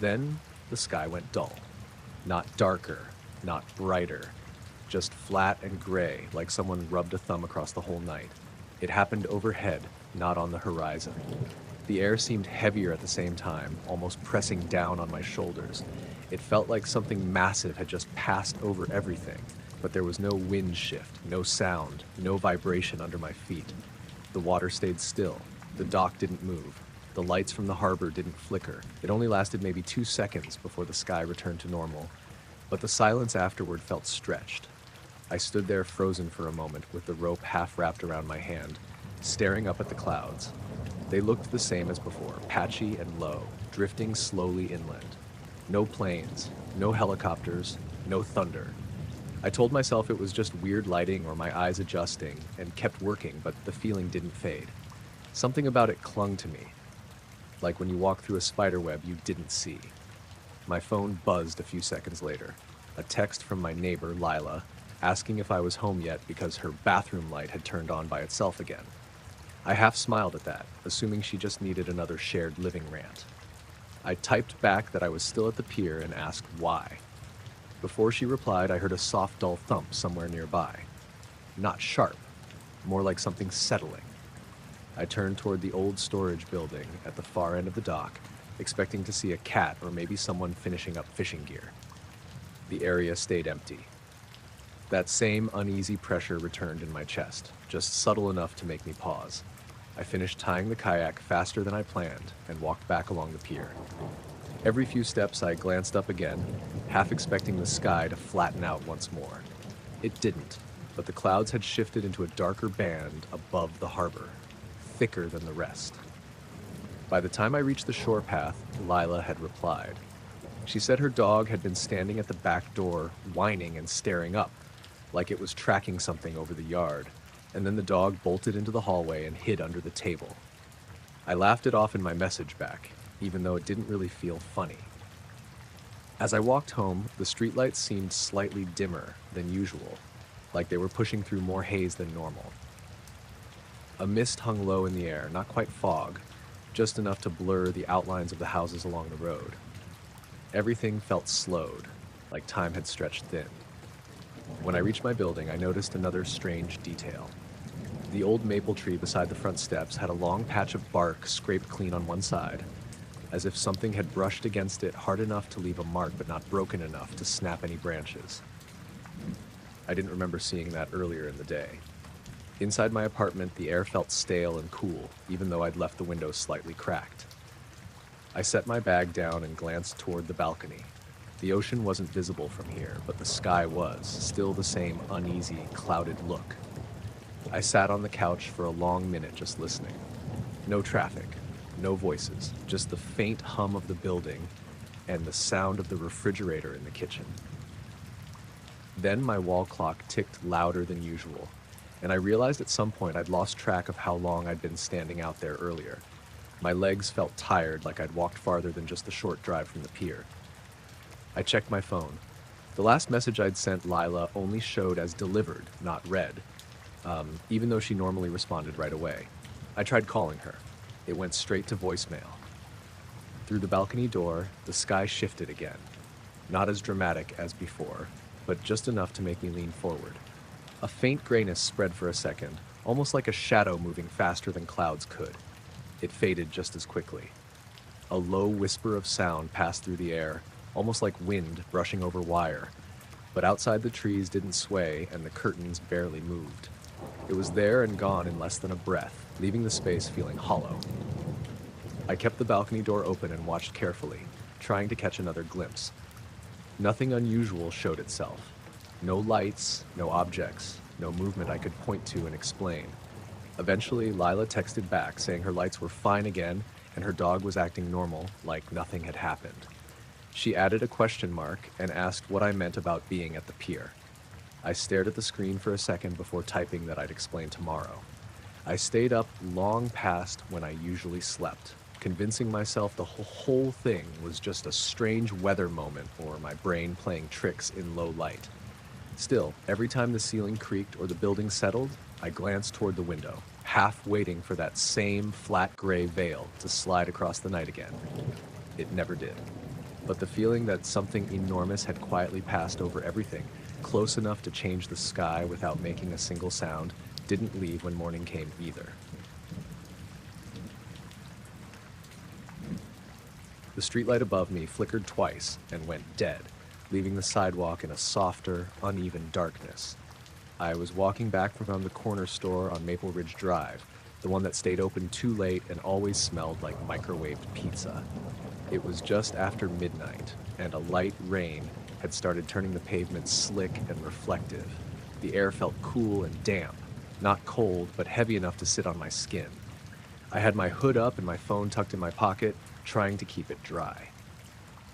Then the sky went dull. Not darker, not brighter, just flat and gray, like someone rubbed a thumb across the whole night. It happened overhead, not on the horizon. The air seemed heavier at the same time, almost pressing down on my shoulders. It felt like something massive had just passed over everything, but there was no wind shift, no sound, no vibration under my feet. The water stayed still. The dock didn't move. The lights from the harbor didn't flicker. It only lasted maybe 2 seconds before the sky returned to normal, but the silence afterward felt stretched. I stood there frozen for a moment with the rope half wrapped around my hand, staring up at the clouds. They looked the same as before, patchy and low, drifting slowly inland. No planes, no helicopters, no thunder. I told myself it was just weird lighting or my eyes adjusting, and kept working, but the feeling didn't fade. Something about it clung to me, like when you walk through a spider web you didn't see. My phone buzzed a few seconds later. A text from my neighbor, Lila, asking if I was home yet because her bathroom light had turned on by itself again. I half smiled at that, assuming she just needed another shared living rant. I typed back that I was still at the pier and asked why. Before she replied, I heard a soft, dull thump somewhere nearby. Not sharp, more like something settling. I turned toward the old storage building at the far end of the dock, expecting to see a cat or maybe someone finishing up fishing gear. The area stayed empty. That same uneasy pressure returned in my chest, just subtle enough to make me pause. I finished tying the kayak faster than I planned and walked back along the pier. Every few steps I glanced up again, half expecting the sky to flatten out once more. It didn't, but the clouds had shifted into a darker band above the harbor, thicker than the rest. By the time I reached the shore path, Lila had replied. She said her dog had been standing at the back door, whining and staring up, like it was tracking something over the yard, and then the dog bolted into the hallway and hid under the table. I laughed it off in my message back. even though it didn't really feel funny. As I walked home, the streetlights seemed slightly dimmer than usual, like they were pushing through more haze than normal. A mist hung low in the air, not quite fog, just enough to blur the outlines of the houses along the road. Everything felt slowed, like time had stretched thin. When I reached my building, I noticed another strange detail. The old maple tree beside the front steps had a long patch of bark scraped clean on one side, as if something had brushed against it hard enough to leave a mark but not broken enough to snap any branches. I didn't remember seeing that earlier in the day. Inside my apartment, the air felt stale and cool, even though I'd left the window slightly cracked. I set my bag down and glanced toward the balcony. The ocean wasn't visible from here, but the sky was, still the same uneasy, clouded look. I sat on the couch for a long minute just listening. No traffic, no voices, just the faint hum of the building and the sound of the refrigerator in the kitchen. Then my wall clock ticked louder than usual, and I realized at some point I'd lost track of how long I'd been standing out there earlier. My legs felt tired, like I'd walked farther than just the short drive from the pier. I checked my phone. The last message I'd sent Lila only showed as delivered, not read, even though she normally responded right away. I tried calling her. It went straight to voicemail. Through the balcony door, the sky shifted again. Not as dramatic as before, but just enough to make me lean forward. A faint grayness spread for a second, almost like a shadow moving faster than clouds could. It faded just as quickly. A low whisper of sound passed through the air, almost like wind brushing over wire, but outside the trees didn't sway and the curtains barely moved. It was there and gone in less than a breath, leaving the space feeling hollow. I kept the balcony door open and watched carefully, trying to catch another glimpse. Nothing unusual showed itself. No lights, no objects, no movement I could point to and explain. Eventually, Lila texted back saying her lights were fine again and her dog was acting normal, like nothing had happened. She added a question mark and asked what I meant about being at the pier. I stared at the screen for a second before typing that I'd explain tomorrow. I stayed up long past when I usually slept, convincing myself the whole thing was just a strange weather moment or my brain playing tricks in low light. Still, every time the ceiling creaked or the building settled, I glanced toward the window, half waiting for that same flat gray veil to slide across the night again. It never did. But the feeling that something enormous had quietly passed over everything, close enough to change the sky without making a single sound, didn't leave when morning came either. The streetlight above me flickered twice and went dead, leaving the sidewalk in a softer, uneven darkness. I was walking back from the corner store on Maple Ridge Drive, the one that stayed open too late and always smelled like microwaved pizza. It was just after midnight, and a light rain had started turning the pavement slick and reflective. The air felt cool and damp, not cold, but heavy enough to sit on my skin. I had my hood up and my phone tucked in my pocket, trying to keep it dry.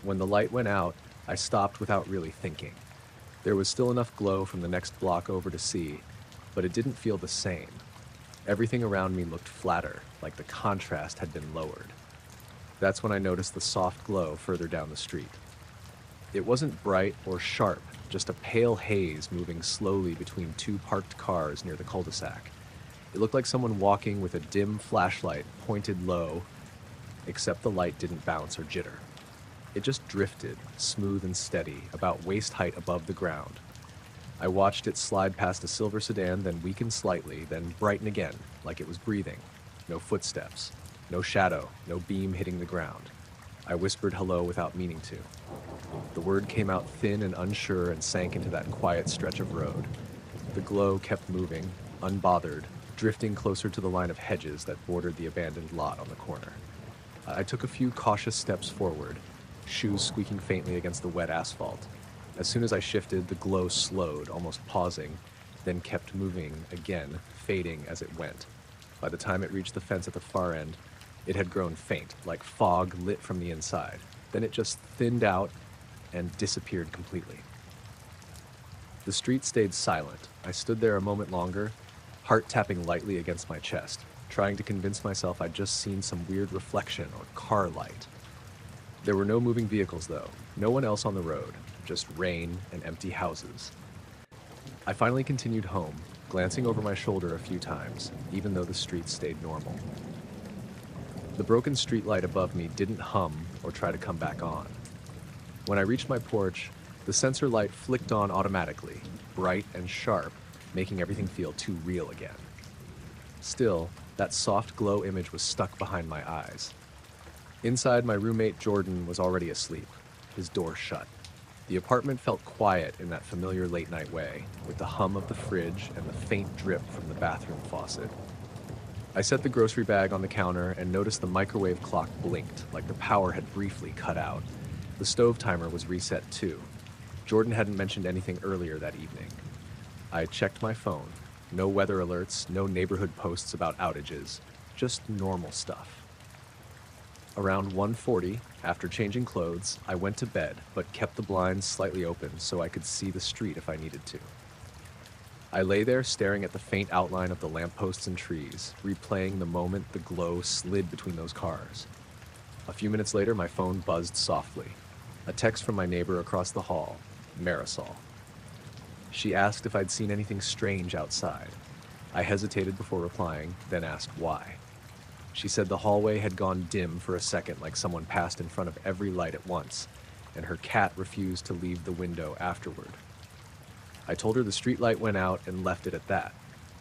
When the light went out, I stopped without really thinking. There was still enough glow from the next block over to see, but it didn't feel the same. Everything around me looked flatter, like the contrast had been lowered. That's when I noticed the soft glow further down the street. It wasn't bright or sharp, just a pale haze moving slowly between two parked cars near the cul-de-sac. It looked like someone walking with a dim flashlight pointed low, except the light didn't bounce or jitter. It just drifted, smooth and steady, about waist height above the ground. I watched it slide past a silver sedan, then weaken slightly, then brighten again, like it was breathing. No footsteps, no shadow, no beam hitting the ground. I whispered hello without meaning to. The word came out thin and unsure and sank into that quiet stretch of road. The glow kept moving, unbothered, drifting closer to the line of hedges that bordered the abandoned lot on the corner. I took a few cautious steps forward, shoes squeaking faintly against the wet asphalt. As soon as I shifted, the glow slowed, almost pausing, then kept moving again, fading as it went. By the time it reached the fence at the far end, it had grown faint, like fog lit from the inside. Then it just thinned out and disappeared completely. The street stayed silent. I stood there a moment longer, heart tapping lightly against my chest, trying to convince myself I'd just seen some weird reflection or car light. There were no moving vehicles, though. No one else on the road, just rain and empty houses. I finally continued home, glancing over my shoulder a few times, even though the streets stayed normal. The broken streetlight above me didn't hum or try to come back on. When I reached my porch, the sensor light flicked on automatically, bright and sharp, making everything feel too real again. Still, that soft glow image was stuck behind my eyes. Inside, my roommate Jordan was already asleep, his door shut. The apartment felt quiet in that familiar late-night way, with the hum of the fridge and the faint drip from the bathroom faucet. I set the grocery bag on the counter and noticed the microwave clock blinked, like the power had briefly cut out. The stove timer was reset too. Jordan hadn't mentioned anything earlier that evening. I checked my phone. No weather alerts, no neighborhood posts about outages, just normal stuff. Around 1:40, after changing clothes, I went to bed, but kept the blinds slightly open so I could see the street if I needed to. I lay there staring at the faint outline of the lampposts and trees, replaying the moment the glow slid between those cars. A few minutes later, my phone buzzed softly. A text from my neighbor across the hall, Marisol. She asked if I'd seen anything strange outside. I hesitated before replying, then asked why. She said the hallway had gone dim for a second, like someone passed in front of every light at once, and her cat refused to leave the window afterward. I told her the streetlight went out and left it at that.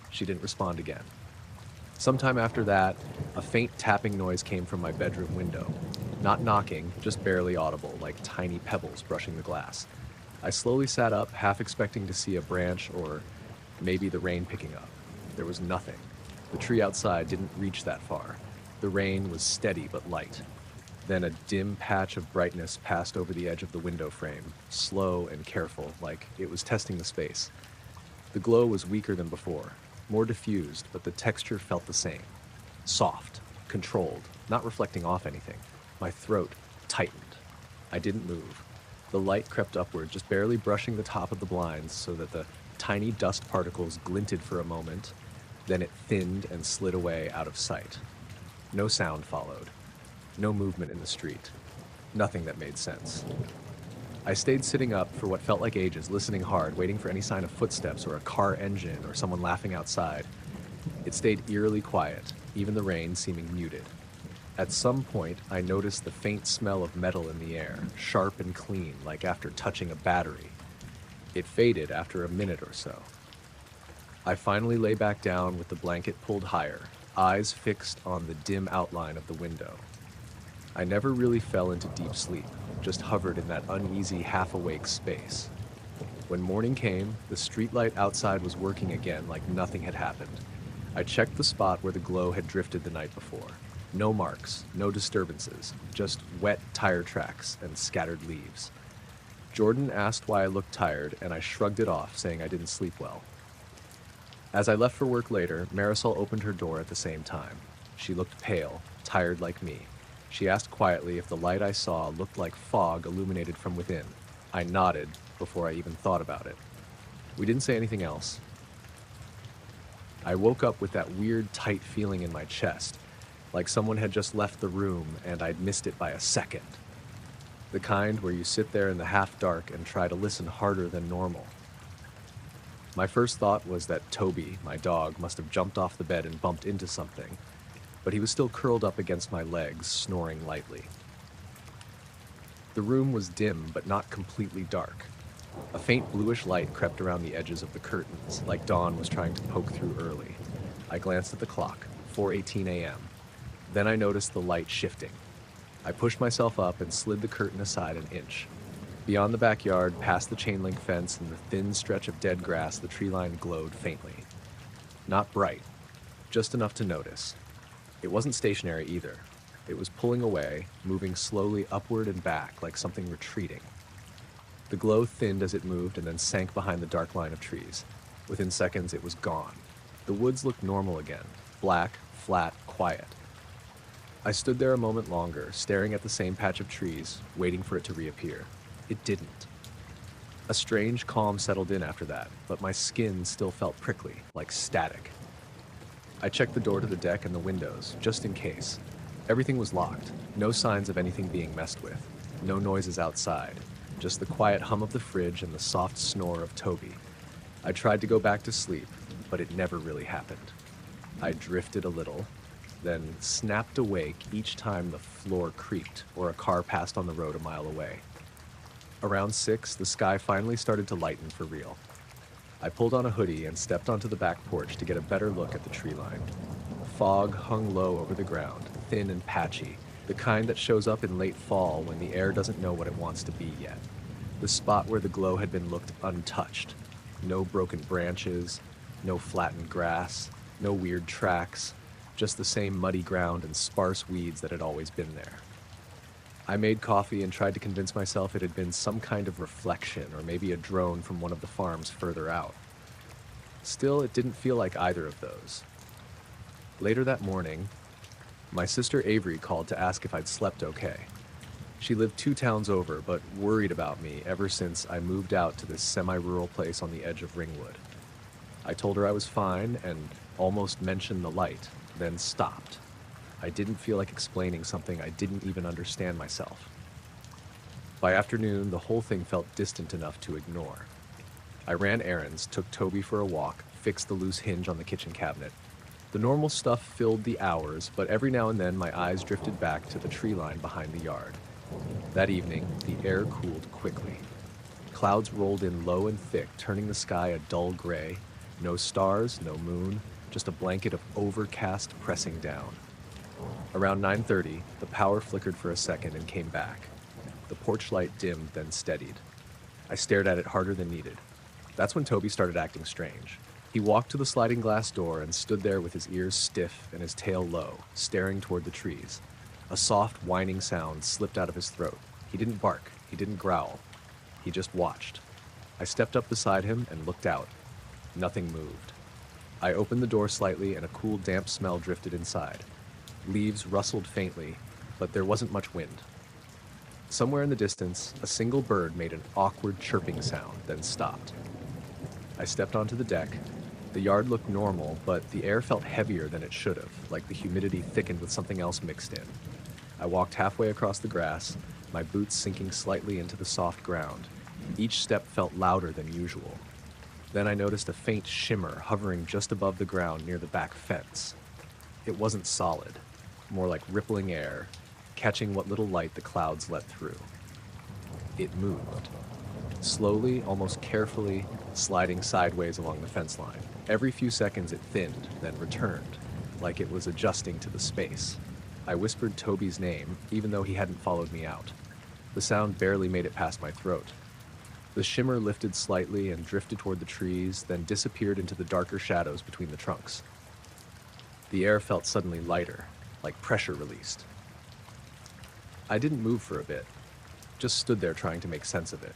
She didn't respond again. Sometime after that, a faint tapping noise came from my bedroom window. Not knocking, just barely audible, like tiny pebbles brushing the glass. I slowly sat up, half expecting to see a branch or maybe the rain picking up. There was nothing. The tree outside didn't reach that far. The rain was steady but light. Then a dim patch of brightness passed over the edge of the window frame, slow and careful, like it was testing the space. The glow was weaker than before, more diffused, but the texture felt the same. Soft, controlled, not reflecting off anything. My throat tightened. I didn't move. The light crept upward, just barely brushing the top of the blinds so that the tiny dust particles glinted for a moment, then it thinned and slid away out of sight. No sound followed. No movement in the street. Nothing that made sense. I stayed sitting up for what felt like ages, listening hard, waiting for any sign of footsteps or a car engine or someone laughing outside. It stayed eerily quiet, even the rain seeming muted. At some point, I noticed the faint smell of metal in the air, sharp and clean, like after touching a battery. It faded after a minute or so. I finally lay back down with the blanket pulled higher, eyes fixed on the dim outline of the window. I never really fell into deep sleep, just hovered in that uneasy, half-awake space. When morning came, the streetlight outside was working again like nothing had happened. I checked the spot where the glow had drifted the night before. No marks, no disturbances, just wet tire tracks and scattered leaves. Jordan asked why I looked tired, and I shrugged it off, saying I didn't sleep well. As I left for work later, Marisol opened her door at the same time. She looked pale, tired like me. She asked quietly if the light I saw looked like fog illuminated from within. I nodded before I even thought about it. We didn't say anything else. I woke up with that weird, tight feeling in my chest, like someone had just left the room and I'd missed it by a second. The kind where you sit there in the half-dark and try to listen harder than normal. My first thought was that Toby, my dog, must have jumped off the bed and bumped into something, but he was still curled up against my legs, snoring lightly. The room was dim, but not completely dark. A faint bluish light crept around the edges of the curtains, like dawn was trying to poke through early. I glanced at the clock, 4:18 a.m. Then I noticed the light shifting. I pushed myself up and slid the curtain aside an inch. Beyond the backyard, past the chain link fence and the thin stretch of dead grass, the tree line glowed faintly. Not bright, just enough to notice. It wasn't stationary either. It was pulling away, moving slowly upward and back like something retreating. The glow thinned as it moved and then sank behind the dark line of trees. Within seconds, it was gone. The woods looked normal again, black, flat, quiet. I stood there a moment longer, staring at the same patch of trees, waiting for it to reappear. It didn't. A strange calm settled in after that, but my skin still felt prickly, like static. I checked the door to the deck and the windows, just in case. Everything was locked, no signs of anything being messed with. No noises outside, just the quiet hum of the fridge and the soft snore of Toby. I tried to go back to sleep, but it never really happened. I drifted a little, then snapped awake each time the floor creaked or a car passed on the road a mile away. Around 6, the sky finally started to lighten for real. I pulled on a hoodie and stepped onto the back porch to get a better look at the tree line. Fog hung low over the ground, thin and patchy, the kind that shows up in late fall when the air doesn't know what it wants to be yet. The spot where the glow had been looked untouched. No broken branches, no flattened grass, no weird tracks, just the same muddy ground and sparse weeds that had always been there. I made coffee and tried to convince myself it had been some kind of reflection or maybe a drone from one of the farms further out. Still, it didn't feel like either of those. Later that morning, my sister Avery called to ask if I'd slept okay. She lived 2 towns over, but worried about me ever since I moved out to this semi-rural place on the edge of Ringwood. I told her I was fine and almost mentioned the light, then stopped. I didn't feel like explaining something I didn't even understand myself. By afternoon, the whole thing felt distant enough to ignore. I ran errands, took Toby for a walk, fixed the loose hinge on the kitchen cabinet. The normal stuff filled the hours, but every now and then my eyes drifted back to the tree line behind the yard. That evening, the air cooled quickly. Clouds rolled in low and thick, turning the sky a dull gray. No stars, no moon, just a blanket of overcast pressing down. Around 9:30, the power flickered for a second and came back. The porch light dimmed, then steadied. I stared at it harder than needed. That's when Toby started acting strange. He walked to the sliding glass door and stood there with his ears stiff and his tail low, staring toward the trees. A soft, whining sound slipped out of his throat. He didn't bark. He didn't growl. He just watched. I stepped up beside him and looked out. Nothing moved. I opened the door slightly and a cool, damp smell drifted inside. Leaves rustled faintly, but there wasn't much wind. Somewhere in the distance, a single bird made an awkward chirping sound, then stopped. I stepped onto the deck. The yard looked normal, but the air felt heavier than it should have, like the humidity thickened with something else mixed in. I walked halfway across the grass, my boots sinking slightly into the soft ground. Each step felt louder than usual. Then I noticed a faint shimmer hovering just above the ground near the back fence. It wasn't solid, more like rippling air, catching what little light the clouds let through. It moved. Slowly, almost carefully, sliding sideways along the fence line. Every few seconds it thinned, then returned, like it was adjusting to the space. I whispered Toby's name, even though he hadn't followed me out. The sound barely made it past my throat. The shimmer lifted slightly and drifted toward the trees, then disappeared into the darker shadows between the trunks. The air felt suddenly lighter, like pressure released. I didn't move for a bit, just stood there trying to make sense of it.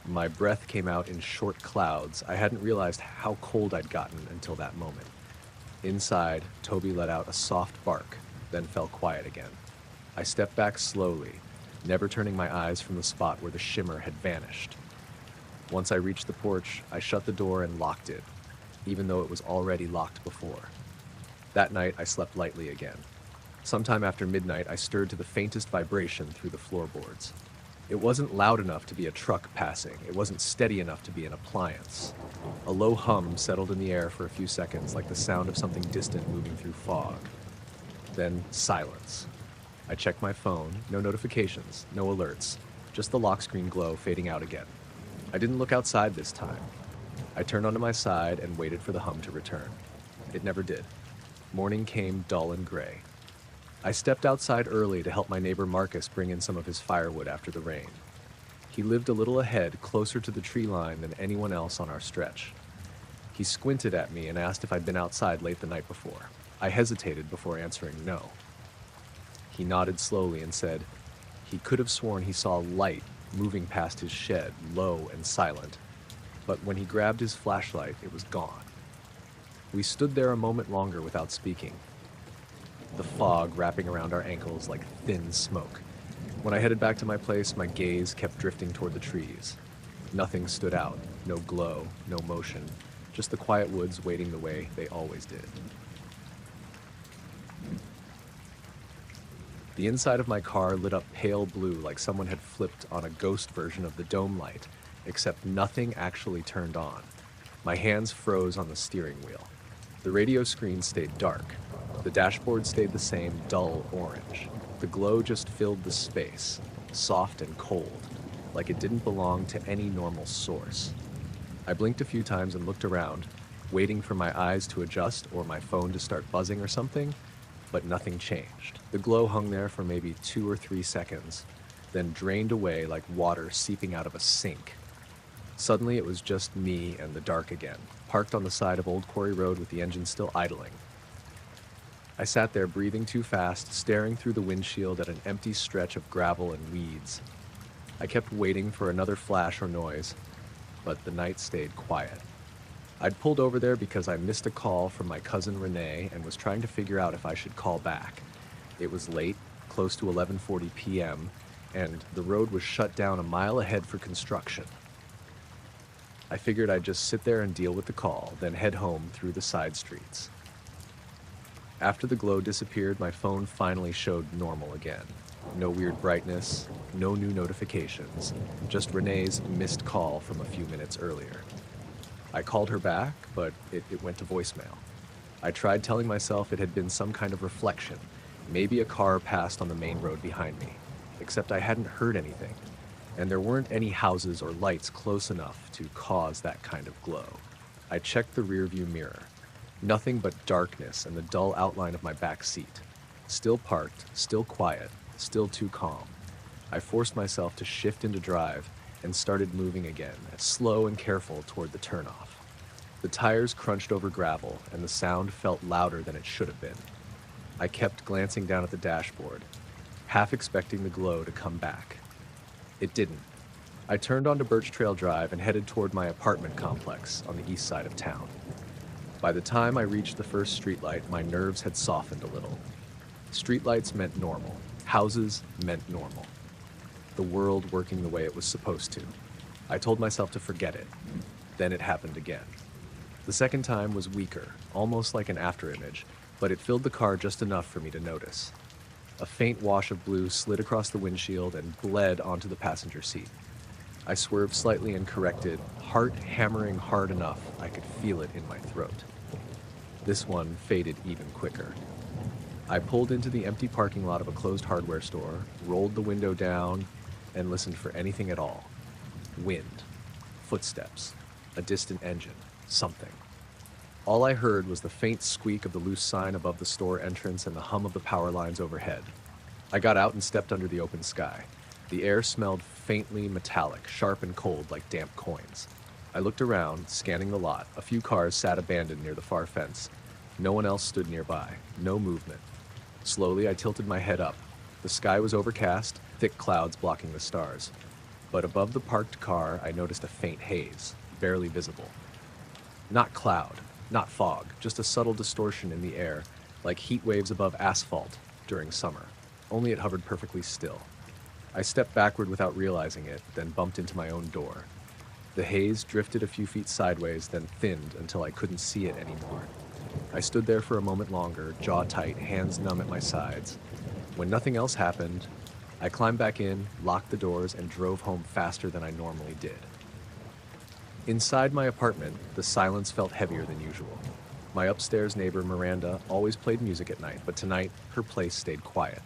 My breath came out in short clouds. I hadn't realized how cold I'd gotten until that moment. Inside, Toby let out a soft bark, then fell quiet again. I stepped back slowly, never turning my eyes from the spot where the shimmer had vanished. Once I reached the porch, I shut the door and locked it, even though it was already locked before. That night, I slept lightly again. Sometime after midnight, I stirred to the faintest vibration through the floorboards. It wasn't loud enough to be a truck passing. It wasn't steady enough to be an appliance. A low hum settled in the air for a few seconds, like the sound of something distant moving through fog. Then silence. I checked my phone, no notifications, no alerts, just the lock screen glow fading out again. I didn't look outside this time. I turned onto my side and waited for the hum to return. It never did. Morning came dull and gray. I stepped outside early to help my neighbor Marcus bring in some of his firewood after the rain. He lived a little ahead, closer to the tree line than anyone else on our stretch. He squinted at me and asked if I'd been outside late the night before. I hesitated before answering no. He nodded slowly and said he could have sworn he saw light moving past his shed, low and silent, but when he grabbed his flashlight, it was gone. We stood there a moment longer without speaking, the fog wrapping around our ankles like thin smoke. When I headed back to my place, my gaze kept drifting toward the trees. Nothing stood out, no glow, no motion, just the quiet woods waiting the way they always did. The inside of my car lit up pale blue like someone had flipped on a ghost version of the dome light, except nothing actually turned on. My hands froze on the steering wheel. The radio screen stayed dark. The dashboard stayed the same dull orange. The glow just filled the space, soft and cold, like it didn't belong to any normal source. I blinked a few times and looked around, waiting for my eyes to adjust or my phone to start buzzing or something, but nothing changed. The glow hung there for maybe 2 or 3 seconds, then drained away like water seeping out of a sink. Suddenly it was just me and the dark again, parked on the side of Old Quarry Road with the engine still idling. I sat there breathing too fast, staring through the windshield at an empty stretch of gravel and weeds. I kept waiting for another flash or noise, but the night stayed quiet. I'd pulled over there because I missed a call from my cousin Renee and was trying to figure out if I should call back. It was late, close to 11:40 p.m., and the road was shut down a mile ahead for construction. I figured I'd just sit there and deal with the call, then head home through the side streets. After the glow disappeared, my phone finally showed normal again. No weird brightness, no new notifications, just Renee's missed call from a few minutes earlier. I called her back, but it went to voicemail. I tried telling myself it had been some kind of reflection. Maybe a car passed on the main road behind me, except I hadn't heard anything, and there weren't any houses or lights close enough to cause that kind of glow. I checked the rearview mirror. Nothing but darkness and the dull outline of my back seat. Still parked, still quiet, still too calm. I forced myself to shift into drive and started moving again, slow and careful toward the turnoff. The tires crunched over gravel, and the sound felt louder than it should have been. I kept glancing down at the dashboard, half expecting the glow to come back. It didn't. I turned onto Birch Trail Drive and headed toward my apartment complex on the east side of town. By the time I reached the first streetlight, my nerves had softened a little. Streetlights meant normal. Houses meant normal. The world working the way it was supposed to. I told myself to forget it. Then it happened again. The second time was weaker, almost like an afterimage, but it filled the car just enough for me to notice. A faint wash of blue slid across the windshield and bled onto the passenger seat. I swerved slightly and corrected, heart hammering hard enough I could feel it in my throat. This one faded even quicker. I pulled into the empty parking lot of a closed hardware store, rolled the window down, and listened for anything at all. Wind, footsteps, a distant engine, something. All I heard was the faint squeak of the loose sign above the store entrance and the hum of the power lines overhead. I got out and stepped under the open sky. The air smelled faintly metallic, sharp and cold like damp coins. I looked around, scanning the lot. A few cars sat abandoned near the far fence. No one else stood nearby. No movement. Slowly, I tilted my head up. The sky was overcast, thick clouds blocking the stars. But above the parked car, I noticed a faint haze, barely visible. Not cloud, not fog, just a subtle distortion in the air, like heat waves above asphalt during summer. Only it hovered perfectly still. I stepped backward without realizing it, then bumped into my own door. The haze drifted a few feet sideways, then thinned until I couldn't see it anymore. I stood there for a moment longer, jaw tight, hands numb at my sides. When nothing else happened, I climbed back in, locked the doors, and drove home faster than I normally did. Inside my apartment, the silence felt heavier than usual. My upstairs neighbor, Miranda, always played music at night, but tonight, her place stayed quiet.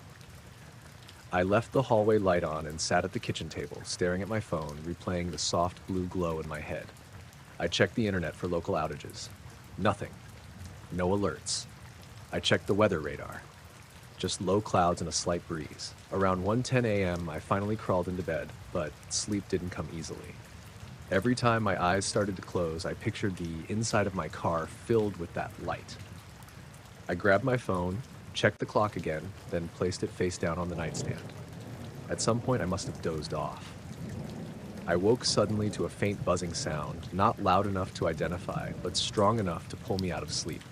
I left the hallway light on and sat at the kitchen table, staring at my phone, replaying the soft blue glow in my head. I checked the internet for local outages. Nothing. No alerts. I checked the weather radar. Just low clouds and a slight breeze. Around 1:10 a.m., I finally crawled into bed, but sleep didn't come easily. Every time my eyes started to close, I pictured the inside of my car filled with that light. I grabbed my phone, checked the clock again, then placed it face down on the nightstand. At some point, I must have dozed off. I woke suddenly to a faint buzzing sound, not loud enough to identify, but strong enough to pull me out of sleep.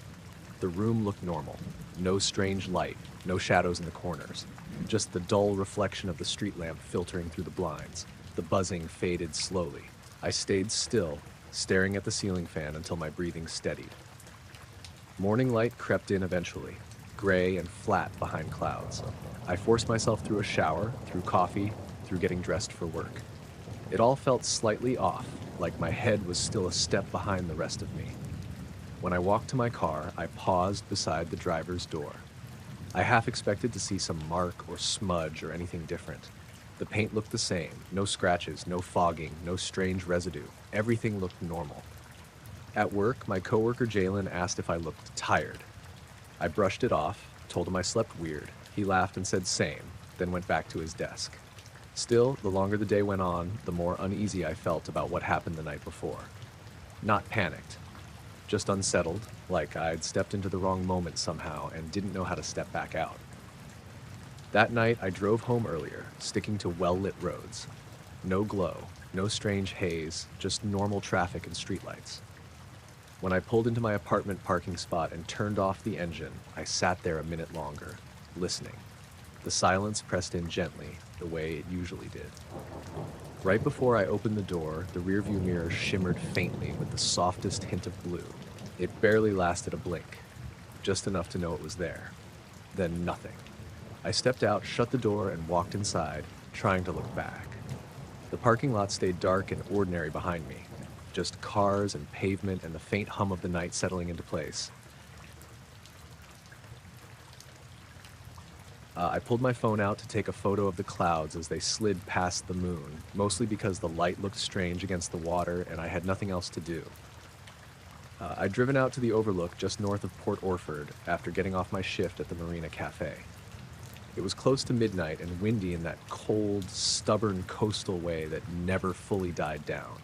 The room looked normal. No strange light, no shadows in the corners. Just the dull reflection of the street lamp filtering through the blinds. The buzzing faded slowly. I stayed still, staring at the ceiling fan until my breathing steadied. Morning light crept in eventually, gray and flat behind clouds. I forced myself through a shower, through coffee, through getting dressed for work. It all felt slightly off, like my head was still a step behind the rest of me. When I walked to my car, I paused beside the driver's door. I half expected to see some mark or smudge or anything different. The paint looked the same, no scratches, no fogging, no strange residue. Everything looked normal. At work, my coworker Jalen asked if I looked tired. I brushed it off, told him I slept weird. He laughed and said same, then went back to his desk. Still, the longer the day went on, the more uneasy I felt about what happened the night before. Not panicked, just unsettled, like I'd stepped into the wrong moment somehow and didn't know how to step back out. That night, I drove home earlier, sticking to well-lit roads. No glow, no strange haze, just normal traffic and streetlights. When I pulled into my apartment parking spot and turned off the engine, I sat there a minute longer, listening. The silence pressed in gently, the way it usually did. Right before I opened the door, the rearview mirror shimmered faintly with the softest hint of blue. It barely lasted a blink, just enough to know it was there. Then nothing. I stepped out, shut the door, and walked inside, trying to look back. The parking lot stayed dark and ordinary behind me, just cars and pavement and the faint hum of the night settling into place. I pulled my phone out to take a photo of the clouds as they slid past the moon, mostly because the light looked strange against the water and I had nothing else to do. I'd driven out to the overlook just north of Port Orford after getting off my shift at the Marina Cafe. It was close to midnight and windy in that cold, stubborn coastal way that never fully died down.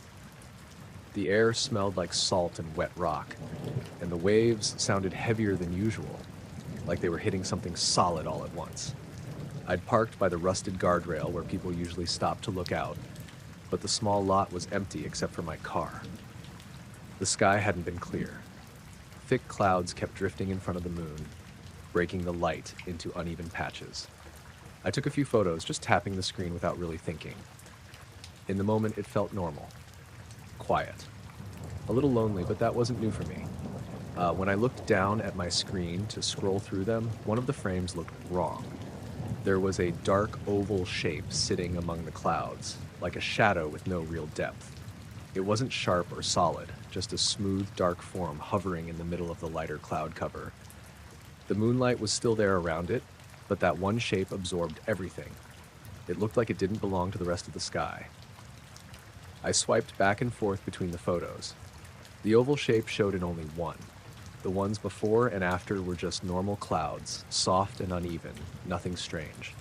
The air smelled like salt and wet rock, and the waves sounded heavier than usual, like they were hitting something solid all at once. I'd parked by the rusted guardrail where people usually stop to look out, but the small lot was empty except for my car. The sky hadn't been clear. Thick clouds kept drifting in front of the moon, breaking the light into uneven patches. I took a few photos, just tapping the screen without really thinking. In the moment, it felt normal. Quiet. A little lonely, but that wasn't new for me. When I looked down at my screen to scroll through them, one of the frames looked wrong. There was a dark oval shape sitting among the clouds, like a shadow with no real depth. It wasn't sharp or solid, just a smooth, dark form hovering in the middle of the lighter cloud cover. The moonlight was still there around it, but that one shape absorbed everything. It looked like it didn't belong to the rest of the sky. I swiped back and forth between the photos. The oval shape showed in only one. The ones before and after were just normal clouds, soft and uneven, nothing strange.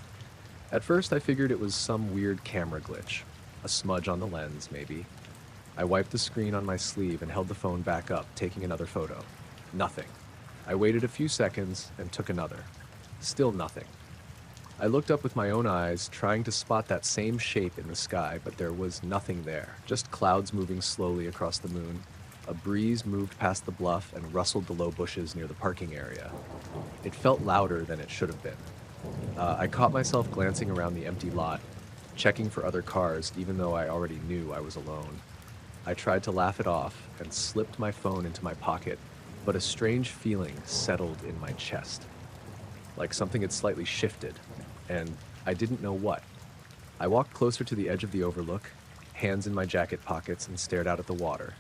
At first I figured it was some weird camera glitch, a smudge on the lens maybe. I wiped the screen on my sleeve and held the phone back up, taking another photo. Nothing. I waited a few seconds and took another. Still nothing. I looked up with my own eyes, trying to spot that same shape in the sky, but there was nothing there, just clouds moving slowly across the moon. A breeze moved past the bluff and rustled the low bushes near the parking area. It felt louder than it should have been. I caught myself glancing around the empty lot, checking for other cars even though I already knew I was alone. I tried to laugh it off and slipped my phone into my pocket, but a strange feeling settled in my chest. Like something had slightly shifted, and I didn't know what. I walked closer to the edge of the overlook, hands in my jacket pockets, and stared out at the water.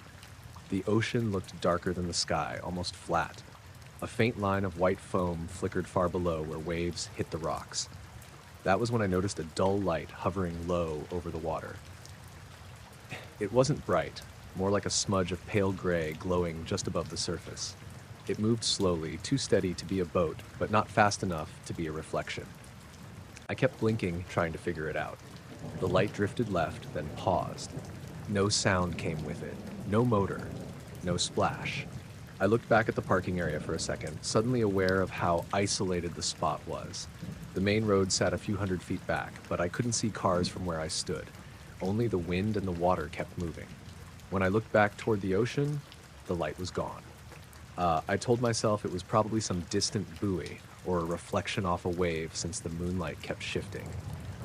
The ocean looked darker than the sky, almost flat. A faint line of white foam flickered far below where waves hit the rocks. That was when I noticed a dull light hovering low over the water. It wasn't bright, more like a smudge of pale gray glowing just above the surface. It moved slowly, too steady to be a boat, but not fast enough to be a reflection. I kept blinking, trying to figure it out. The light drifted left, then paused. No sound came with it. No motor. No splash. I looked back at the parking area for a second, suddenly aware of how isolated the spot was. The main road sat a few hundred feet back, but I couldn't see cars from where I stood. Only the wind and the water kept moving. When I looked back toward the ocean, the light was gone. I told myself it was probably some distant buoy or a reflection off a wave since the moonlight kept shifting.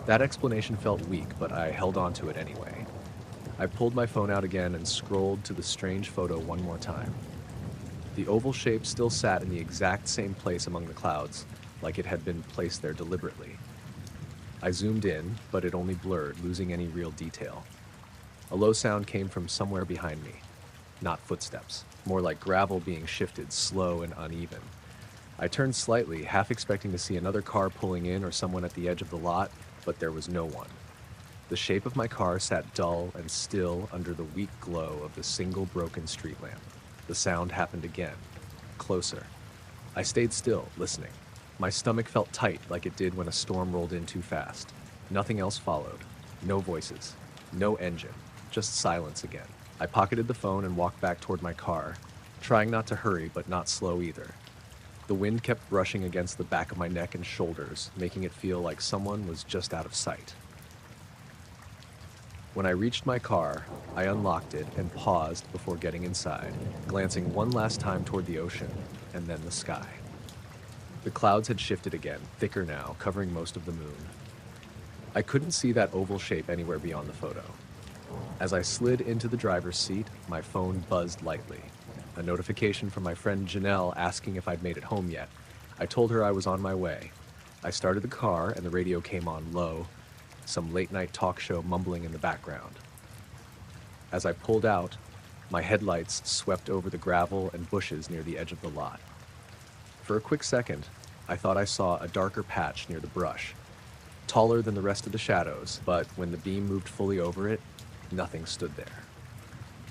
That explanation felt weak, but I held on to it anyway. I pulled my phone out again and scrolled to the strange photo one more time. The oval shape still sat in the exact same place among the clouds, like it had been placed there deliberately. I zoomed in, but it only blurred, losing any real detail. A low sound came from somewhere behind me. Not footsteps, more like gravel being shifted, slow and uneven. I turned slightly, half expecting to see another car pulling in or someone at the edge of the lot, but there was no one. The shape of my car sat dull and still under the weak glow of the single broken street lamp. The sound happened again, closer. I stayed still, listening. My stomach felt tight like it did when a storm rolled in too fast. Nothing else followed. No voices. No engine. Just silence again. I pocketed the phone and walked back toward my car, trying not to hurry but not slow either. The wind kept brushing against the back of my neck and shoulders, making it feel like someone was just out of sight. When I reached my car, I unlocked it and paused before getting inside, glancing one last time toward the ocean and then the sky. The clouds had shifted again, thicker now, covering most of the moon. I couldn't see that oval shape anywhere beyond the photo. As I slid into the driver's seat, my phone buzzed lightly. A notification from my friend Janelle asking if I'd made it home yet. I told her I was on my way. I started the car and the radio came on low, some late-night talk show mumbling in the background. As I pulled out, my headlights swept over the gravel and bushes near the edge of the lot. For a quick second, I thought I saw a darker patch near the brush, taller than the rest of the shadows, but when the beam moved fully over it, nothing stood there.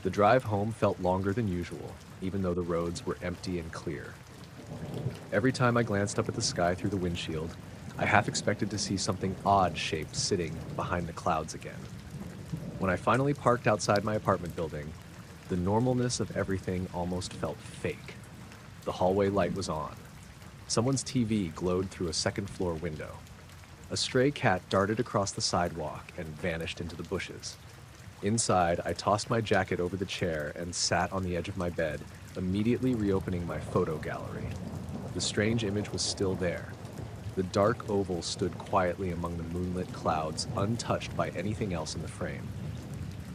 The drive home felt longer than usual, even though the roads were empty and clear. Every time I glanced up at the sky through the windshield, I half expected to see something odd-shaped sitting behind the clouds again. When I finally parked outside my apartment building, the normalness of everything almost felt fake. The hallway light was on. Someone's TV glowed through a second-floor window. A stray cat darted across the sidewalk and vanished into the bushes. Inside, I tossed my jacket over the chair and sat on the edge of my bed, immediately reopening my photo gallery. The strange image was still there. The dark oval stood quietly among the moonlit clouds, untouched by anything else in the frame.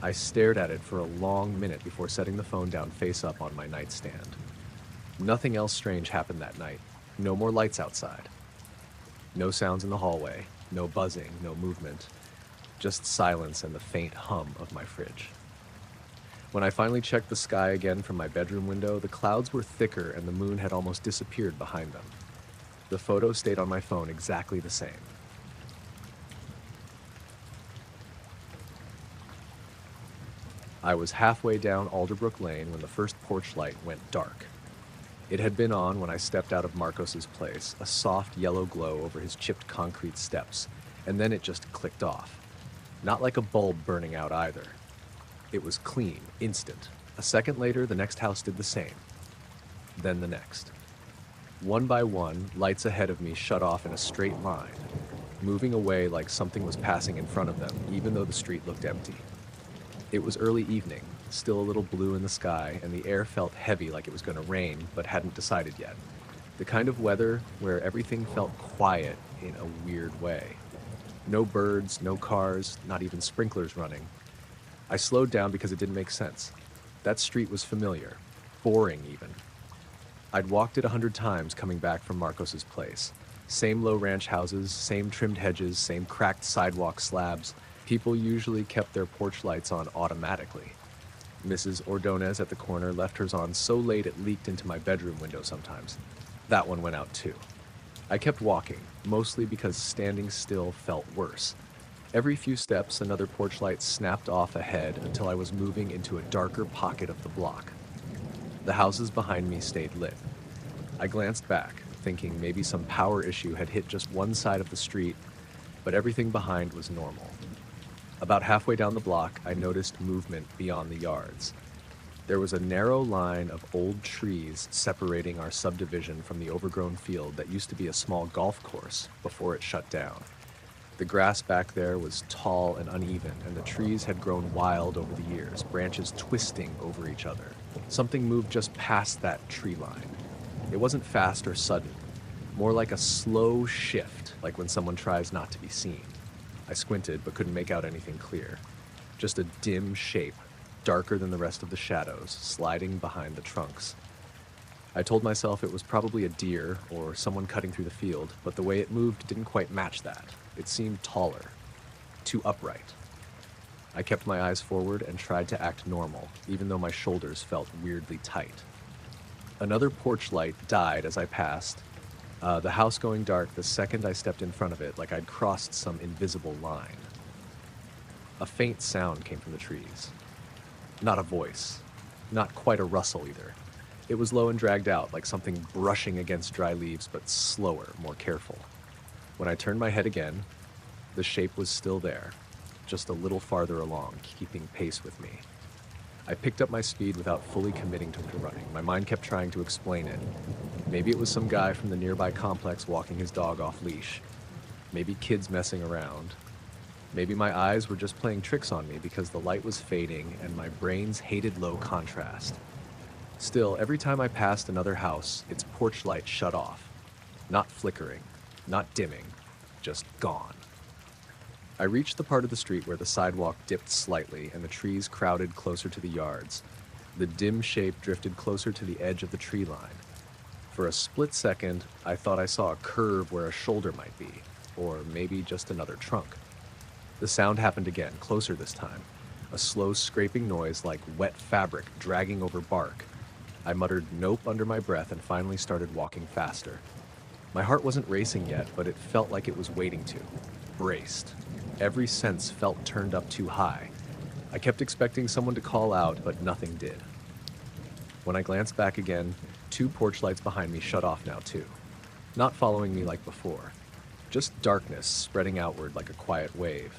I stared at it for a long minute before setting the phone down face up on my nightstand. Nothing else strange happened that night. No more lights outside. No sounds in the hallway, no buzzing, no movement. Just silence and the faint hum of my fridge. When I finally checked the sky again from my bedroom window, the clouds were thicker and the moon had almost disappeared behind them. The photo stayed on my phone exactly the same. I was halfway down Alderbrook Lane when the first porch light went dark. It had been on when I stepped out of Marcos's place, a soft yellow glow over his chipped concrete steps, and then it just clicked off. Not like a bulb burning out either. It was clean, instant. A second later, the next house did the same. Then the next. One by one, lights ahead of me shut off in a straight line, moving away like something was passing in front of them, even though the street looked empty. It was early evening, still a little blue in the sky, and the air felt heavy like it was going to rain, but hadn't decided yet. The kind of weather where everything felt quiet in a weird way. No birds, no cars, not even sprinklers running. I slowed down because it didn't make sense. That street was familiar, boring even. I'd walked it 100 times coming back from Marcos's place. Same low ranch houses, same trimmed hedges, same cracked sidewalk slabs. People usually kept their porch lights on automatically. Mrs. Ordonez at the corner left hers on so late it leaked into my bedroom window sometimes. That one went out too. I kept walking, mostly because standing still felt worse. Every few steps, another porch light snapped off ahead until I was moving into a darker pocket of the block. The houses behind me stayed lit. I glanced back, thinking maybe some power issue had hit just one side of the street, but everything behind was normal. About halfway down the block, I noticed movement beyond the yards. There was a narrow line of old trees separating our subdivision from the overgrown field that used to be a small golf course before it shut down. The grass back there was tall and uneven, and the trees had grown wild over the years, branches twisting over each other. Something moved just past that tree line. It wasn't fast or sudden, more like a slow shift, like when someone tries not to be seen. I squinted but couldn't make out anything clear. Just a dim shape, darker than the rest of the shadows, sliding behind the trunks. I told myself it was probably a deer or someone cutting through the field, but the way it moved didn't quite match that. It seemed taller, too upright. I kept my eyes forward and tried to act normal, even though my shoulders felt weirdly tight. Another porch light died as I passed, the house going dark the second I stepped in front of it, like I'd crossed some invisible line. A faint sound came from the trees. Not a voice. Not quite a rustle either. It was low and dragged out, like something brushing against dry leaves, but slower, more careful. When I turned my head again, the shape was still there, just a little farther along, keeping pace with me. I picked up my speed without fully committing to running. My mind kept trying to explain it. Maybe it was some guy from the nearby complex walking his dog off leash. Maybe kids messing around. Maybe my eyes were just playing tricks on me because the light was fading and my brains hated low contrast. Still, every time I passed another house, its porch light shut off. Not flickering, not dimming, just gone. I reached the part of the street where the sidewalk dipped slightly and the trees crowded closer to the yards. The dim shape drifted closer to the edge of the tree line. For a split second, I thought I saw a curve where a shoulder might be, or maybe just another trunk. The sound happened again, closer this time. A slow scraping noise like wet fabric dragging over bark. I muttered nope under my breath and finally started walking faster. My heart wasn't racing yet, but it felt like it was waiting to. Braced. Every sense felt turned up too high. I kept expecting someone to call out, but nothing did. When I glanced back again, 2 porch lights behind me shut off now too. Not following me like before. Just darkness spreading outward like a quiet wave.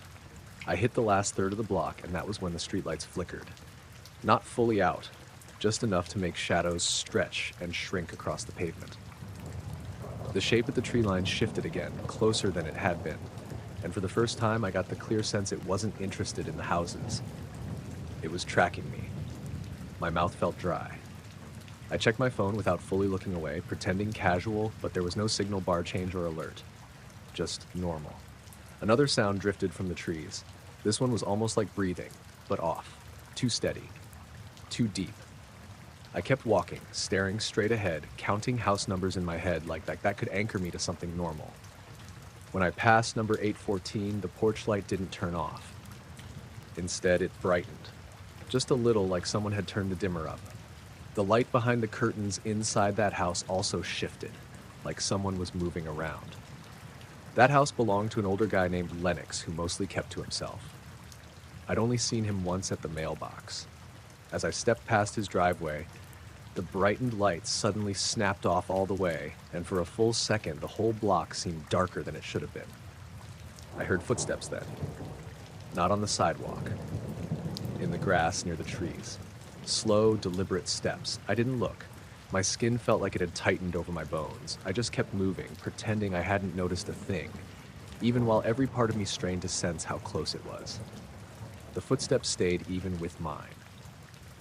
I hit the last third of the block, and that was when the streetlights flickered. Not fully out, just enough to make shadows stretch and shrink across the pavement. The shape of the tree line shifted again, closer than it had been, and for the first time I got the clear sense it wasn't interested in the houses. It was tracking me. My mouth felt dry. I checked my phone without fully looking away, pretending casual, but there was no signal bar change or alert. Just normal. Another sound drifted from the trees. This one was almost like breathing, but off. Too steady. Too deep. I kept walking, staring straight ahead, counting house numbers in my head like that could anchor me to something normal. When I passed number 814, the porch light didn't turn off. Instead, it brightened. Just a little, like someone had turned the dimmer up. The light behind the curtains inside that house also shifted, like someone was moving around. That house belonged to an older guy named Lennox, who mostly kept to himself. I'd only seen him once at the mailbox. As I stepped past his driveway, the brightened lights suddenly snapped off all the way, and for a full second, the whole block seemed darker than it should have been. I heard footsteps then. Not on the sidewalk. In the grass near the trees. Slow, deliberate steps. I didn't look. My skin felt like it had tightened over my bones. I just kept moving, pretending I hadn't noticed a thing, even while every part of me strained to sense how close it was. The footsteps stayed even with mine.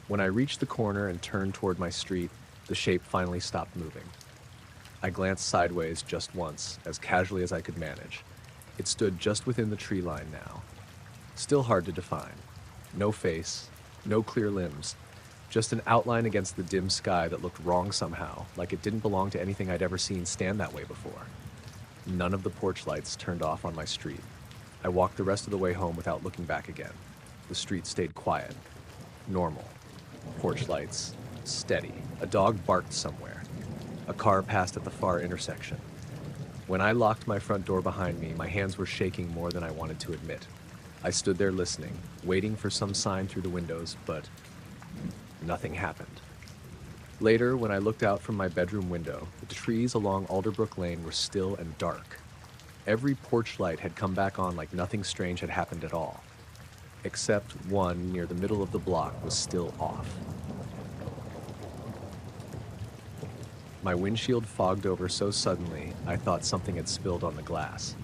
When I reached the corner and turned toward my street, the shape finally stopped moving. I glanced sideways just once, as casually as I could manage. It stood just within the tree line now. Still hard to define. No face, no clear limbs, just an outline against the dim sky that looked wrong somehow, like it didn't belong to anything I'd ever seen stand that way before. None of the porch lights turned off on my street. I walked the rest of the way home without looking back again. The street stayed quiet. Normal. Porch lights. Steady. A dog barked somewhere. A car passed at the far intersection. When I locked my front door behind me, my hands were shaking more than I wanted to admit. I stood there listening, waiting for some sign through the windows, but nothing happened. Later, when I looked out from my bedroom window, the trees along Alderbrook Lane were still and dark. Every porch light had come back on like nothing strange had happened at all. Except one near the middle of the block was still off. My windshield fogged over so suddenly, I thought something had spilled on the glass.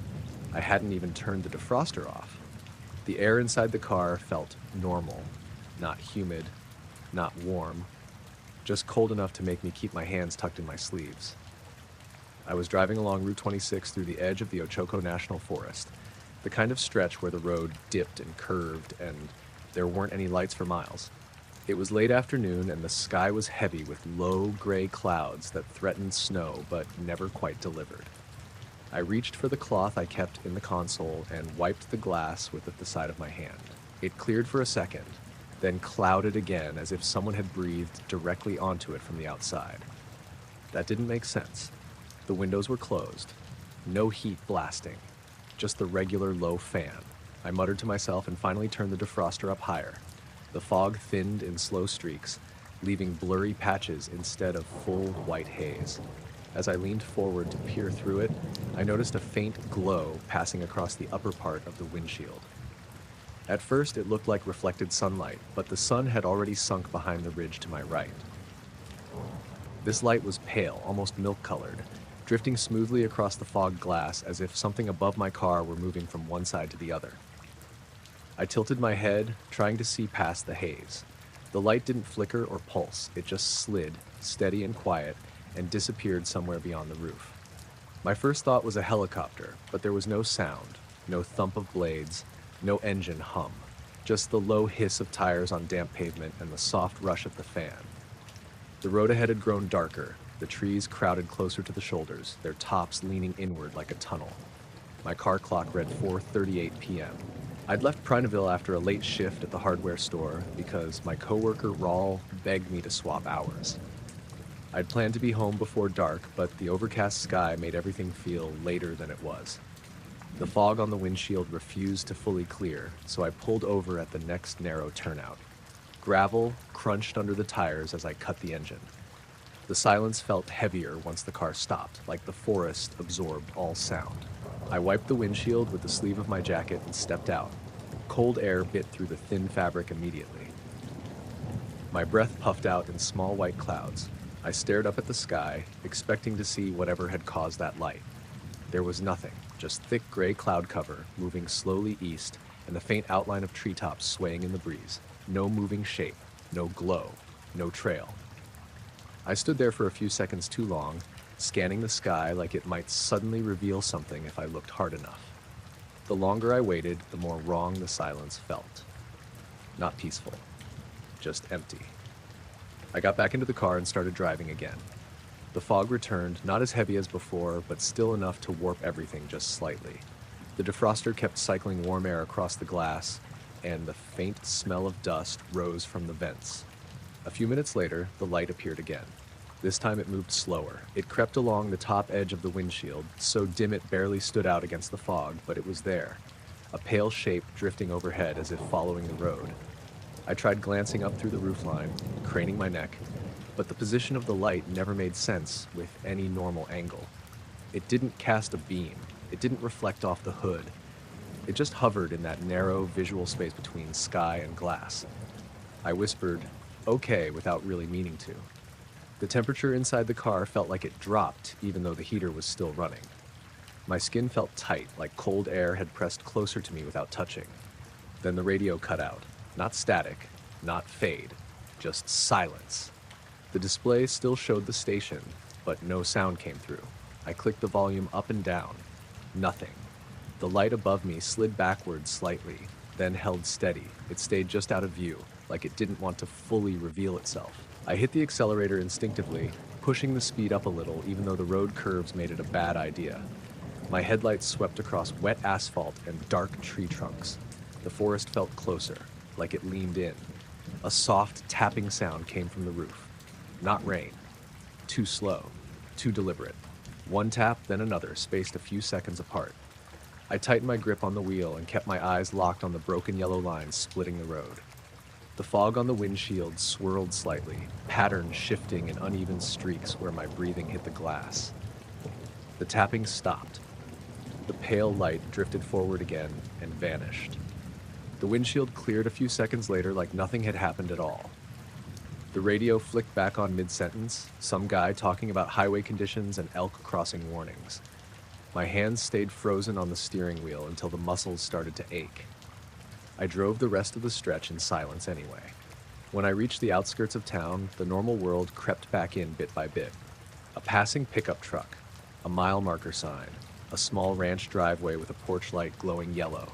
I hadn't even turned the defroster off. The air inside the car felt normal, not humid, not warm, just cold enough to make me keep my hands tucked in my sleeves. I was driving along Route 26 through the edge of the Ochoco National Forest, the kind of stretch where the road dipped and curved and there weren't any lights for miles. It was late afternoon and the sky was heavy with low gray clouds that threatened snow but never quite delivered. I reached for the cloth I kept in the console and wiped the glass with the side of my hand. It cleared for a second, then clouded again as if someone had breathed directly onto it from the outside. That didn't make sense. The windows were closed. No heat blasting. Just the regular low fan. I muttered to myself and finally turned the defroster up higher. The fog thinned in slow streaks, leaving blurry patches instead of full white haze. As I leaned forward to peer through it, I noticed a faint glow passing across the upper part of the windshield. At first, it looked like reflected sunlight, but the sun had already sunk behind the ridge to my right. This light was pale, almost milk-colored, drifting smoothly across the fogged glass as if something above my car were moving from one side to the other. I tilted my head, trying to see past the haze. The light didn't flicker or pulse, it just slid, steady and quiet, and disappeared somewhere beyond the roof. My first thought was a helicopter, but there was no sound, no thump of blades, no engine hum, just the low hiss of tires on damp pavement and the soft rush of the fan. The road ahead had grown darker, the trees crowded closer to the shoulders, their tops leaning inward like a tunnel. My car clock read 4:38 p.m. I'd left Prineville after a late shift at the hardware store because my coworker Raul begged me to swap hours. I'd planned to be home before dark, but the overcast sky made everything feel later than it was. The fog on the windshield refused to fully clear, so I pulled over at the next narrow turnout. Gravel crunched under the tires as I cut the engine. The silence felt heavier once the car stopped, like the forest absorbed all sound. I wiped the windshield with the sleeve of my jacket and stepped out. Cold air bit through the thin fabric immediately. My breath puffed out in small white clouds. I stared up at the sky, expecting to see whatever had caused that light. There was nothing, just thick gray cloud cover moving slowly east and the faint outline of treetops swaying in the breeze. No moving shape, no glow, no trail. I stood there for a few seconds too long, scanning the sky like it might suddenly reveal something if I looked hard enough. The longer I waited, the more wrong the silence felt. Not peaceful, just empty. I got back into the car and started driving again. The fog returned, not as heavy as before, but still enough to warp everything just slightly. The defroster kept cycling warm air across the glass, and the faint smell of dust rose from the vents. A few minutes later, the light appeared again. This time it moved slower. It crept along the top edge of the windshield, so dim it barely stood out against the fog, but it was there. A pale shape drifting overhead as if following the road. I tried glancing up through the roofline, craning my neck, but the position of the light never made sense with any normal angle. It didn't cast a beam. It didn't reflect off the hood. It just hovered in that narrow visual space between sky and glass. I whispered, "Okay," without really meaning to. The temperature inside the car felt like it dropped, even though the heater was still running. My skin felt tight, like cold air had pressed closer to me without touching. Then the radio cut out. Not static, not fade, just silence. The display still showed the station, but no sound came through. I clicked the volume up and down. Nothing. The light above me slid backwards slightly, then held steady. It stayed just out of view, like it didn't want to fully reveal itself. I hit the accelerator instinctively, pushing the speed up a little even though the road curves made it a bad idea. My headlights swept across wet asphalt and dark tree trunks. The forest felt closer, like it leaned in. A soft tapping sound came from the roof. Not rain. Too slow. Too deliberate. One tap, then another, spaced a few seconds apart. I tightened my grip on the wheel and kept my eyes locked on the broken yellow lines splitting the road. The fog on the windshield swirled slightly, patterns shifting in uneven streaks where my breathing hit the glass. The tapping stopped. The pale light drifted forward again and vanished. The windshield cleared a few seconds later like nothing had happened at all. The radio flicked back on mid-sentence, some guy talking about highway conditions and elk crossing warnings. My hands stayed frozen on the steering wheel until the muscles started to ache. I drove the rest of the stretch in silence anyway. When I reached the outskirts of town, the normal world crept back in bit by bit. A passing pickup truck, a mile marker sign, a small ranch driveway with a porch light glowing yellow.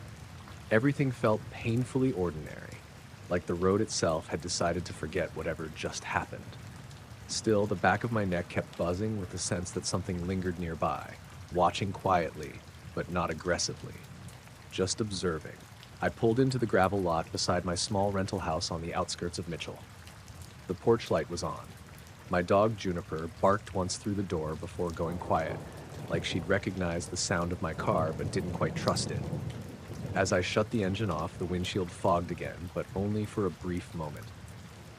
Everything felt painfully ordinary. like the road itself had decided to forget whatever just happened. Still, the back of my neck kept buzzing with the sense that something lingered nearby, watching quietly, but not aggressively, just observing. I pulled into the gravel lot beside my small rental house on the outskirts of Mitchell. The porch light was on. My dog Juniper barked once through the door before going quiet, like she'd recognized the sound of my car but didn't quite trust it. As I shut the engine off, the windshield fogged again, but only for a brief moment.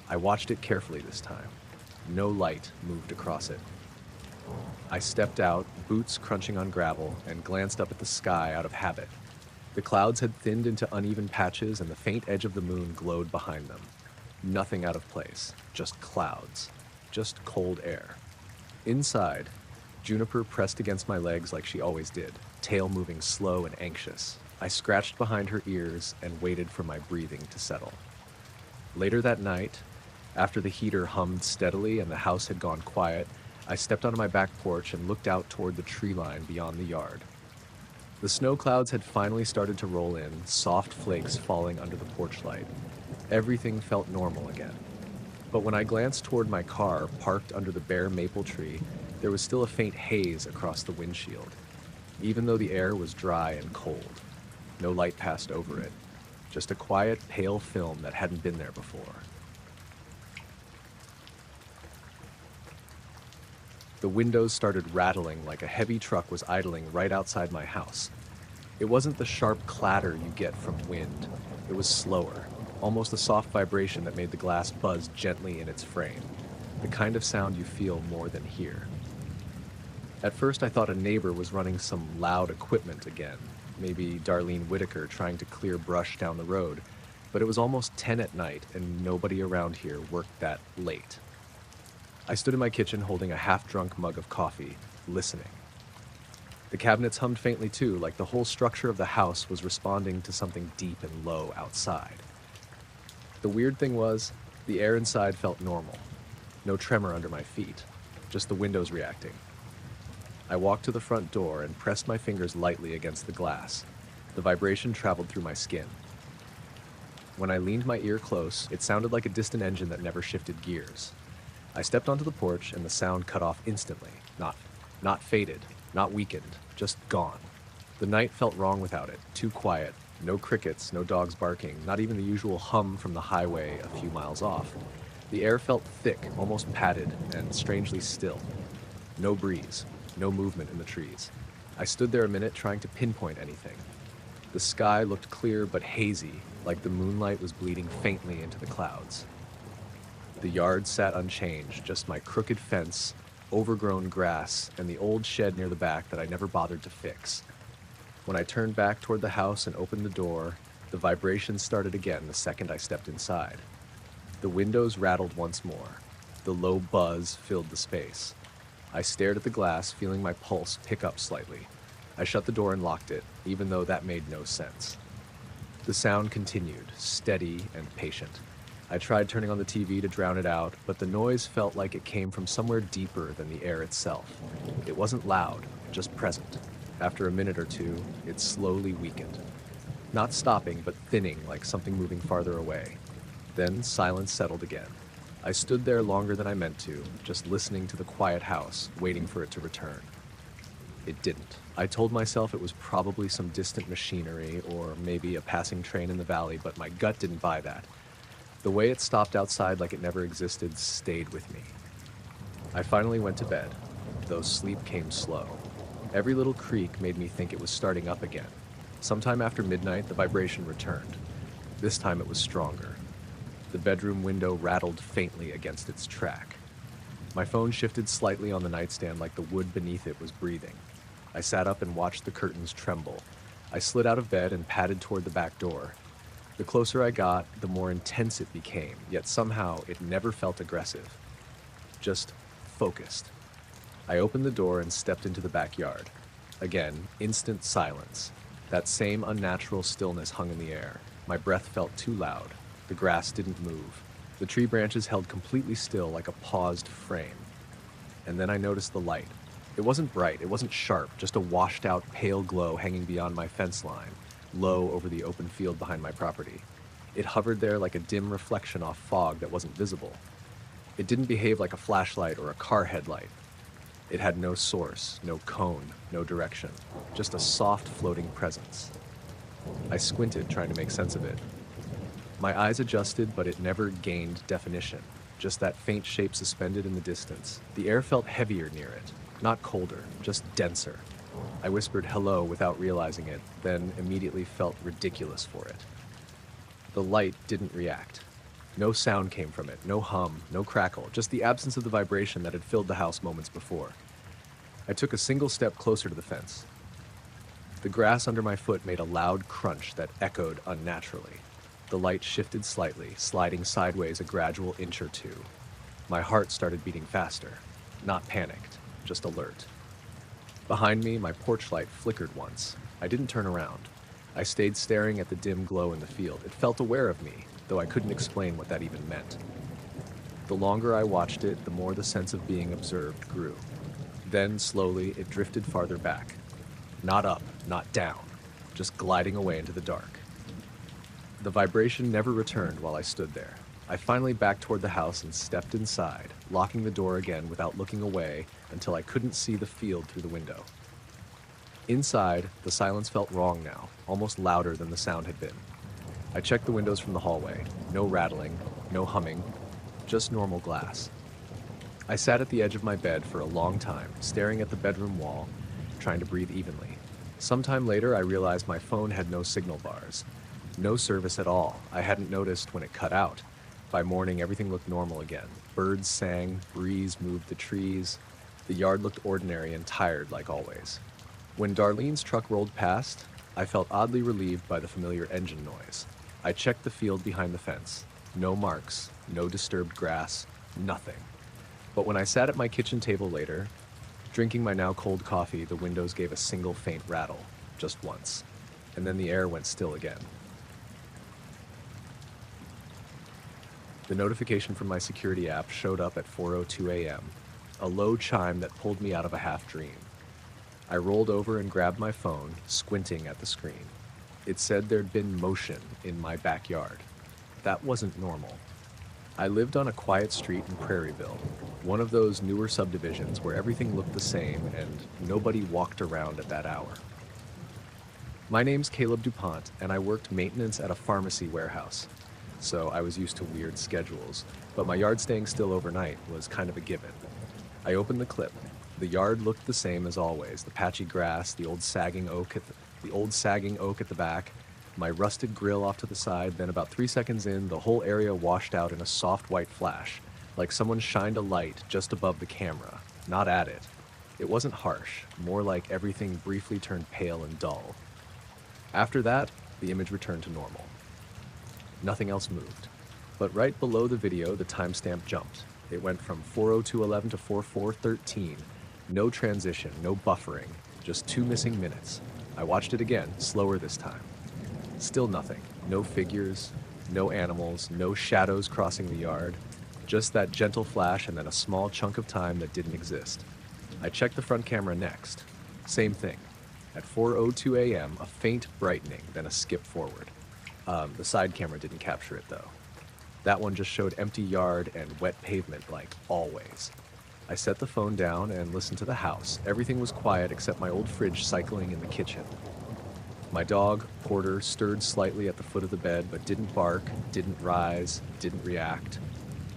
I watched it carefully this time. No light moved across it. I stepped out, boots crunching on gravel, and glanced up at the sky out of habit. The clouds had thinned into uneven patches, and the faint edge of the moon glowed behind them. Nothing out of place, just clouds, just cold air. Inside, Juniper pressed against my legs like she always did, tail moving slow and anxious. I scratched behind her ears and waited for my breathing to settle. Later that night, after the heater hummed steadily and the house had gone quiet, I stepped onto my back porch and looked out toward the tree line beyond the yard. The snow clouds had finally started to roll in, soft flakes falling under the porch light. Everything felt normal again. But when I glanced toward my car, parked under the bare maple tree, there was still a faint haze across the windshield, even though the air was dry and cold. No light passed over it, just a quiet, pale film that hadn't been there before. The windows started rattling like a heavy truck was idling right outside my house. It wasn't the sharp clatter you get from wind. It was slower, almost a soft vibration that made the glass buzz gently in its frame, the kind of sound you feel more than hear. At first I thought a neighbor was running some loud equipment again, maybe Darlene Whitaker trying to clear brush down the road, but it was almost 10 at night and nobody around here worked that late. I stood in my kitchen holding a half-drunk mug of coffee, listening. The cabinets hummed faintly too, like the whole structure of the house was responding to something deep and low outside. The weird thing was, the air inside felt normal. No tremor under my feet, just the windows reacting. I walked to the front door and pressed my fingers lightly against the glass. The vibration traveled through my skin. When I leaned my ear close, it sounded like a distant engine that never shifted gears. I stepped onto the porch and the sound cut off instantly. Not faded, not weakened, just gone. The night felt wrong without it, too quiet. No crickets, no dogs barking, not even the usual hum from the highway a few miles off. The air felt thick, almost padded, and strangely still. No breeze, no movement in the trees. I stood there a minute trying to pinpoint anything. The sky looked clear but hazy, like the moonlight was bleeding faintly into the clouds. The yard sat unchanged, just my crooked fence, overgrown grass, and the old shed near the back that I never bothered to fix. When I turned back toward the house and opened the door, the vibration started again the second I stepped inside. The windows rattled once more. The low buzz filled the space. I stared at the glass, feeling my pulse pick up slightly. I shut the door and locked it, even though that made no sense. The sound continued, steady and patient. I tried turning on the TV to drown it out, but the noise felt like it came from somewhere deeper than the air itself. It wasn't loud, just present. After a minute or two, it slowly weakened. Not stopping, but thinning like something moving farther away. Then silence settled again. I stood there longer than I meant to, just listening to the quiet house, waiting for it to return. It didn't. I told myself it was probably some distant machinery or maybe a passing train in the valley, but my gut didn't buy that. The way it stopped outside like it never existed stayed with me. I finally went to bed, though sleep came slow. Every little creak made me think it was starting up again. Sometime after midnight, the vibration returned. This time it was stronger. The bedroom window rattled faintly against its track. My phone shifted slightly on the nightstand like the wood beneath it was breathing. I sat up and watched the curtains tremble. I slid out of bed and padded toward the back door. The closer I got, the more intense it became, yet somehow it never felt aggressive. Just focused. I opened the door and stepped into the backyard. Again, instant silence. That same unnatural stillness hung in the air. My breath felt too loud. The grass didn't move. The tree branches held completely still like a paused frame. And then I noticed the light. It wasn't bright, it wasn't sharp, just a washed-out pale glow hanging beyond my fence line, low over the open field behind my property. It hovered there like a dim reflection off fog that wasn't visible. It didn't behave like a flashlight or a car headlight. It had no source, no cone, no direction, just a soft floating presence. I squinted, trying to make sense of it. My eyes adjusted, but it never gained definition, just that faint shape suspended in the distance. The air felt heavier near it, not colder, just denser. I whispered hello without realizing it, then immediately felt ridiculous for it. The light didn't react. No sound came from it, no hum, no crackle, just the absence of the vibration that had filled the house moments before. I took a single step closer to the fence. The grass under my foot made a loud crunch that echoed unnaturally. The light shifted slightly, sliding sideways a gradual inch or two. My heart started beating faster, not panicked, just alert. Behind me, my porch light flickered once. I didn't turn around. I stayed staring at the dim glow in the field. It felt aware of me, though I couldn't explain what that even meant. The longer I watched it, the more the sense of being observed grew. Then, slowly, it drifted farther back. Not up, not down, just gliding away into the dark. The vibration never returned while I stood there. I finally backed toward the house and stepped inside, locking the door again without looking away until I couldn't see the field through the window. Inside, the silence felt wrong now, almost louder than the sound had been. I checked the windows from the hallway. No rattling, no humming, just normal glass. I sat at the edge of my bed for a long time, staring at the bedroom wall, trying to breathe evenly. Sometime later, I realized my phone had no signal bars. No service at all. I hadn't noticed when it cut out. By morning, everything looked normal again. Birds sang, breeze moved the trees. The yard looked ordinary and tired like always. When Darlene's truck rolled past, I felt oddly relieved by the familiar engine noise. I checked the field behind the fence. No marks, no disturbed grass, nothing. But when I sat at my kitchen table later, drinking my now cold coffee, the windows gave a single faint rattle, just once. And then the air went still again. The notification from my security app showed up at 4:02 a.m., a low chime that pulled me out of a half-dream. I rolled over and grabbed my phone, squinting at the screen. It said there'd been motion in my backyard. That wasn't normal. I lived on a quiet street in Prairieville, one of those newer subdivisions where everything looked the same and nobody walked around at that hour. My name's Caleb DuPont, and I worked maintenance at a pharmacy warehouse, so I was used to weird schedules, but my yard staying still overnight was kind of a given. I opened the clip. The yard looked the same as always, the patchy grass, the old sagging oak at the back, my rusted grill off to the side. Then about 3 seconds in, the whole area washed out in a soft white flash, like someone shined a light just above the camera, not at it. It wasn't harsh, more like everything briefly turned pale and dull. After that, the image returned to normal. Nothing else moved. But right below the video, the timestamp jumped. It went from 4:02:11 to 4:4:13. No transition, no buffering, just 2 missing minutes. I watched it again, slower this time. Still nothing. No figures, no animals, no shadows crossing the yard. Just that gentle flash and then a small chunk of time that didn't exist. I checked the front camera next. Same thing. At 4:02 a.m., a faint brightening, then a skip forward. The side camera didn't capture it, though. That one just showed empty yard and wet pavement like always. I set the phone down and listened to the house. Everything was quiet except my old fridge cycling in the kitchen. My dog, Porter, stirred slightly at the foot of the bed, but didn't bark, didn't rise, didn't react.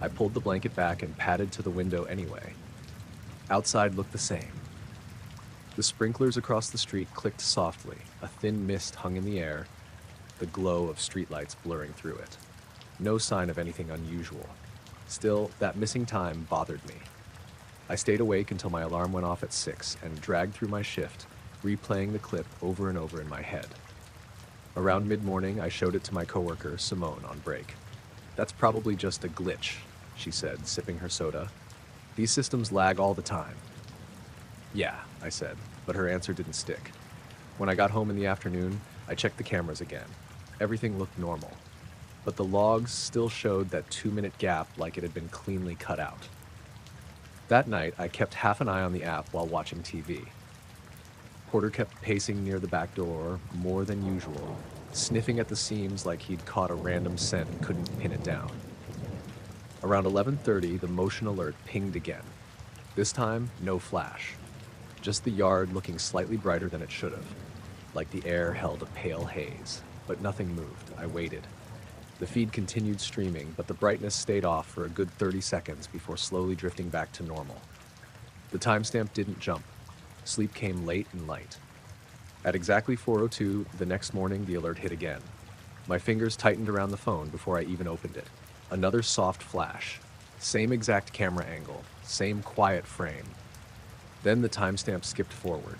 I pulled the blanket back and padded to the window anyway. Outside looked the same. The sprinklers across the street clicked softly. A thin mist hung in the air, the glow of streetlights blurring through it. No sign of anything unusual. Still, that missing time bothered me. I stayed awake until my alarm went off at 6 and dragged through my shift, replaying the clip over and over in my head. Around mid-morning, I showed it to my coworker, Simone, on break. "That's probably just a glitch," she said, sipping her soda. "These systems lag all the time." "Yeah," I said, but her answer didn't stick. When I got home in the afternoon, I checked the cameras again. Everything looked normal, but the logs still showed that 2-minute gap like it had been cleanly cut out. That night, I kept half an eye on the app while watching TV. Porter kept pacing near the back door, more than usual. sniffing at the seams like he'd caught a random scent and couldn't pin it down. Around 11:30, the motion alert pinged again. This time, no flash. Just the yard looking slightly brighter than it should have, like the air held a pale haze. But nothing moved. I waited. The feed continued streaming, but the brightness stayed off for a good 30 seconds before slowly drifting back to normal. The timestamp didn't jump. Sleep came late and light. At exactly 4:02 the next morning, the alert hit again. My fingers tightened around the phone before I even opened it. Another soft flash. Same exact camera angle. Same quiet frame. Then the timestamp skipped forward.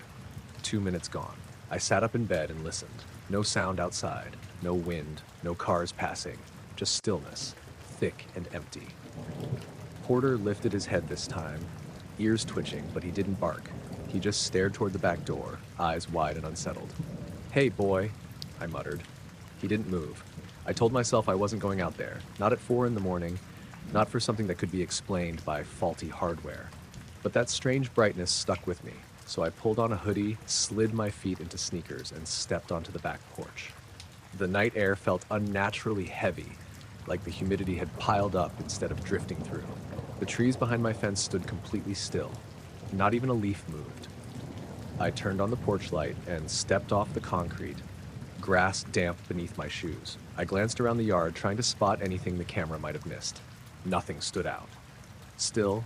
2 minutes gone. I sat up in bed and listened. No sound outside. No wind. No cars passing. Just stillness. Thick and empty. Porter lifted his head this time, ears twitching, but he didn't bark. He just stared toward the back door, eyes wide and unsettled. "Hey, boy," I muttered. He didn't move. I told myself I wasn't going out there, not at 4 in the morning, not for something that could be explained by faulty hardware. But that strange brightness stuck with me, so I pulled on a hoodie, slid my feet into sneakers, and stepped onto the back porch. The night air felt unnaturally heavy, like the humidity had piled up instead of drifting through. The trees behind my fence stood completely still. Not even a leaf moved. I turned on the porch light and stepped off the concrete, grass damp beneath my shoes. I glanced around the yard, trying to spot anything the camera might have missed. Nothing stood out. Still,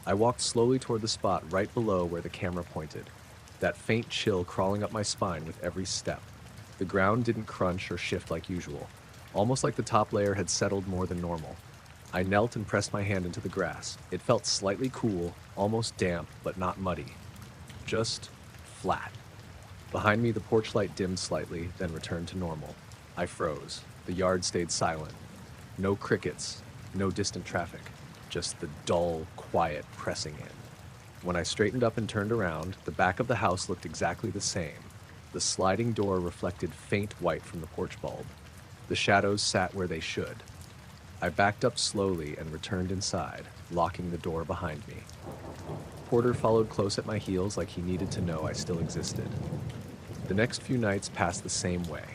I walked slowly toward the spot right below where the camera pointed, that faint chill crawling up my spine with every step. The ground didn't crunch or shift like usual, almost like the top layer had settled more than normal. I knelt and pressed my hand into the grass. It felt slightly cool, almost damp, but not muddy. Just flat. Behind me, the porch light dimmed slightly, then returned to normal. I froze. The yard stayed silent. No crickets, no distant traffic. Just the dull, quiet pressing in. When I straightened up and turned around, the back of the house looked exactly the same. The sliding door reflected faint white from the porch bulb. The shadows sat where they should. I backed up slowly and returned inside, locking the door behind me. Porter followed close at my heels like he needed to know I still existed. The next few nights passed the same way.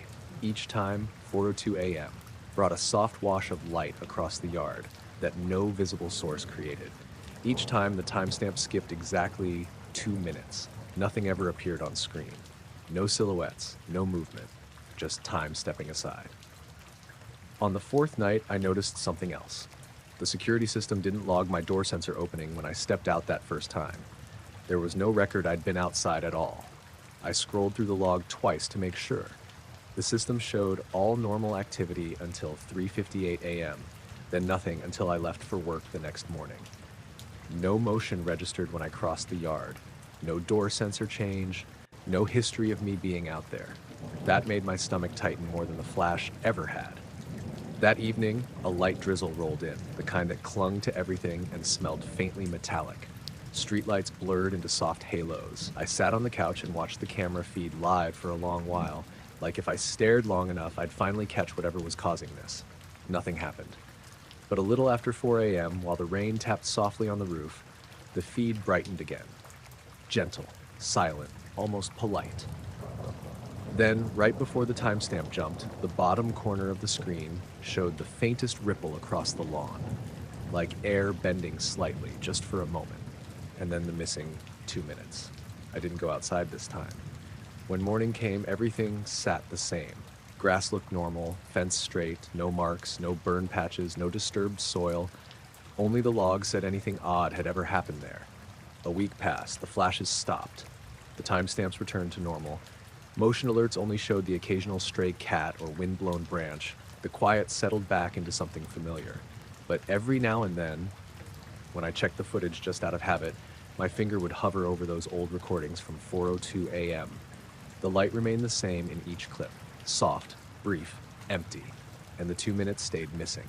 Each time, 4:02 a.m., brought a soft wash of light across the yard that no visible source created. Each time, the timestamp skipped exactly 2 minutes. Nothing ever appeared on screen. No silhouettes, no movement, just time stepping aside. On the fourth night, I noticed something else. The security system didn't log my door sensor opening when I stepped out that first time. There was no record I'd been outside at all. I scrolled through the log twice to make sure. The system showed all normal activity until 3:58 a.m., then nothing until I left for work the next morning. No motion registered when I crossed the yard. No door sensor change. No history of me being out there. That made my stomach tighten more than the flash ever had. That evening, a light drizzle rolled in, the kind that clung to everything and smelled faintly metallic. Streetlights blurred into soft halos. I sat on the couch and watched the camera feed live for a long while, like if I stared long enough, I'd finally catch whatever was causing this. Nothing happened. But a little after 4 a.m., while the rain tapped softly on the roof, the feed brightened again. Gentle, silent, almost polite. Then, right before the timestamp jumped, the bottom corner of the screen showed the faintest ripple across the lawn, like air bending slightly just for a moment, and then the missing 2 minutes. I didn't go outside this time. When morning came, everything sat the same. Grass looked normal, fence straight, no marks, no burn patches, no disturbed soil. Only the log said anything odd had ever happened there. A week passed, the flashes stopped. The timestamps returned to normal. Motion alerts only showed the occasional stray cat or wind-blown branch. The quiet settled back into something familiar. But every now and then, when I checked the footage just out of habit, my finger would hover over those old recordings from 4:02 a.m. The light remained the same in each clip. Soft, brief, empty, and the 2 minutes stayed missing.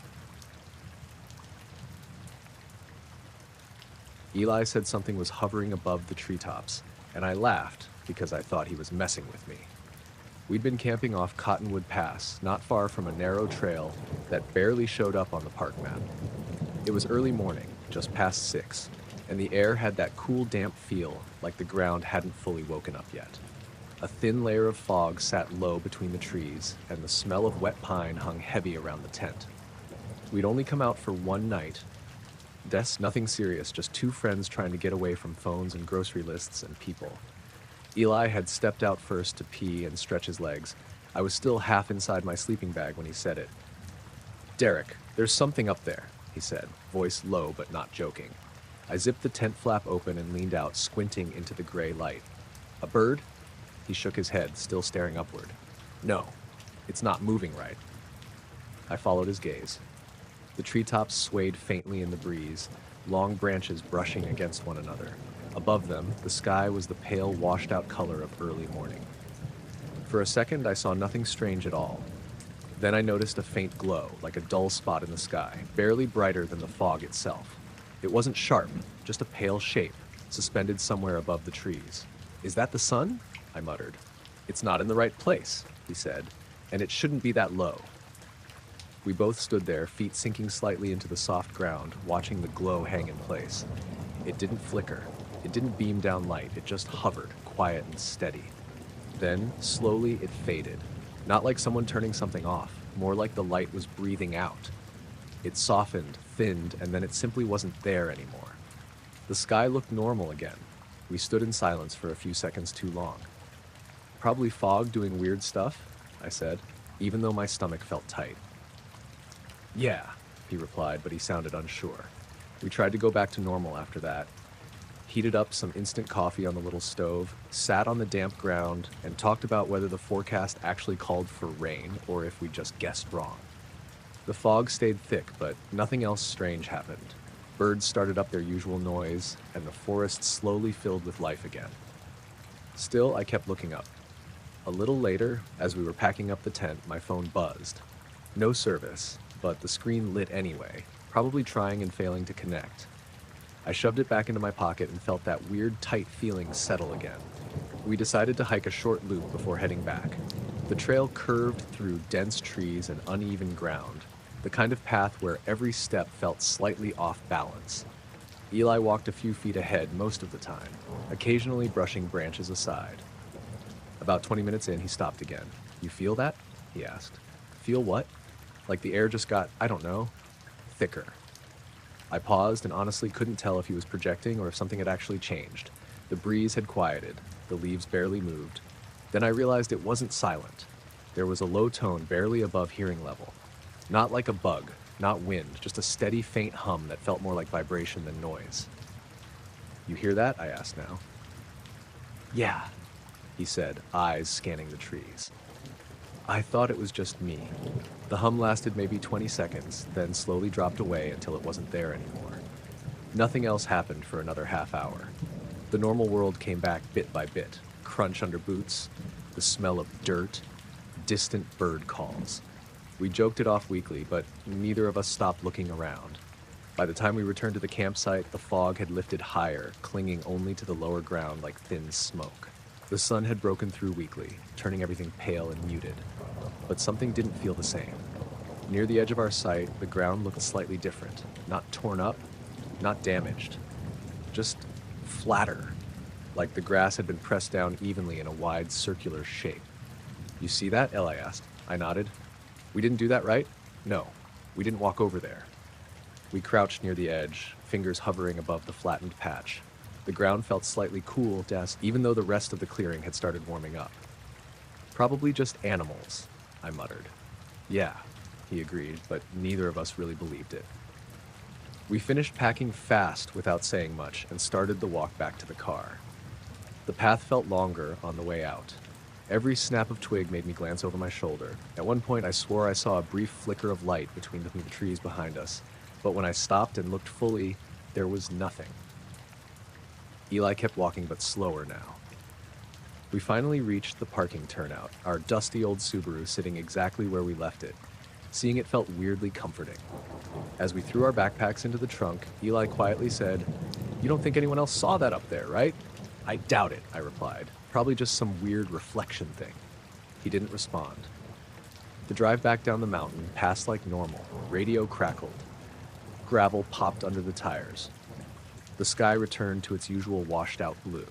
Eli said something was hovering above the treetops, and I laughed because I thought he was messing with me. We'd been camping off Cottonwood Pass, not far from a narrow trail that barely showed up on the park map. It was early morning, just past 6, and the air had that cool, damp feel like the ground hadn't fully woken up yet. A thin layer of fog sat low between the trees, and the smell of wet pine hung heavy around the tent. We'd only come out for one night. Nothing serious, just two friends trying to get away from phones and grocery lists and people. Eli had stepped out first to pee and stretch his legs. I was still half inside my sleeping bag when he said it. "Derek, there's something up there," he said, voice low but not joking. I zipped the tent flap open and leaned out, squinting into the gray light. "A bird?" He shook his head, still staring upward. "No, it's not moving right." I followed his gaze. The treetops swayed faintly in the breeze, long branches brushing against one another. Above them, the sky was the pale, washed-out color of early morning. For a second, I saw nothing strange at all. Then I noticed a faint glow, like a dull spot in the sky, barely brighter than the fog itself. It wasn't sharp, just a pale shape, suspended somewhere above the trees. "Is that the sun?" I muttered. "It's not in the right place," he said, "and it shouldn't be that low." We both stood there, feet sinking slightly into the soft ground, watching the glow hang in place. It didn't flicker. It didn't beam down light. It just hovered, quiet and steady. Then, slowly, it faded. Not like someone turning something off, more like the light was breathing out. It softened, thinned, and then it simply wasn't there anymore. The sky looked normal again. We stood in silence for a few seconds too long. "Probably fog doing weird stuff," I said, even though my stomach felt tight. "Yeah," he replied, but he sounded unsure. We tried to go back to normal after that. Heated up some instant coffee on the little stove, sat on the damp ground, and talked about whether the forecast actually called for rain or if we just guessed wrong. The fog stayed thick, but nothing else strange happened. Birds started up their usual noise, and the forest slowly filled with life again. Still, I kept looking up. A little later, as we were packing up the tent, my phone buzzed. No service, but the screen lit anyway, probably trying and failing to connect. I shoved it back into my pocket and felt that weird, tight feeling settle again. We decided to hike a short loop before heading back. The trail curved through dense trees and uneven ground, the kind of path where every step felt slightly off balance. Eli walked a few feet ahead most of the time, occasionally brushing branches aside. About 20 minutes in, he stopped again. "You feel that?" he asked. "Feel what?" "Like the air just got, I don't know, thicker." I paused and honestly couldn't tell if he was projecting or if something had actually changed. The breeze had quieted, the leaves barely moved. Then I realized it wasn't silent. There was a low tone barely above hearing level. Not like a bug, not wind, just a steady faint hum that felt more like vibration than noise. "You hear that?" I asked now. "Yeah," he said, eyes scanning the trees. I thought it was just me. The hum lasted maybe 20 seconds, then slowly dropped away until it wasn't there anymore. Nothing else happened for another half hour. The normal world came back bit by bit. Crunch under boots, the smell of dirt, distant bird calls. We joked it off weakly, but neither of us stopped looking around. By the time we returned to the campsite, the fog had lifted higher, clinging only to the lower ground like thin smoke. The sun had broken through weakly, turning everything pale and muted. But something didn't feel the same. Near the edge of our sight, the ground looked slightly different. Not torn up, not damaged. Just flatter, like the grass had been pressed down evenly in a wide circular shape. "You see that?" Eli asked. I nodded. "We didn't do that, right?" "No, we didn't walk over there." We crouched near the edge, fingers hovering above the flattened patch. The ground felt slightly cool, even though the rest of the clearing had started warming up. "Probably just animals," I muttered. "Yeah," he agreed, but neither of us really believed it. We finished packing fast without saying much and started the walk back to the car. The path felt longer on the way out. Every snap of twig made me glance over my shoulder. At one point, I swore I saw a brief flicker of light between the trees behind us, but when I stopped and looked fully, there was nothing. Eli kept walking, but slower now. We finally reached the parking turnout, our dusty old Subaru sitting exactly where we left it. Seeing it felt weirdly comforting. As we threw our backpacks into the trunk, Eli quietly said, "You don't think anyone else saw that up there, right?" "I doubt it," I replied. "Probably just some weird reflection thing." He didn't respond. The drive back down the mountain passed like normal. Radio crackled. Gravel popped under the tires. The sky returned to its usual washed-out blue.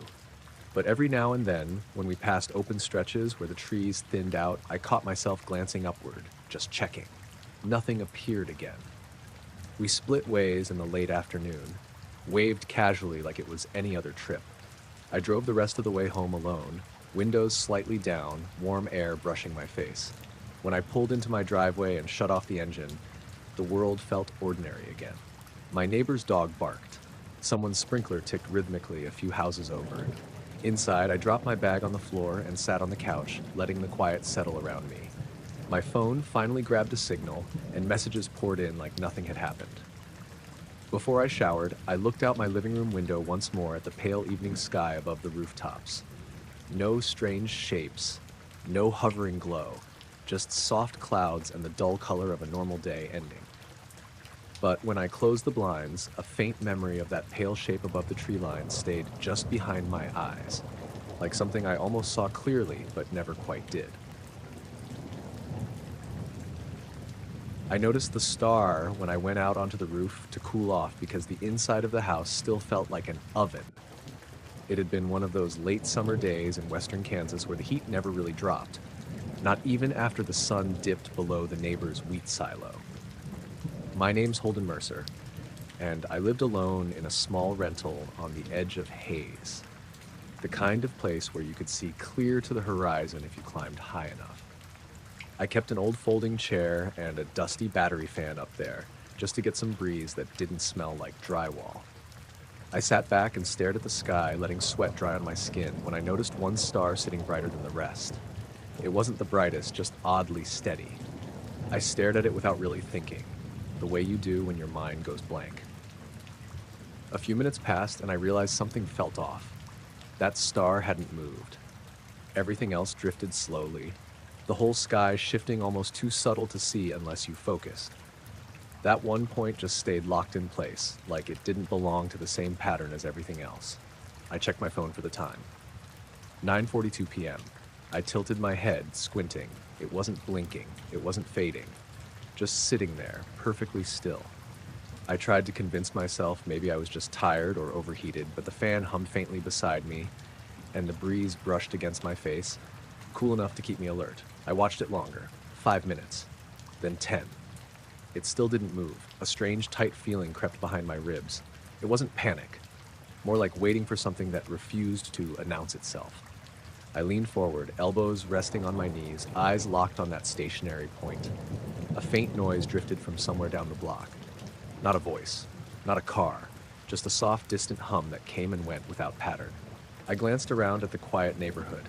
But every now and then, when we passed open stretches where the trees thinned out, I caught myself glancing upward, just checking. Nothing appeared again. We split ways in the late afternoon, waved casually like it was any other trip. I drove the rest of the way home alone, windows slightly down, warm air brushing my face. When I pulled into my driveway and shut off the engine, the world felt ordinary again. My neighbor's dog barked. Someone's sprinkler ticked rhythmically a few houses over. Inside, I dropped my bag on the floor and sat on the couch, letting the quiet settle around me. My phone finally grabbed a signal, and messages poured in like nothing had happened. Before I showered, I looked out my living room window once more at the pale evening sky above the rooftops. No strange shapes, no hovering glow, just soft clouds and the dull color of a normal day ending. But when I closed the blinds, a faint memory of that pale shape above the tree line stayed just behind my eyes, like something I almost saw clearly but never quite did. I noticed the star when I went out onto the roof to cool off because the inside of the house still felt like an oven. It had been one of those late summer days in western Kansas where the heat never really dropped, not even after the sun dipped below the neighbor's wheat silo. My name's Holden Mercer, and I lived alone in a small rental on the edge of haze, the kind of place where you could see clear to the horizon if you climbed high enough. I kept an old folding chair and a dusty battery fan up there, just to get some breeze that didn't smell like drywall. I sat back and stared at the sky, letting sweat dry on my skin, when I noticed one star sitting brighter than the rest. It wasn't the brightest, just oddly steady. I stared at it without really thinking, the way you do when your mind goes blank. A few minutes passed and I realized something felt off. That star hadn't moved. Everything else drifted slowly, the whole sky shifting almost too subtle to see unless you focused. That one point just stayed locked in place, like it didn't belong to the same pattern as everything else. I checked my phone for the time. 9:42 p.m. I tilted my head, squinting. It wasn't blinking. It wasn't fading. Just sitting there, perfectly still. I tried to convince myself maybe I was just tired or overheated, but the fan hummed faintly beside me, and the breeze brushed against my face, cool enough to keep me alert. I watched it longer, 5 minutes, then 10. It still didn't move. A strange, tight feeling crept behind my ribs. It wasn't panic, more like waiting for something that refused to announce itself. I leaned forward, elbows resting on my knees, eyes locked on that stationary point. A faint noise drifted from somewhere down the block. Not a voice, not a car, just a soft, distant hum that came and went without pattern. I glanced around at the quiet neighborhood.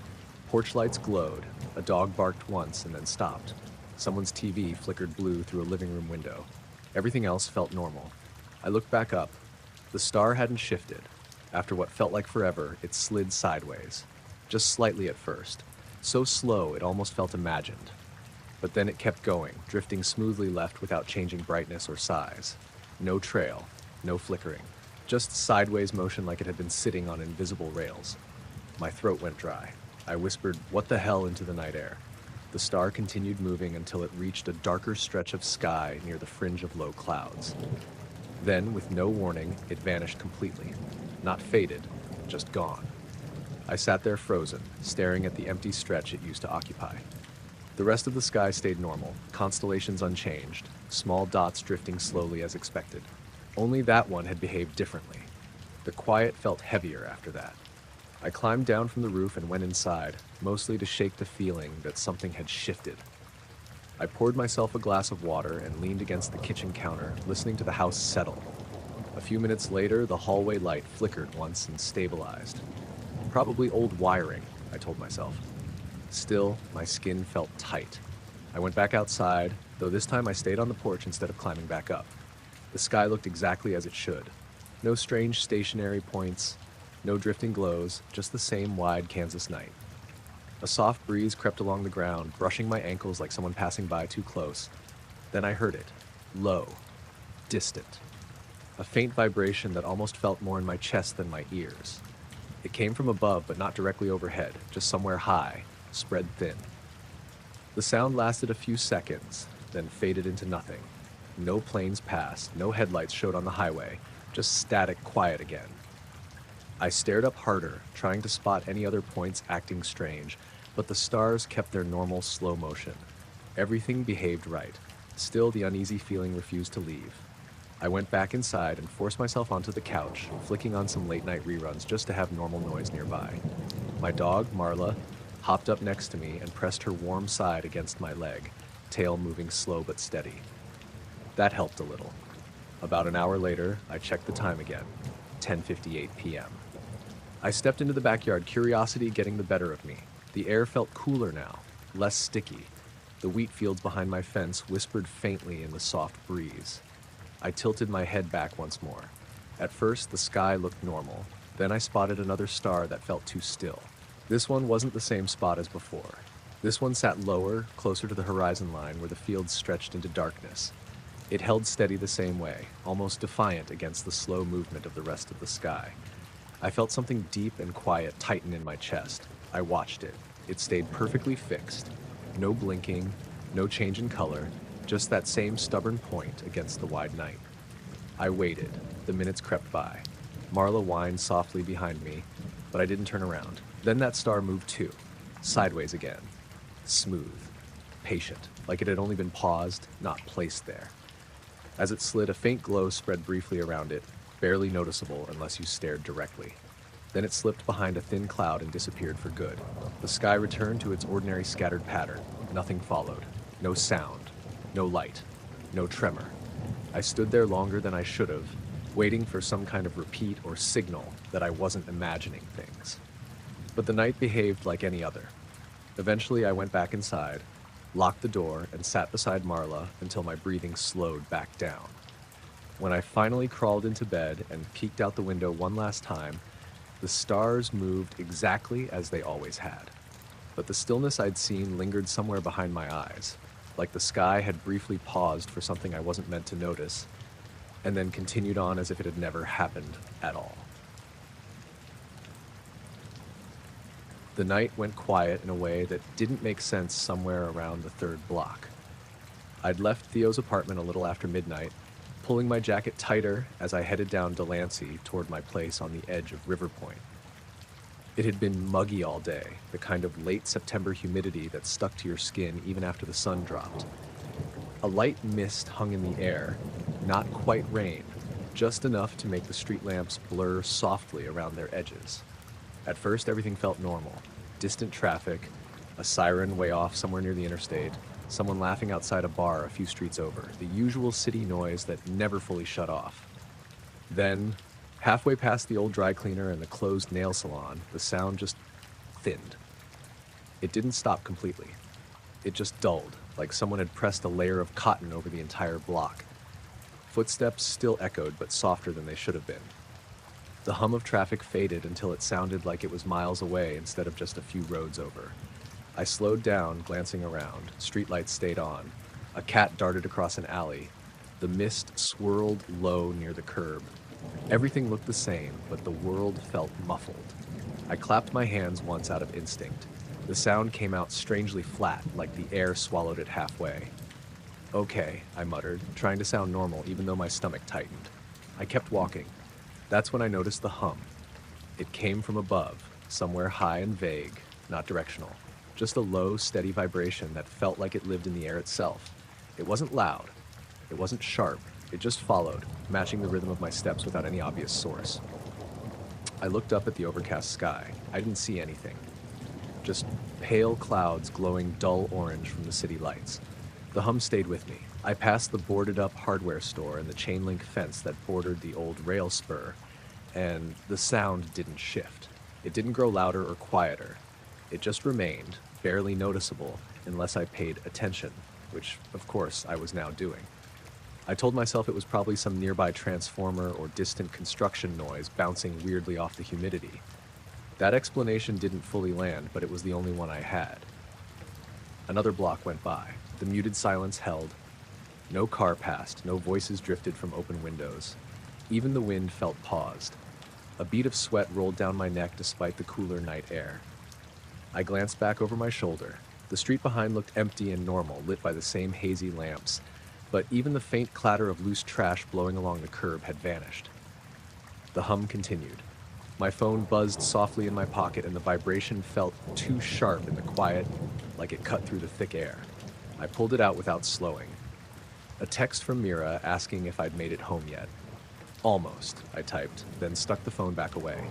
Porch lights glowed, a dog barked once and then stopped. Someone's TV flickered blue through a living room window. Everything else felt normal. I looked back up. The star hadn't shifted. After what felt like forever, it slid sideways. Just slightly at first. So slow it almost felt imagined. But then it kept going, drifting smoothly left without changing brightness or size. No trail, no flickering. Just sideways motion like it had been sitting on invisible rails. My throat went dry. I whispered, "What the hell?" into the night air. The star continued moving until it reached a darker stretch of sky near the fringe of low clouds. Then, with no warning, it vanished completely. Not faded, just gone. I sat there frozen, staring at the empty stretch it used to occupy. The rest of the sky stayed normal, constellations unchanged, small dots drifting slowly as expected. Only that one had behaved differently. The quiet felt heavier after that. I climbed down from the roof and went inside, mostly to shake the feeling that something had shifted. I poured myself a glass of water and leaned against the kitchen counter, listening to the house settle. A few minutes later, the hallway light flickered once and stabilized. Probably old wiring, I told myself. Still, my skin felt tight. I went back outside, though this time I stayed on the porch instead of climbing back up. The sky looked exactly as it should. No strange stationary points, no drifting glows, just the same wide Kansas night. A soft breeze crept along the ground, brushing my ankles like someone passing by too close. Then I heard it, low, distant. A faint vibration that almost felt more in my chest than my ears. It came from above, but not directly overhead, just somewhere high, spread thin. The sound lasted a few seconds, then faded into nothing. No planes passed, no headlights showed on the highway, just static quiet again. I stared up harder, trying to spot any other points acting strange, but the stars kept their normal slow motion. Everything behaved right. Still, the uneasy feeling refused to leave. I went back inside and forced myself onto the couch, flicking on some late-night reruns just to have normal noise nearby. My dog, Marla, hopped up next to me and pressed her warm side against my leg, tail moving slow but steady. That helped a little. About an hour later, I checked the time again, 10:58 p.m. I stepped into the backyard, curiosity getting the better of me. The air felt cooler now, less sticky. The wheat fields behind my fence whispered faintly in the soft breeze. I tilted my head back once more. At first, the sky looked normal. Then I spotted another star that felt too still. This one wasn't the same spot as before. This one sat lower, closer to the horizon line where the fields stretched into darkness. It held steady the same way, almost defiant against the slow movement of the rest of the sky. I felt something deep and quiet tighten in my chest. I watched it. It stayed perfectly fixed. No blinking, no change in color, just that same stubborn point against the wide night. I waited. The minutes crept by. Marla whined softly behind me, but I didn't turn around. Then that star moved too, sideways again. Smooth, patient, like it had only been paused, not placed there. As it slid, a faint glow spread briefly around it, barely noticeable unless you stared directly. Then it slipped behind a thin cloud and disappeared for good. The sky returned to its ordinary scattered pattern. Nothing followed. No sound. No light. No tremor. I stood there longer than I should have, waiting for some kind of repeat or signal that I wasn't imagining things. But the night behaved like any other. Eventually, I went back inside, locked the door, and sat beside Marla until my breathing slowed back down. When I finally crawled into bed and peeked out the window one last time, the stars moved exactly as they always had. But the stillness I'd seen lingered somewhere behind my eyes, like the sky had briefly paused for something I wasn't meant to notice, and then continued on as if it had never happened at all. The night went quiet in a way that didn't make sense somewhere around the third block. I'd left Theo's apartment a little after midnight, pulling my jacket tighter as I headed down Delancey toward my place on the edge of River Point. It had been muggy all day, the kind of late September humidity that stuck to your skin even after the sun dropped. A light mist hung in the air, not quite rain, just enough to make the street lamps blur softly around their edges. At first, everything felt normal. Distant traffic, a siren way off somewhere near the interstate, someone laughing outside a bar a few streets over, the usual city noise that never fully shut off. Then, halfway past the old dry cleaner and the closed nail salon, the sound just thinned. It didn't stop completely. It just dulled, like someone had pressed a layer of cotton over the entire block. Footsteps still echoed, but softer than they should have been. The hum of traffic faded until it sounded like it was miles away instead of just a few roads over. I slowed down, glancing around. Streetlights stayed on. A cat darted across an alley. The mist swirled low near the curb. Everything looked the same, but the world felt muffled. I clapped my hands once out of instinct. The sound came out strangely flat, like the air swallowed it halfway. Okay, I muttered, trying to sound normal even though my stomach tightened. I kept walking. That's when I noticed the hum. It came from above, somewhere high and vague, not directional. Just a low, steady vibration that felt like it lived in the air itself. It wasn't loud. It wasn't sharp. It just followed, matching the rhythm of my steps without any obvious source. I looked up at the overcast sky. I didn't see anything. Just pale clouds glowing dull orange from the city lights. The hum stayed with me. I passed the boarded-up hardware store and the chain-link fence that bordered the old rail spur, and the sound didn't shift. It didn't grow louder or quieter. It just remained, barely noticeable, unless I paid attention, which, of course, I was now doing. I told myself it was probably some nearby transformer or distant construction noise bouncing weirdly off the humidity. That explanation didn't fully land, but it was the only one I had. Another block went by. The muted silence held. No car passed, no voices drifted from open windows. Even the wind felt paused. A bead of sweat rolled down my neck despite the cooler night air. I glanced back over my shoulder. The street behind looked empty and normal, lit by the same hazy lamps, but even the faint clatter of loose trash blowing along the curb had vanished. The hum continued. My phone buzzed softly in my pocket, and the vibration felt too sharp in the quiet, like it cut through the thick air. I pulled it out without slowing. A text from Mira asking if I'd made it home yet. Almost, I typed, then stuck the phone back away.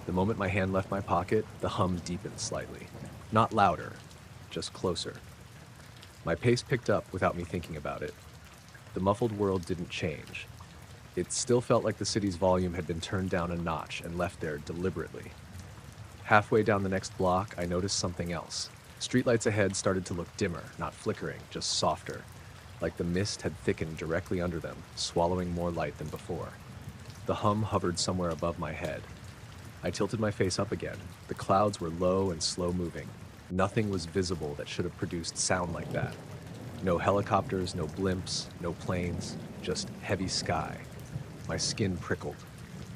The moment my hand left my pocket, the hum deepened slightly. Not louder, just closer. My pace picked up without me thinking about it. The muffled world didn't change. It still felt like the city's volume had been turned down a notch and left there deliberately. Halfway down the next block, I noticed something else. Streetlights ahead started to look dimmer, not flickering, just softer, like the mist had thickened directly under them, swallowing more light than before. The hum hovered somewhere above my head. I tilted my face up again. The clouds were low and slow-moving. Nothing was visible that should have produced sound like that. No helicopters, no blimps, no planes, just heavy sky. My skin prickled.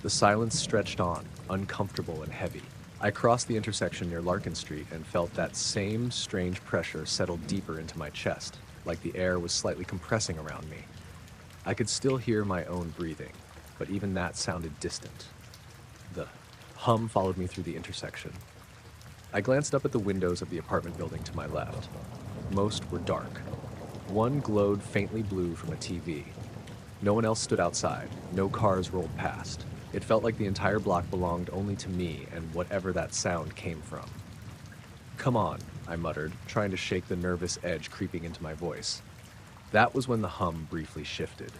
The silence stretched on, uncomfortable and heavy. I crossed the intersection near Larkin Street and felt that same strange pressure settle deeper into my chest, like the air was slightly compressing around me. I could still hear my own breathing, but even that sounded distant. The hum followed me through the intersection. I glanced up at the windows of the apartment building to my left. Most were dark. One glowed faintly blue from a TV. No one else stood outside. No cars rolled past. It felt like the entire block belonged only to me and whatever that sound came from. "Come on," I muttered, trying to shake the nervous edge creeping into my voice. That was when the hum briefly shifted.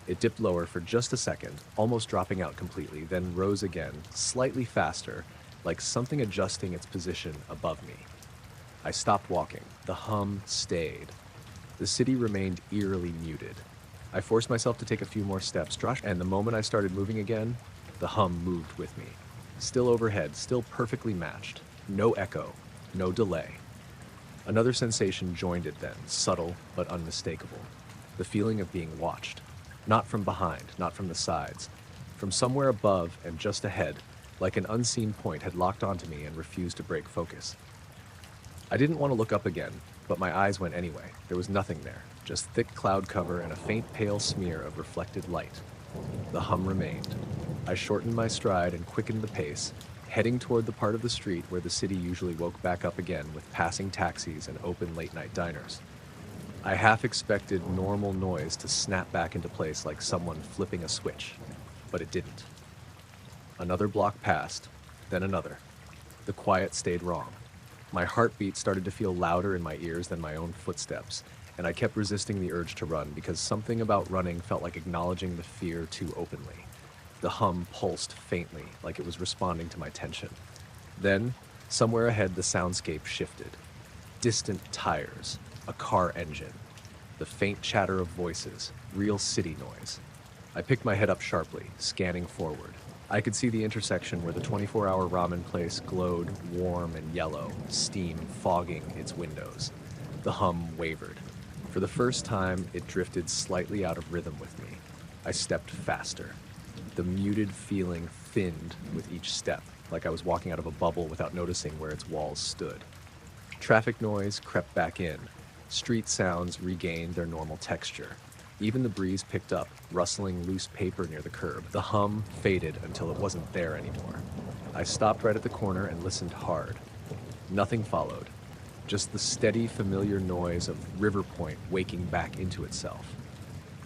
It dipped lower for just a second, almost dropping out completely, then rose again, slightly faster, like something adjusting its position above me. I stopped walking. The hum stayed. The city remained eerily muted. I forced myself to take a few more steps, and the moment I started moving again, the hum moved with me. Still overhead, still perfectly matched. No echo, no delay. Another sensation joined it then, subtle but unmistakable. The feeling of being watched. Not from behind, not from the sides. From somewhere above and just ahead, like an unseen point had locked onto me and refused to break focus. I didn't want to look up again, but my eyes went anyway. There was nothing there, just thick cloud cover and a faint pale smear of reflected light. The hum remained. I shortened my stride and quickened the pace, heading toward the part of the street where the city usually woke back up again with passing taxis and open late-night diners. I half expected normal noise to snap back into place like someone flipping a switch, but it didn't. Another block passed, then another. The quiet stayed wrong. My heartbeat started to feel louder in my ears than my own footsteps, and I kept resisting the urge to run because something about running felt like acknowledging the fear too openly. The hum pulsed faintly, like it was responding to my tension. Then, somewhere ahead, the soundscape shifted. Distant tires, a car engine, the faint chatter of voices, real city noise. I picked my head up sharply, scanning forward. I could see the intersection where the 24-hour ramen place glowed warm and yellow, steam fogging its windows. The hum wavered. For the first time, it drifted slightly out of rhythm with me. I stepped faster. The muted feeling thinned with each step, like I was walking out of a bubble without noticing where its walls stood. Traffic noise crept back in. Street sounds regained their normal texture. Even the breeze picked up, rustling loose paper near the curb. The hum faded until it wasn't there anymore. I stopped right at the corner and listened hard. Nothing followed. Just the steady, familiar noise of River Point waking back into itself.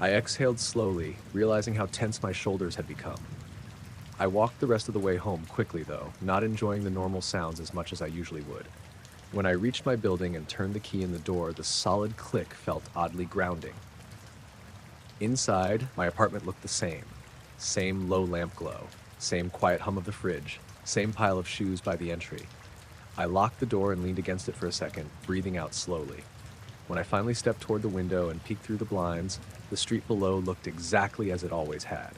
I exhaled slowly, realizing how tense my shoulders had become. I walked the rest of the way home quickly, though, not enjoying the normal sounds as much as I usually would. When I reached my building and turned the key in the door, the solid click felt oddly grounding. Inside, my apartment looked the same. Same low lamp glow, same quiet hum of the fridge, same pile of shoes by the entry. I locked the door and leaned against it for a second, breathing out slowly. When I finally stepped toward the window and peeked through the blinds, the street below looked exactly as it always had.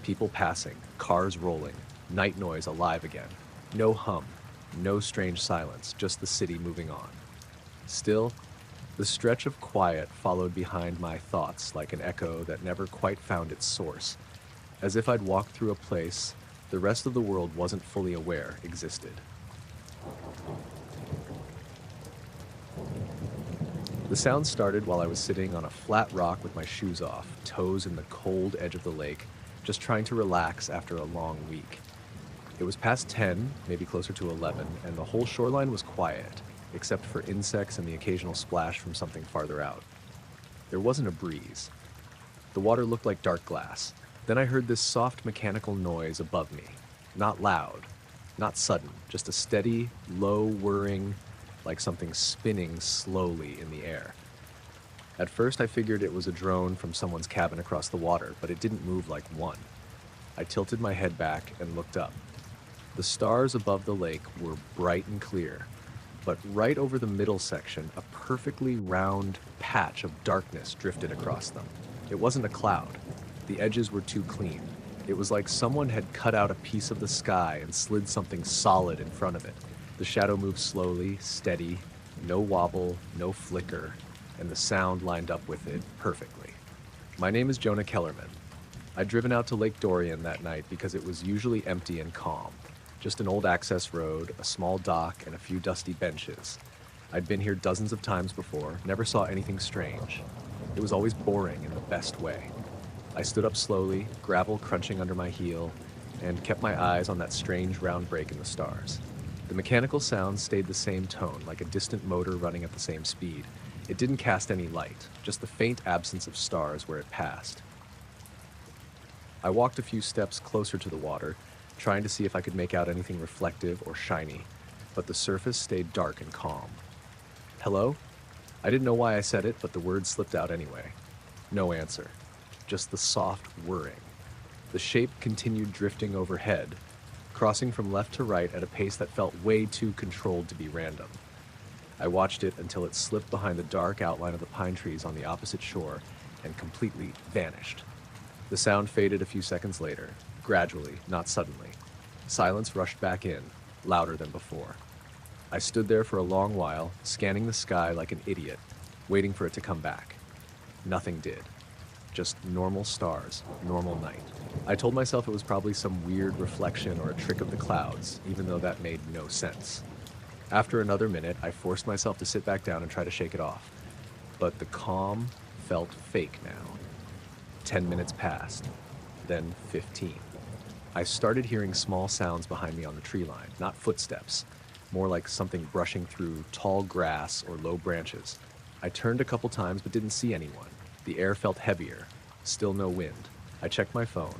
People passing, cars rolling, night noise alive again. No hum, no strange silence, just the city moving on. Still, the stretch of quiet followed behind my thoughts like an echo that never quite found its source, as if I'd walked through a place the rest of the world wasn't fully aware existed. The sound started while I was sitting on a flat rock with my shoes off, toes in the cold edge of the lake, just trying to relax after a long week. It was past 10, maybe closer to 11, and the whole shoreline was quiet, except for insects and the occasional splash from something farther out. There wasn't a breeze. The water looked like dark glass. Then I heard this soft mechanical noise above me. Not loud, not sudden, just a steady, low whirring, like something spinning slowly in the air. At first I figured it was a drone from someone's cabin across the water, but it didn't move like one. I tilted my head back and looked up. The stars above the lake were bright and clear, but right over the middle section, a perfectly round patch of darkness drifted across them. It wasn't a cloud. The edges were too clean. It was like someone had cut out a piece of the sky and slid something solid in front of it. The shadow moved slowly, steady, no wobble, no flicker, and the sound lined up with it perfectly. My name is Jonah Kellerman. I'd driven out to Lake Dorian that night because it was usually empty and calm. Just an old access road, a small dock, and a few dusty benches. I'd been here dozens of times before, never saw anything strange. It was always boring in the best way. I stood up slowly, gravel crunching under my heel, and kept my eyes on that strange round break in the stars. The mechanical sound stayed the same tone, like a distant motor running at the same speed. It didn't cast any light, just the faint absence of stars where it passed. I walked a few steps closer to the water, trying to see if I could make out anything reflective or shiny, but the surface stayed dark and calm. Hello? I didn't know why I said it, but the words slipped out anyway. No answer. Just the soft whirring. The shape continued drifting overhead, crossing from left to right at a pace that felt way too controlled to be random. I watched it until it slipped behind the dark outline of the pine trees on the opposite shore and completely vanished. The sound faded a few seconds later, gradually, not suddenly. Silence rushed back in, louder than before. I stood there for a long while, scanning the sky like an idiot, waiting for it to come back. Nothing did. Just normal stars, normal night. I told myself it was probably some weird reflection or a trick of the clouds, even though that made no sense. After another minute, I forced myself to sit back down and try to shake it off. But the calm felt fake now. 10 minutes passed, then 15. I started hearing small sounds behind me on the tree line, not footsteps, more like something brushing through tall grass or low branches. I turned a couple times but didn't see anyone. The air felt heavier, still no wind. I checked my phone.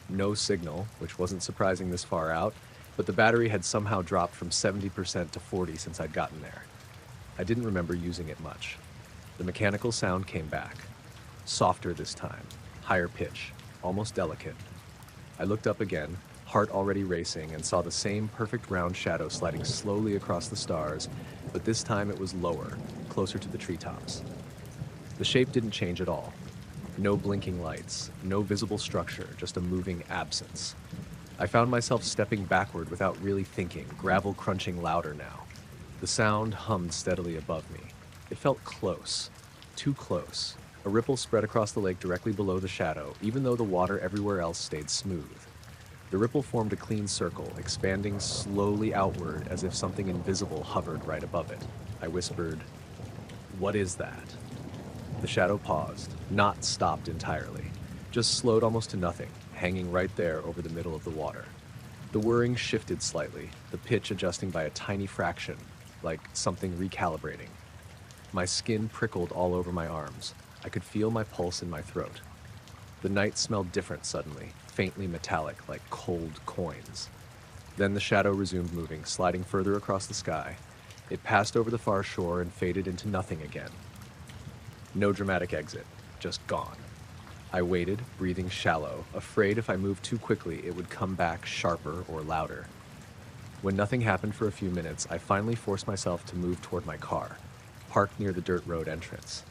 No signal, which wasn't surprising this far out, but the battery had somehow dropped from 70% to 40 since I'd gotten there. I didn't remember using it much. The mechanical sound came back. Softer this time, higher pitch, almost delicate. I looked up again, heart already racing, and saw the same perfect round shadow sliding slowly across the stars, but this time it was lower, closer to the treetops. The shape didn't change at all. No blinking lights, no visible structure, just a moving absence. I found myself stepping backward without really thinking, gravel crunching louder now. The sound hummed steadily above me. It felt close, too close. A ripple spread across the lake directly below the shadow, even though the water everywhere else stayed smooth. The ripple formed a clean circle, expanding slowly outward as if something invisible hovered right above it. I whispered, "What is that?" The shadow paused, not stopped entirely, just slowed almost to nothing, hanging right there over the middle of the water. The whirring shifted slightly, the pitch adjusting by a tiny fraction, like something recalibrating. My skin prickled all over my arms. I could feel my pulse in my throat. The night smelled different suddenly, faintly metallic, like cold coins. Then the shadow resumed moving, sliding further across the sky. It passed over the far shore and faded into nothing again. No dramatic exit, just gone. I waited, breathing shallow, afraid if I moved too quickly it would come back sharper or louder. When nothing happened for a few minutes, I finally forced myself to move toward my car, parked near the dirt road entrance.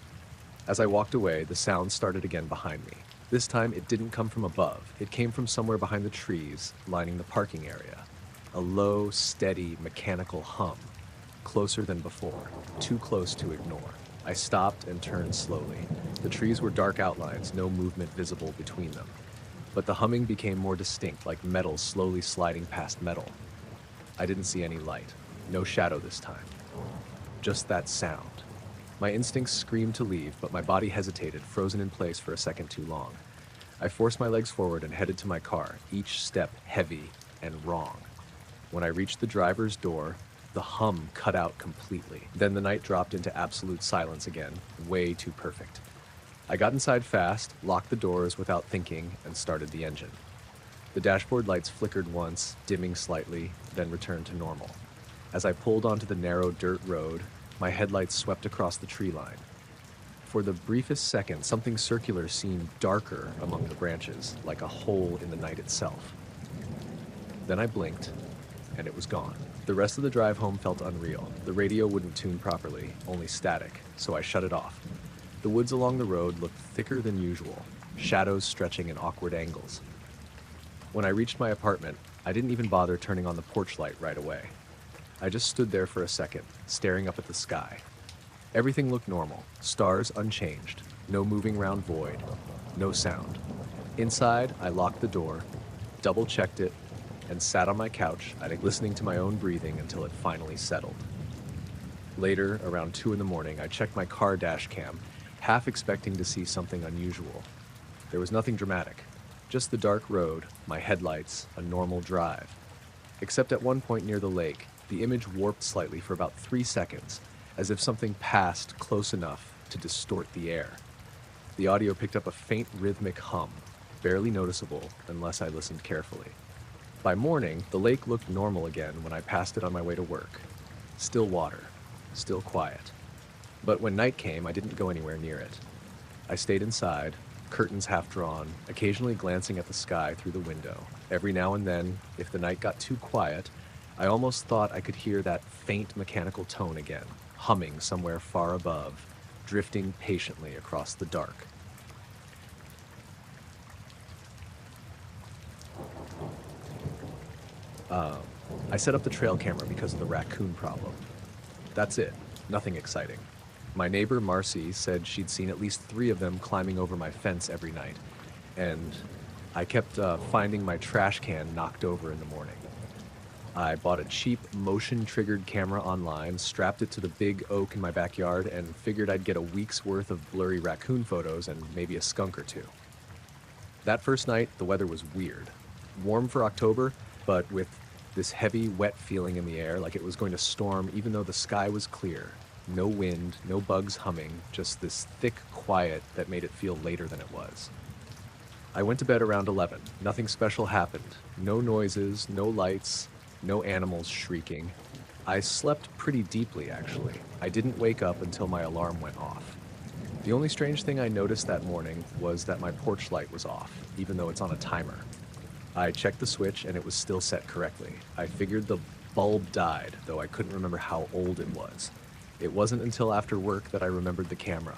As I walked away, the sound started again behind me. This time it didn't come from above. It came from somewhere behind the trees, lining the parking area. A low, steady, mechanical hum, closer than before, too close to ignore. I stopped and turned slowly. The trees were dark outlines, no movement visible between them. But the humming became more distinct, like metal slowly sliding past metal. I didn't see any light, no shadow this time. Just that sound. My instincts screamed to leave, but my body hesitated, frozen in place for a second too long. I forced my legs forward and headed to my car, each step heavy and wrong. When I reached the driver's door, the hum cut out completely. Then the night dropped into absolute silence again, way too perfect. I got inside fast, locked the doors without thinking, and started the engine. The dashboard lights flickered once, dimming slightly, then returned to normal. As I pulled onto the narrow dirt road, my headlights swept across the tree line. For the briefest second, something circular seemed darker among the branches, like a hole in the night itself. Then I blinked, and it was gone. The rest of the drive home felt unreal. The radio wouldn't tune properly, only static, so I shut it off. The woods along the road looked thicker than usual, shadows stretching in awkward angles. When I reached my apartment, I didn't even bother turning on the porch light right away. I just stood there for a second, staring up at the sky. Everything looked normal, stars unchanged, no moving round void, no sound. Inside, I locked the door, double-checked it, and sat on my couch, listening to my own breathing until it finally settled. Later, around 2 in the morning, I checked my car dash cam, half expecting to see something unusual. There was nothing dramatic, just the dark road, my headlights, a normal drive. Except at one point near the lake, the image warped slightly for about 3 seconds, as if something passed close enough to distort the air. The audio picked up a faint rhythmic hum, barely noticeable unless I listened carefully. By morning, the lake looked normal again when I passed it on my way to work. Still water, still quiet. But when night came, I didn't go anywhere near it. I stayed inside, curtains half drawn, occasionally glancing at the sky through the window. Every now and then, if the night got too quiet, I almost thought I could hear that faint mechanical tone again, humming somewhere far above, drifting patiently across the dark. I set up the trail camera because of the raccoon problem. That's it, nothing exciting. My neighbor Marcy said she'd seen at least 3 of them climbing over my fence every night, and I kept finding my trash can knocked over in the morning. I bought a cheap motion-triggered camera online, strapped it to the big oak in my backyard, and figured I'd get a week's worth of blurry raccoon photos and maybe a skunk or 2. That first night, the weather was weird. Warm for October, but with this heavy, wet feeling in the air, like it was going to storm even though the sky was clear. No wind, no bugs humming, just this thick quiet that made it feel later than it was. I went to bed around 11. Nothing special happened. No noises, no lights, no animals shrieking. I slept pretty deeply, actually. I didn't wake up until my alarm went off. The only strange thing I noticed that morning was that my porch light was off, even though it's on a timer. I checked the switch and it was still set correctly. I figured the bulb died, though I couldn't remember how old it was. It wasn't until after work that I remembered the camera.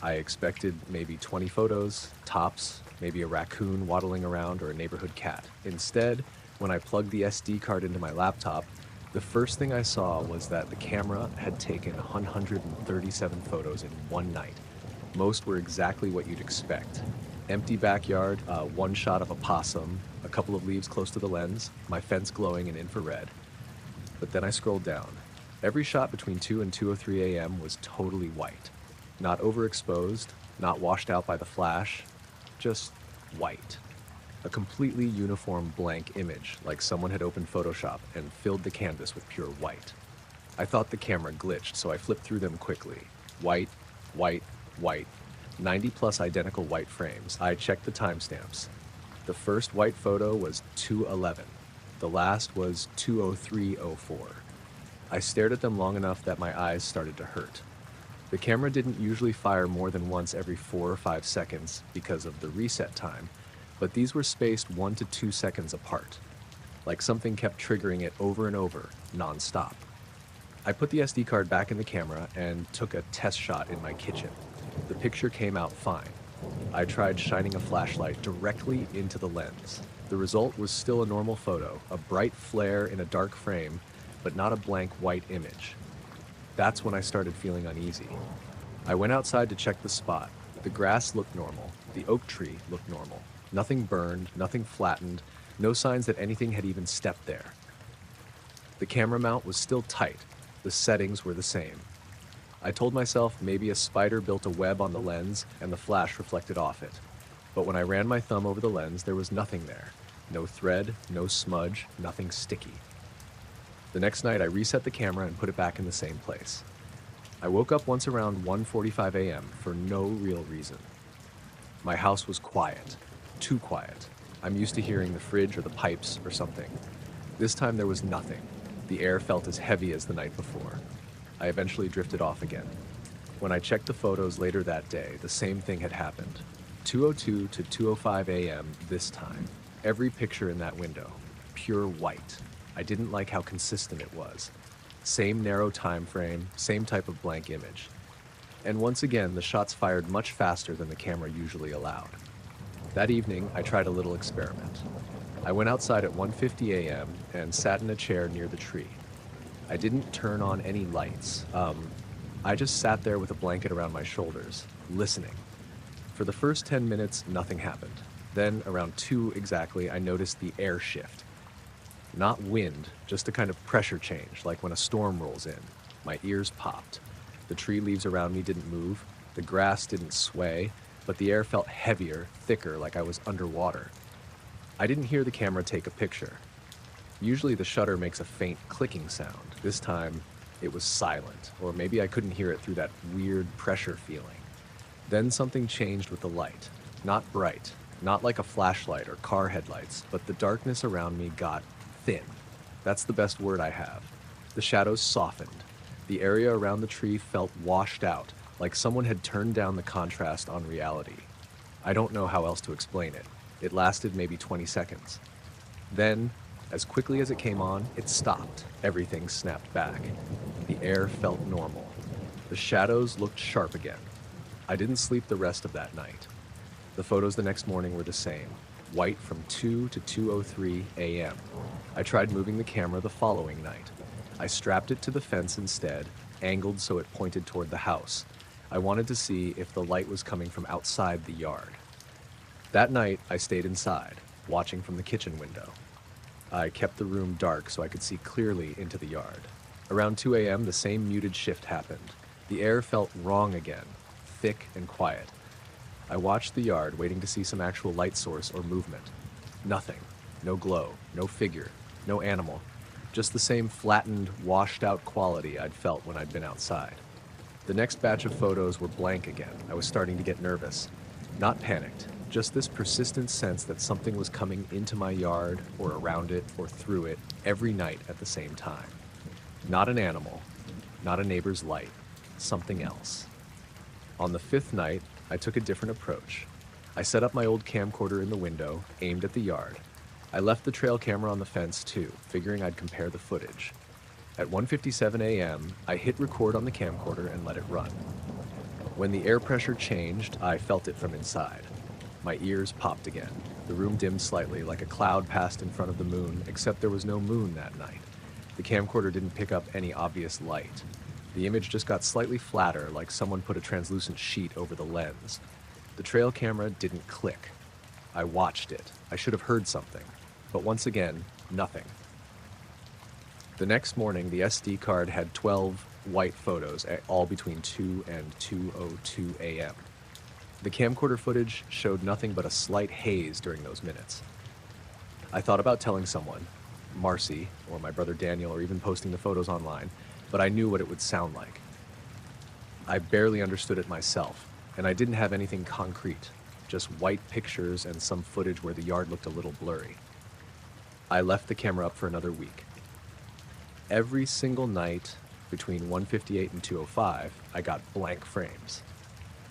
I expected maybe 20 photos, tops, maybe a raccoon waddling around or a neighborhood cat. Instead, when I plugged the SD card into my laptop, the first thing I saw was that the camera had taken 137 photos in one night. Most were exactly what you'd expect. Empty backyard, one shot of a possum, a couple of leaves close to the lens, my fence glowing in infrared. But then I scrolled down. Every shot between 2 and 2:03 a.m. was totally white. Not overexposed, not washed out by the flash, just white. A completely uniform blank image, like someone had opened Photoshop and filled the canvas with pure white. I thought the camera glitched, so I flipped through them quickly. White, white, white. 90 plus identical white frames. I checked the timestamps. The first white photo was 2:11. The last was 2:03:04. I stared at them long enough that my eyes started to hurt. The camera didn't usually fire more than once every 4 or 5 seconds because of the reset time, but these were spaced 1 to 2 seconds apart, like something kept triggering it over and over, non-stop. I put the SD card back in the camera and took a test shot in my kitchen. The picture came out fine. I tried shining a flashlight directly into the lens. The result was still a normal photo, a bright flare in a dark frame, but not a blank white image. That's when I started feeling uneasy. I went outside to check the spot. The grass looked normal. The oak tree looked normal. Nothing burned, nothing flattened, no signs that anything had even stepped there. The camera mount was still tight. The settings were the same. I told myself maybe a spider built a web on the lens and the flash reflected off it. But when I ran my thumb over the lens, there was nothing there. No thread, no smudge, nothing sticky. The next night, I reset the camera and put it back in the same place. I woke up once around 1:45 a.m. for no real reason. My house was quiet, too quiet. I'm used to hearing the fridge or the pipes or something. This time there was nothing. The air felt as heavy as the night before. I eventually drifted off again. When I checked the photos later that day, the same thing had happened. 2:02 to 2:05 a.m. this time. Every picture in that window, pure white. I didn't like how consistent it was. Same narrow time frame, same type of blank image. And once again, the shots fired much faster than the camera usually allowed. That evening, I tried a little experiment. I went outside at 1:50 a.m. and sat in a chair near the tree. I didn't turn on any lights. I just sat there with a blanket around my shoulders, listening. For the first 10 minutes, nothing happened. Then, around 2 exactly, I noticed the air shift. Not wind, just a kind of pressure change, like when a storm rolls in. My ears popped. The tree leaves around me didn't move, the grass didn't sway, but the air felt heavier, thicker, like I was underwater. I didn't hear the camera take a picture. Usually the shutter makes a faint clicking sound. This time, it was silent, or maybe I couldn't hear it through that weird pressure feeling. Then something changed with the light. Not bright, not like a flashlight or car headlights, but the darkness around me got thin. That's the best word I have. The shadows softened. The area around the tree felt washed out, like someone had turned down the contrast on reality. I don't know how else to explain it. It lasted maybe 20 seconds. Then, as quickly as it came on, it stopped. Everything snapped back. The air felt normal. The shadows looked sharp again. I didn't sleep the rest of that night. The photos the next morning were the same, white from 2 to 2:03 a.m. I tried moving the camera the following night. I strapped it to the fence instead, angled so it pointed toward the house. I wanted to see if the light was coming from outside the yard. That night, I stayed inside, watching from the kitchen window. I kept the room dark so I could see clearly into the yard. Around 2 a.m., the same muted shift happened. The air felt wrong again, thick and quiet. I watched the yard, waiting to see some actual light source or movement. Nothing. No glow, no figure, no animal. Just the same flattened, washed-out quality I'd felt when I'd been outside. The next batch of photos were blank again. I was starting to get nervous. Not panicked, just this persistent sense that something was coming into my yard, or around it, or through it, every night at the same time. Not an animal, not a neighbor's light, something else. On the 5th night, I took a different approach. I set up my old camcorder in the window, aimed at the yard. I left the trail camera on the fence too, figuring I'd compare the footage. At 1:57 a.m., I hit record on the camcorder and let it run. When the air pressure changed, I felt it from inside. My ears popped again. The room dimmed slightly, like a cloud passed in front of the moon, except there was no moon that night. The camcorder didn't pick up any obvious light. The image just got slightly flatter, like someone put a translucent sheet over the lens. The trail camera didn't click. I watched it. I should have heard something. But once again, nothing. The next morning, the SD card had 12 white photos, all between 2 and 2:02 a.m. The camcorder footage showed nothing but a slight haze during those minutes. I thought about telling someone, Marcy, or my brother Daniel, or even posting the photos online, but I knew what it would sound like. I barely understood it myself, and I didn't have anything concrete, just white pictures and some footage where the yard looked a little blurry. I left the camera up for another week. Every single night between 1:58 and 2:05, I got blank frames.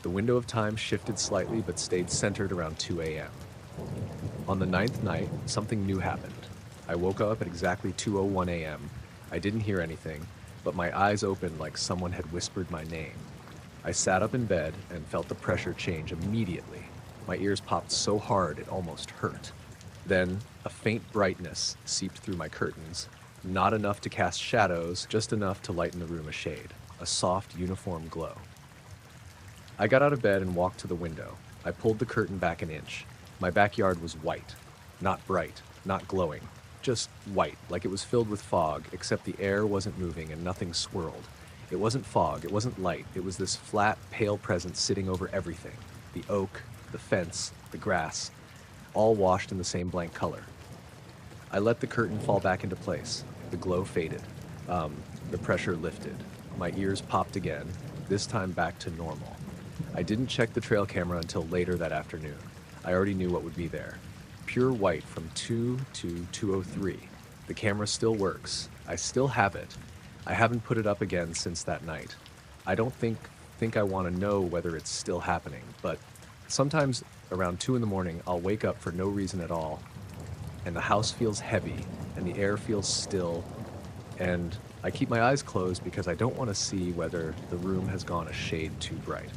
The window of time shifted slightly but stayed centered around 2 a.m. On the 9th night, something new happened. I woke up at exactly 2:01 a.m. I didn't hear anything, but my eyes opened like someone had whispered my name. I sat up in bed and felt the pressure change immediately. My ears popped so hard it almost hurt. Then, a faint brightness seeped through my curtains. Not enough to cast shadows, just enough to lighten the room a shade. A soft, uniform glow. I got out of bed and walked to the window. I pulled the curtain back an inch. My backyard was white. Not bright, not glowing. Just white, like it was filled with fog, except the air wasn't moving and nothing swirled. It wasn't fog, it wasn't light. It was this flat, pale presence sitting over everything. The oak, the fence, the grass, all washed in the same blank color. I let the curtain fall back into place. The glow faded. The pressure lifted. My ears popped again, this time back to normal. I didn't check the trail camera until later that afternoon. I already knew what would be there. Pure white from 2 to 203. The camera still works. I still have it. I haven't put it up again since that night. I don't think I want to know whether it's still happening, but sometimes around 2 in the morning, I'll wake up for no reason at all, and the house feels heavy, and the air feels still, and I keep my eyes closed because I don't want to see whether the room has gone a shade too bright.